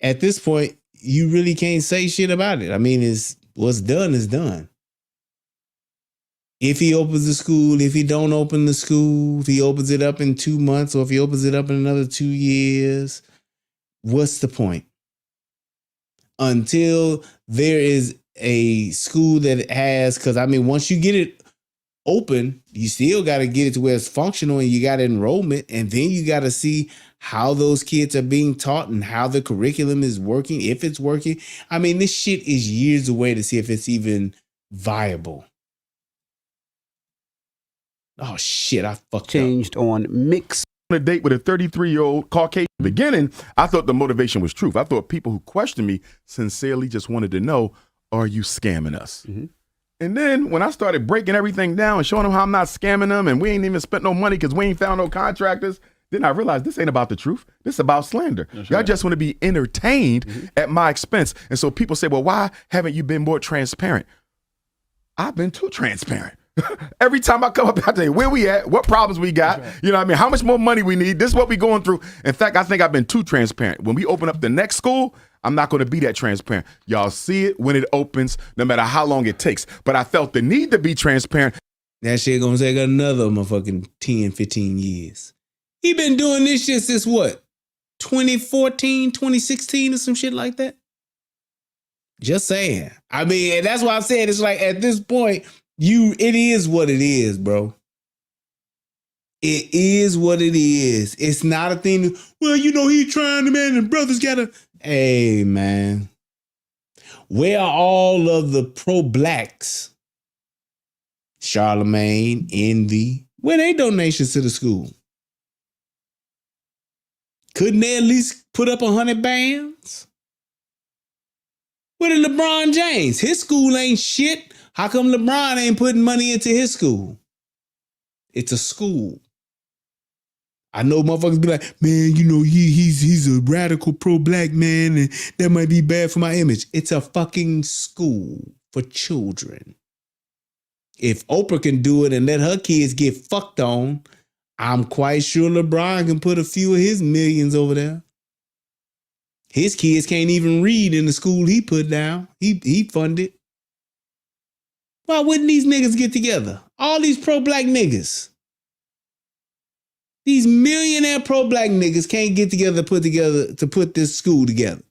at this point, you really can't say shit about it. I mean, it's what's done is done. If he opens the school, if he don't open the school, if he opens it up in 2 months, or if he opens it up in another 2 years, what's the point? Until there is a school that has, because I mean, once you get it open, you still got to get it to where it's functional and you got enrollment, and then you got to see how those kids are being taught and how the curriculum is working, if it's working. I mean, this shit is years away to see if it's even viable. Oh shit, I fucked changed up. On mix. On a date with a 33-year-old Caucasian. In the beginning, I thought the motivation was truth. I thought people who questioned me sincerely just wanted to know, are you scamming us? Mm-hmm. And then when I started breaking everything down and showing them how I'm not scamming them and we ain't even spent no money because we ain't found no contractors, Then I realized this ain't about the truth. This is about slander. Y'all just want to be entertained at my expense. And so people say, well, why haven't you been more transparent? I've been too transparent. Every time I come up, I tell you where we at, what problems we got, you know what I mean? How much more money we need. This is what we going through. In fact, I think I've been too transparent. When we open up the next school, I'm not going to be that transparent. Y'all see it when it opens, no matter how long it takes. But I felt the need to be transparent. That shit gonna take another motherfucking 10, 15 years. He been doing this shit since what? 2014, 2016 or some shit like that? Just saying. I mean, and that's why I said it's like at this point, it is what it is, bro. It is what it is. It's not a thing. Well, you know, he trying to, man, and brothers gotta. Hey, man. Where are all of the pro-blacks? Charlemagne, Envy. Where they donations to the school? Couldn't they at least put up 100 bands? Where did LeBron James? His school ain't shit. How come LeBron ain't putting money into his school? It's a school. I know motherfuckers be like, man, you know, he's a radical pro-black man and that might be bad for my image. It's a fucking school for children. If Oprah can do it and let her kids get fucked on, I'm quite sure LeBron can put a few of his millions over there. His kids can't even read in the school he put down. He funded. Why wouldn't these niggas get together? All these pro-black niggas. These millionaire pro-black niggas can't get together to put this school together.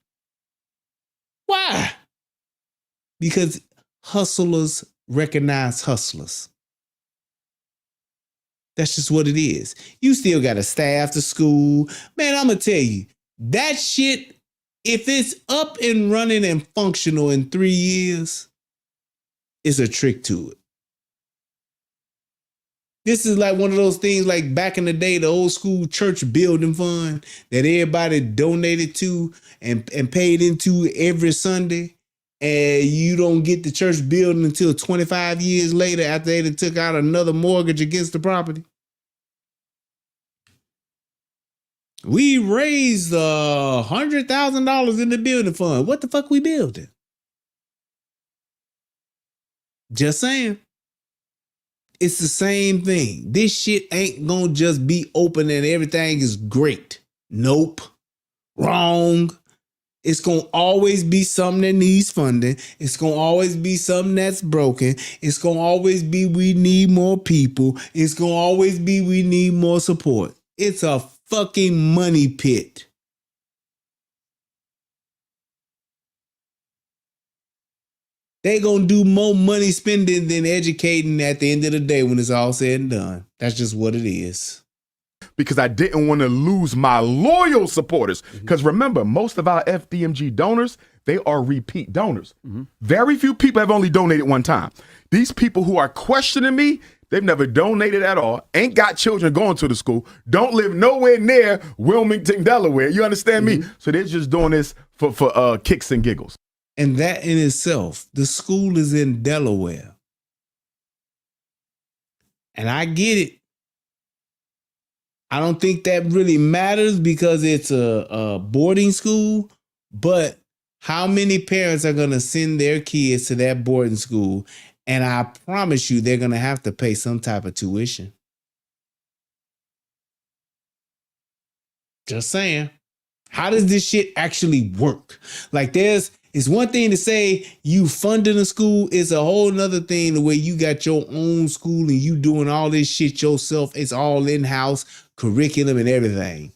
Why? Because hustlers recognize hustlers. That's just what it is. You still got to staff the school. Man, I'm going to tell you, that shit, if it's up and running and functional in 3 years, it's a trick to it. This is like one of those things like back in the day, the old school church building fund that everybody donated to and paid into every Sunday. And you don't get the church building until 25 years later after they took out another mortgage against the property. We raised $100,000 in the building fund. What the fuck we building? Just saying. It's the same thing. This shit ain't gonna just be open and everything is great. Nope. Wrong. It's going to always be something that needs funding. It's going to always be something that's broken. It's going to always be we need more people. It's going to always be we need more support. It's a fucking money pit. They going to do more money spending than educating at the end of the day when it's all said and done. That's just what it is. Because I didn't want to lose my loyal supporters. Because remember, most of our FDMG donors, they are repeat donors. Very few people have only donated one time. These people who are questioning me, they've never donated at all, ain't got children going to the school, don't live nowhere near Wilmington, Delaware. You understand me? So they're just doing this for kicks and giggles. And that in itself, the school is in Delaware. And I get it. I don't think that really matters because it's a boarding school, but how many parents are going to send their kids to that boarding school? And I promise you, they're going to have to pay some type of tuition. Just saying. How does this shit actually work? Like it's one thing to say you funding a school. It's a whole nother thing the way you got your own school and you doing all this shit yourself. It's all in-house curriculum and everything.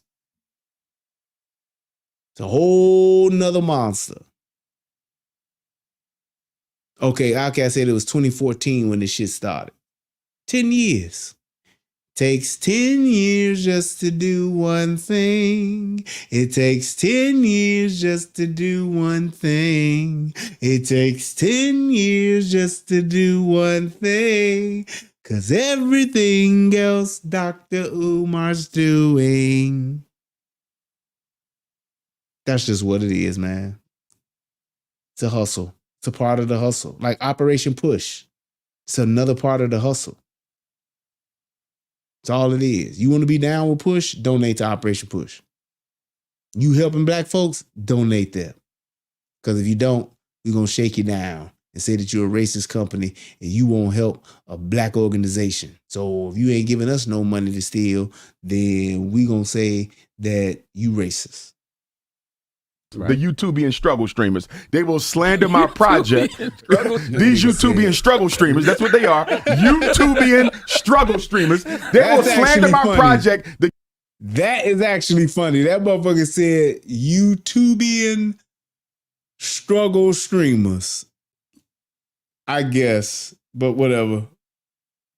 It's a whole nother monster. Okay, I said it was 2014 when this shit started. 10 years. Takes 10 years just to do one thing. It takes 10 years just to do one thing. It takes 10 years just to do one thing. 'Cause everything else Dr. Umar's doing. That's just what it is, man. It's a hustle. It's a part of the hustle. Like Operation Push. It's another part of the hustle. That's all it is. You want to be down with Push? Donate to Operation Push. You helping black folks? Donate there. Because if you don't, we're going to shake you down and say that you're a racist company and you won't help a black organization. So if you ain't giving us no money to steal, then we going to say that you racist. Right. The YouTubian struggle streamers. They will slander my project. These YouTubian struggle streamers, that's what they are. YouTubian struggle streamers. They will slander my project. That is actually funny. That motherfucker said YouTubian struggle streamers. I guess, but whatever.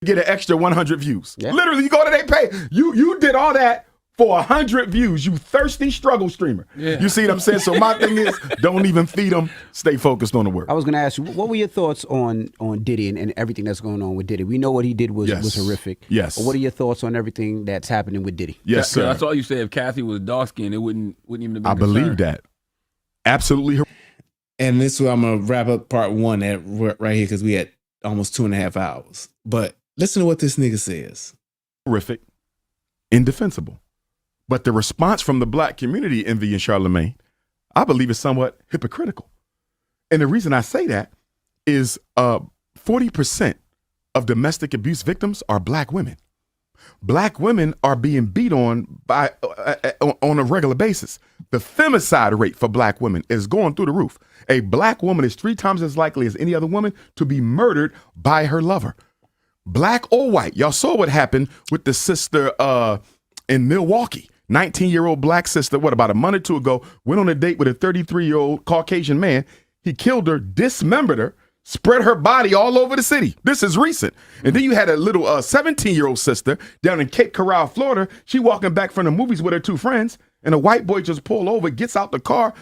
Get an extra 100 views. Yeah. Literally, you go to they pay. You did all that for 100 views, you thirsty struggle streamer. Yeah. You see what I'm saying? So my thing is, don't even feed them. Stay focused on the work. I was going to ask you, what were your thoughts on Diddy and everything that's going on with Diddy? We know what he did was horrific. Yes. But what are your thoughts on everything that's happening with Diddy? Yes, sir. That's all you say. If Kathy was dark skinned, it wouldn't even have been I believe that. Absolutely. And this is where I'm going to wrap up part one at right here because we had almost 2.5 hours. But listen to what this nigga says. Horrific. Indefensible. But the response from the black community, Envy and Charlemagne, I believe is somewhat hypocritical. And the reason I say that is 40% of domestic abuse victims are black women. Black women are being beat on by on a regular basis. The femicide rate for black women is going through the roof. A black woman is 3 times as likely as any other woman to be murdered by her lover. Black or white. Y'all saw what happened with the sister in Milwaukee. 19-year-old black sister, about a month or two ago, went on a date with a 33-year-old Caucasian man. He killed her, dismembered her, spread her body all over the city. This is recent. And then you had a little 17-year-old sister down in Cape Coral, Florida. She walking back from the movies with her 2 friends, and a white boy just pulled over, gets out the car,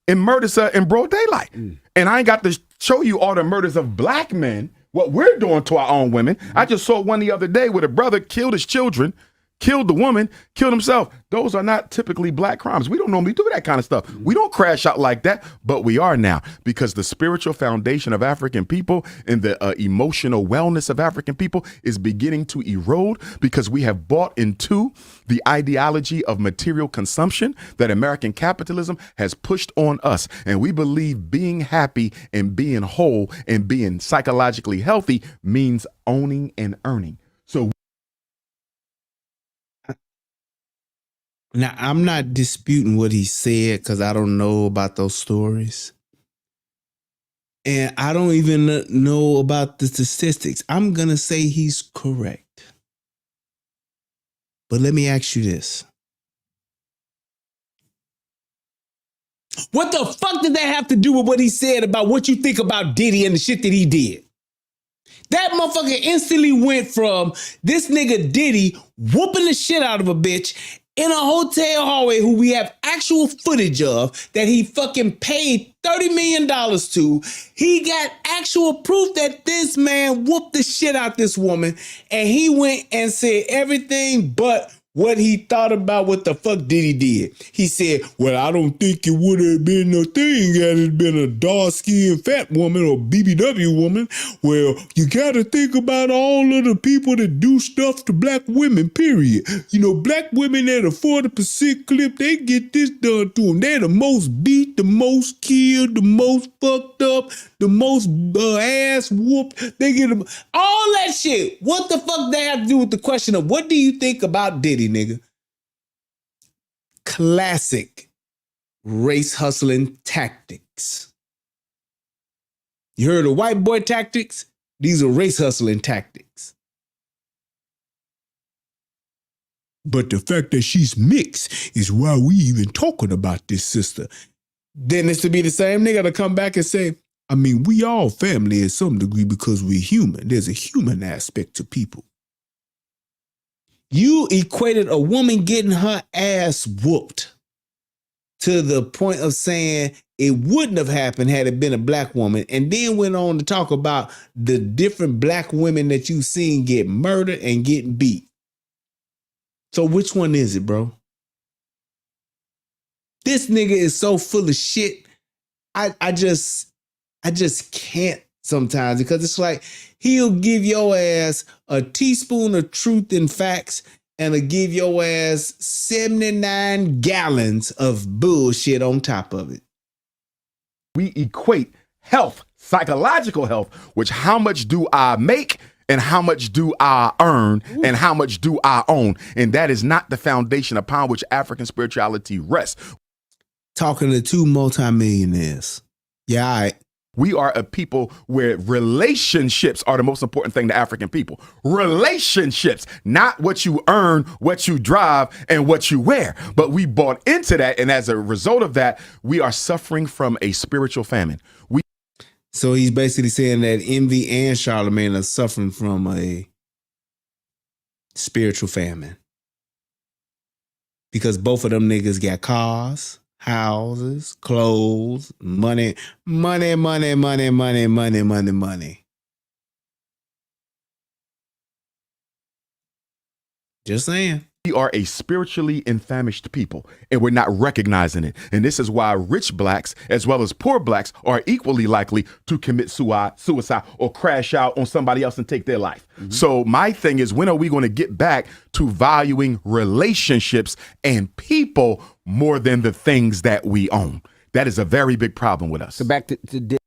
and murders her in broad daylight. And I ain't got to show you all the murders of black men, what we're doing to our own women. I just saw one the other day where the brother killed his children, killed the woman, killed himself. Those are not typically black crimes. We don't normally do that kind of stuff. We don't crash out like that, but we are now because the spiritual foundation of African people and the emotional wellness of African people is beginning to erode because we have bought into the ideology of material consumption that American capitalism has pushed on us. And we believe being happy and being whole and being psychologically healthy means owning and earning. So now, I'm not disputing what he said because I don't know about those stories. And I don't even know about the statistics. I'm going to say he's correct. But let me ask you this. What the fuck did that have to do with what he said about what you think about Diddy and the shit that he did? That motherfucker instantly went from this nigga Diddy whooping the shit out of a bitch in a hotel hallway who we have actual footage of that he fucking paid $30 million to. He got actual proof that this man whooped the shit out this woman, and he went and said everything but what he thought about what the fuck Diddy did. He said, well, I don't think it would have been a thing had it been a dark-skinned fat woman or BBW woman. Well, you got to think about all of the people that do stuff to black women, period. You know, black women at a 40% clip, they get this done to them. They're the most beat, the most killed, the most fucked up, the most ass whooped. They get them all that shit. What the fuck they have to do with the question of what do you think about Diddy, nigga? Classic race hustling tactics. You heard of white boy tactics? These are race hustling tactics. But the fact that she's mixed is why we even talking about this sister. Then it's to be the same nigga to come back and say, I mean, we all family in some degree because we're human. There's a human aspect to people. You equated a woman getting her ass whooped to the point of saying it wouldn't have happened had it been a black woman, and then went on to talk about the different black women that you've seen get murdered and getting beat. So which one is it, bro? This nigga is so full of shit. I just can't sometimes, because it's like he'll give your ass a teaspoon of truth and facts and to give your ass 79 gallons of bullshit on top of it. We equate health, psychological health, which how much do I make and how much do I earn and how much do I own? And that is not the foundation upon which African spirituality rests. Talking to 2 multimillionaires. Yeah, all right. We are a people where relationships are the most important thing to African people. Relationships, not what you earn, what you drive, and what you wear. But we bought into that, and as a result of that, we are suffering from a spiritual famine. So he's basically saying that Envy and Charlemagne are suffering from a spiritual famine. Because both of them niggas got cars, houses, clothes, money. Just saying. We are a spiritually infamished people, and we're not recognizing it. And this is why rich blacks, as well as poor blacks, are equally likely to commit suicide or crash out on somebody else and take their life. Mm-hmm. So my thing is, when are we going to get back to valuing relationships and people more than the things that we own? That is a very big problem with us. So back to Diddy.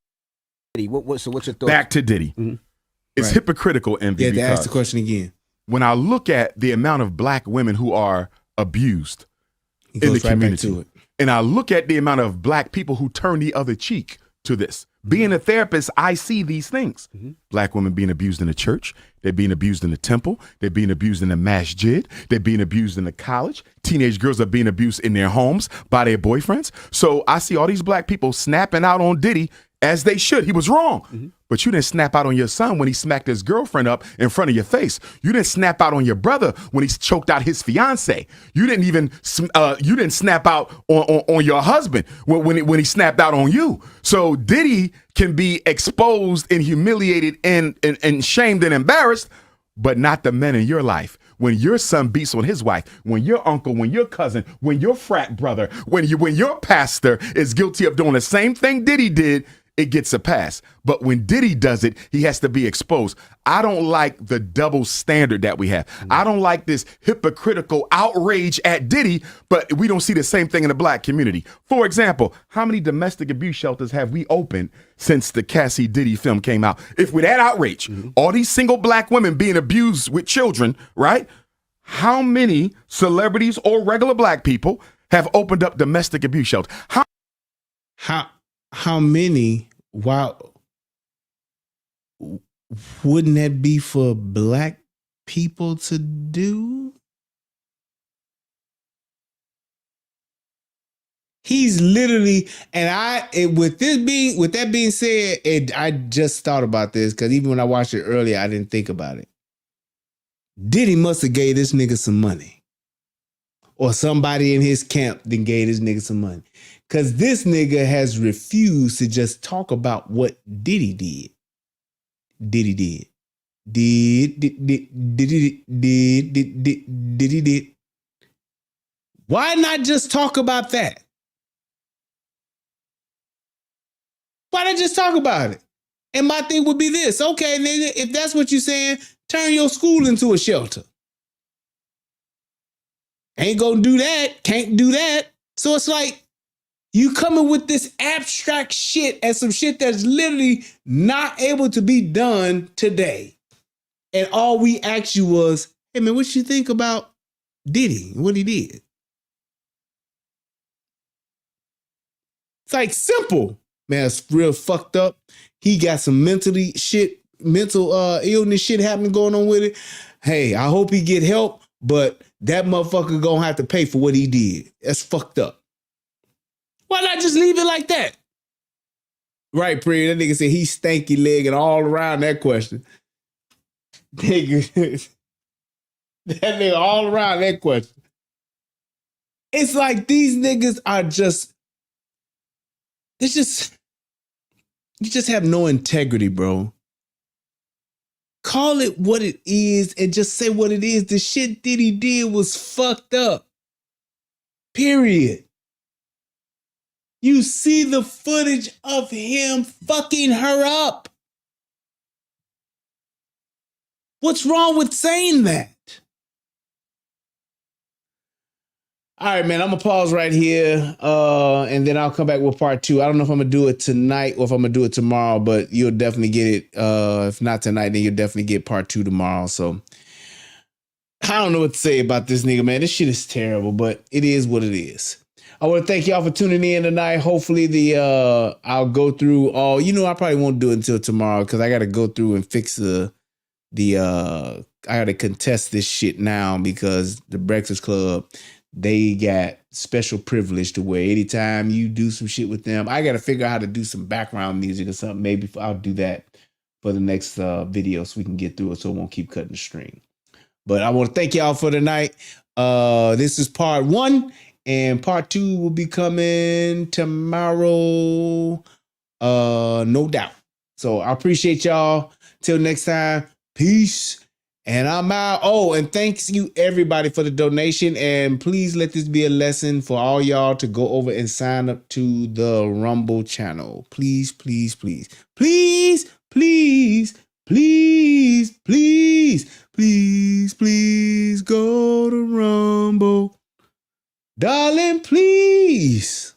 What's your thoughts? Back to Diddy. Mm-hmm. It's hypocritical, Envy. Yeah, to ask the question again. When I look at the amount of black women who are abused in the community, and I look at the amount of black people who turn the other cheek to this, being a therapist, I see these things. Mm-hmm. Black women being abused in the church, they're being abused in the temple, they're being abused in the masjid, they're being abused in the college. Teenage girls are being abused in their homes by their boyfriends. So I see all these black people snapping out on Diddy, as they should. He was wrong. Mm-hmm. But you didn't snap out on your son when he smacked his girlfriend up in front of your face. You didn't snap out on your brother when he choked out his fiance. You didn't even snap out on your husband when he snapped out on you. So Diddy can be exposed and humiliated and shamed and embarrassed, but not the men in your life. When your son beats on his wife, when your uncle, when your cousin, when your frat brother, when your pastor is guilty of doing the same thing Diddy did, it gets a pass. But when Diddy does it, he has to be exposed. I don't like the double standard that we have. Mm-hmm. I don't like this hypocritical outrage at Diddy, but we don't see the same thing in the black community. For example, how many domestic abuse shelters have we opened since the Cassie Diddy film came out? If with that outrage, all these single black women being abused with children, right? How many celebrities or regular black people have opened up domestic abuse shelters? How many? Wow, wouldn't that be for black people to do? He's literally, and with that being said, I just thought about this because even when I watched it earlier, I didn't think about it. Diddy must have gave this nigga some money, or somebody in his camp then gave this nigga some money. Because this nigga has refused to just talk about what Diddy did. Diddy did. Did. Why not just talk about that? Why not just talk about it? And my thing would be this. Okay, nigga, if that's what you're saying, turn your school into a shelter. Ain't gonna do that. Can't do that. So it's like, you coming with this abstract shit and some shit that's literally not able to be done today. And all we asked you was, hey man, what you think about Diddy and what he did? It's like simple. Man, it's real fucked up. He got some mental illness shit happening going on with it. Hey, I hope he get help, but that motherfucker gonna have to pay for what he did. That's fucked up. Why not just leave it like that? Right, Pri. That nigga said he's stanky legging all around that question. Nigga, that nigga all around that question. It's like these niggas are just, you just have no integrity, bro. Call it what it is and just say what it is. The shit Diddy did was fucked up. Period. You see the footage of him fucking her up. What's wrong with saying that? All right, man, I'm going to pause right here, and then I'll come back with part 2. I don't know if I'm going to do it tonight or if I'm going to do it tomorrow, but you'll definitely get it. If not tonight, then you'll definitely get part 2 tomorrow. So I don't know what to say about this nigga, man. This shit is terrible, but it is what it is. I want to thank y'all for tuning in tonight. Hopefully I'll go through all, I probably won't do it until tomorrow because I got to go through and fix I got to contest this shit now because the Breakfast Club, they got special privilege to where anytime you do some shit with them, I got to figure out how to do some background music or something. Maybe I'll do that for the next video so we can get through it so it won't keep cutting the string. But I want to thank y'all for tonight. This is part 1 and part 2 will be coming tomorrow. No doubt. So I appreciate y'all. Till next time. Peace. And I'm out. Oh, and thanks you everybody for the donation. And please let this be a lesson for all y'all to go over and sign up to the Rumble channel. Please, please, please, please, please, please, please, please, please go to Rumble. Darling, please.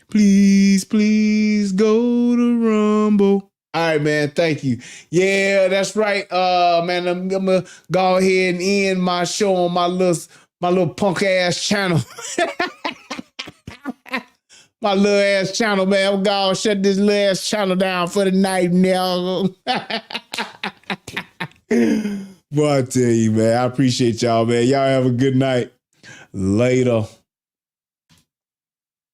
Please, please go to Rumble. All right, man. Thank you. Yeah, that's right. Man, I'm gonna go ahead and end my show on my little punk ass channel. My little ass channel, man. I'm gonna shut this little ass channel down for the night now. Boy, I tell you, man, I appreciate y'all, man. Y'all have a good night. Later.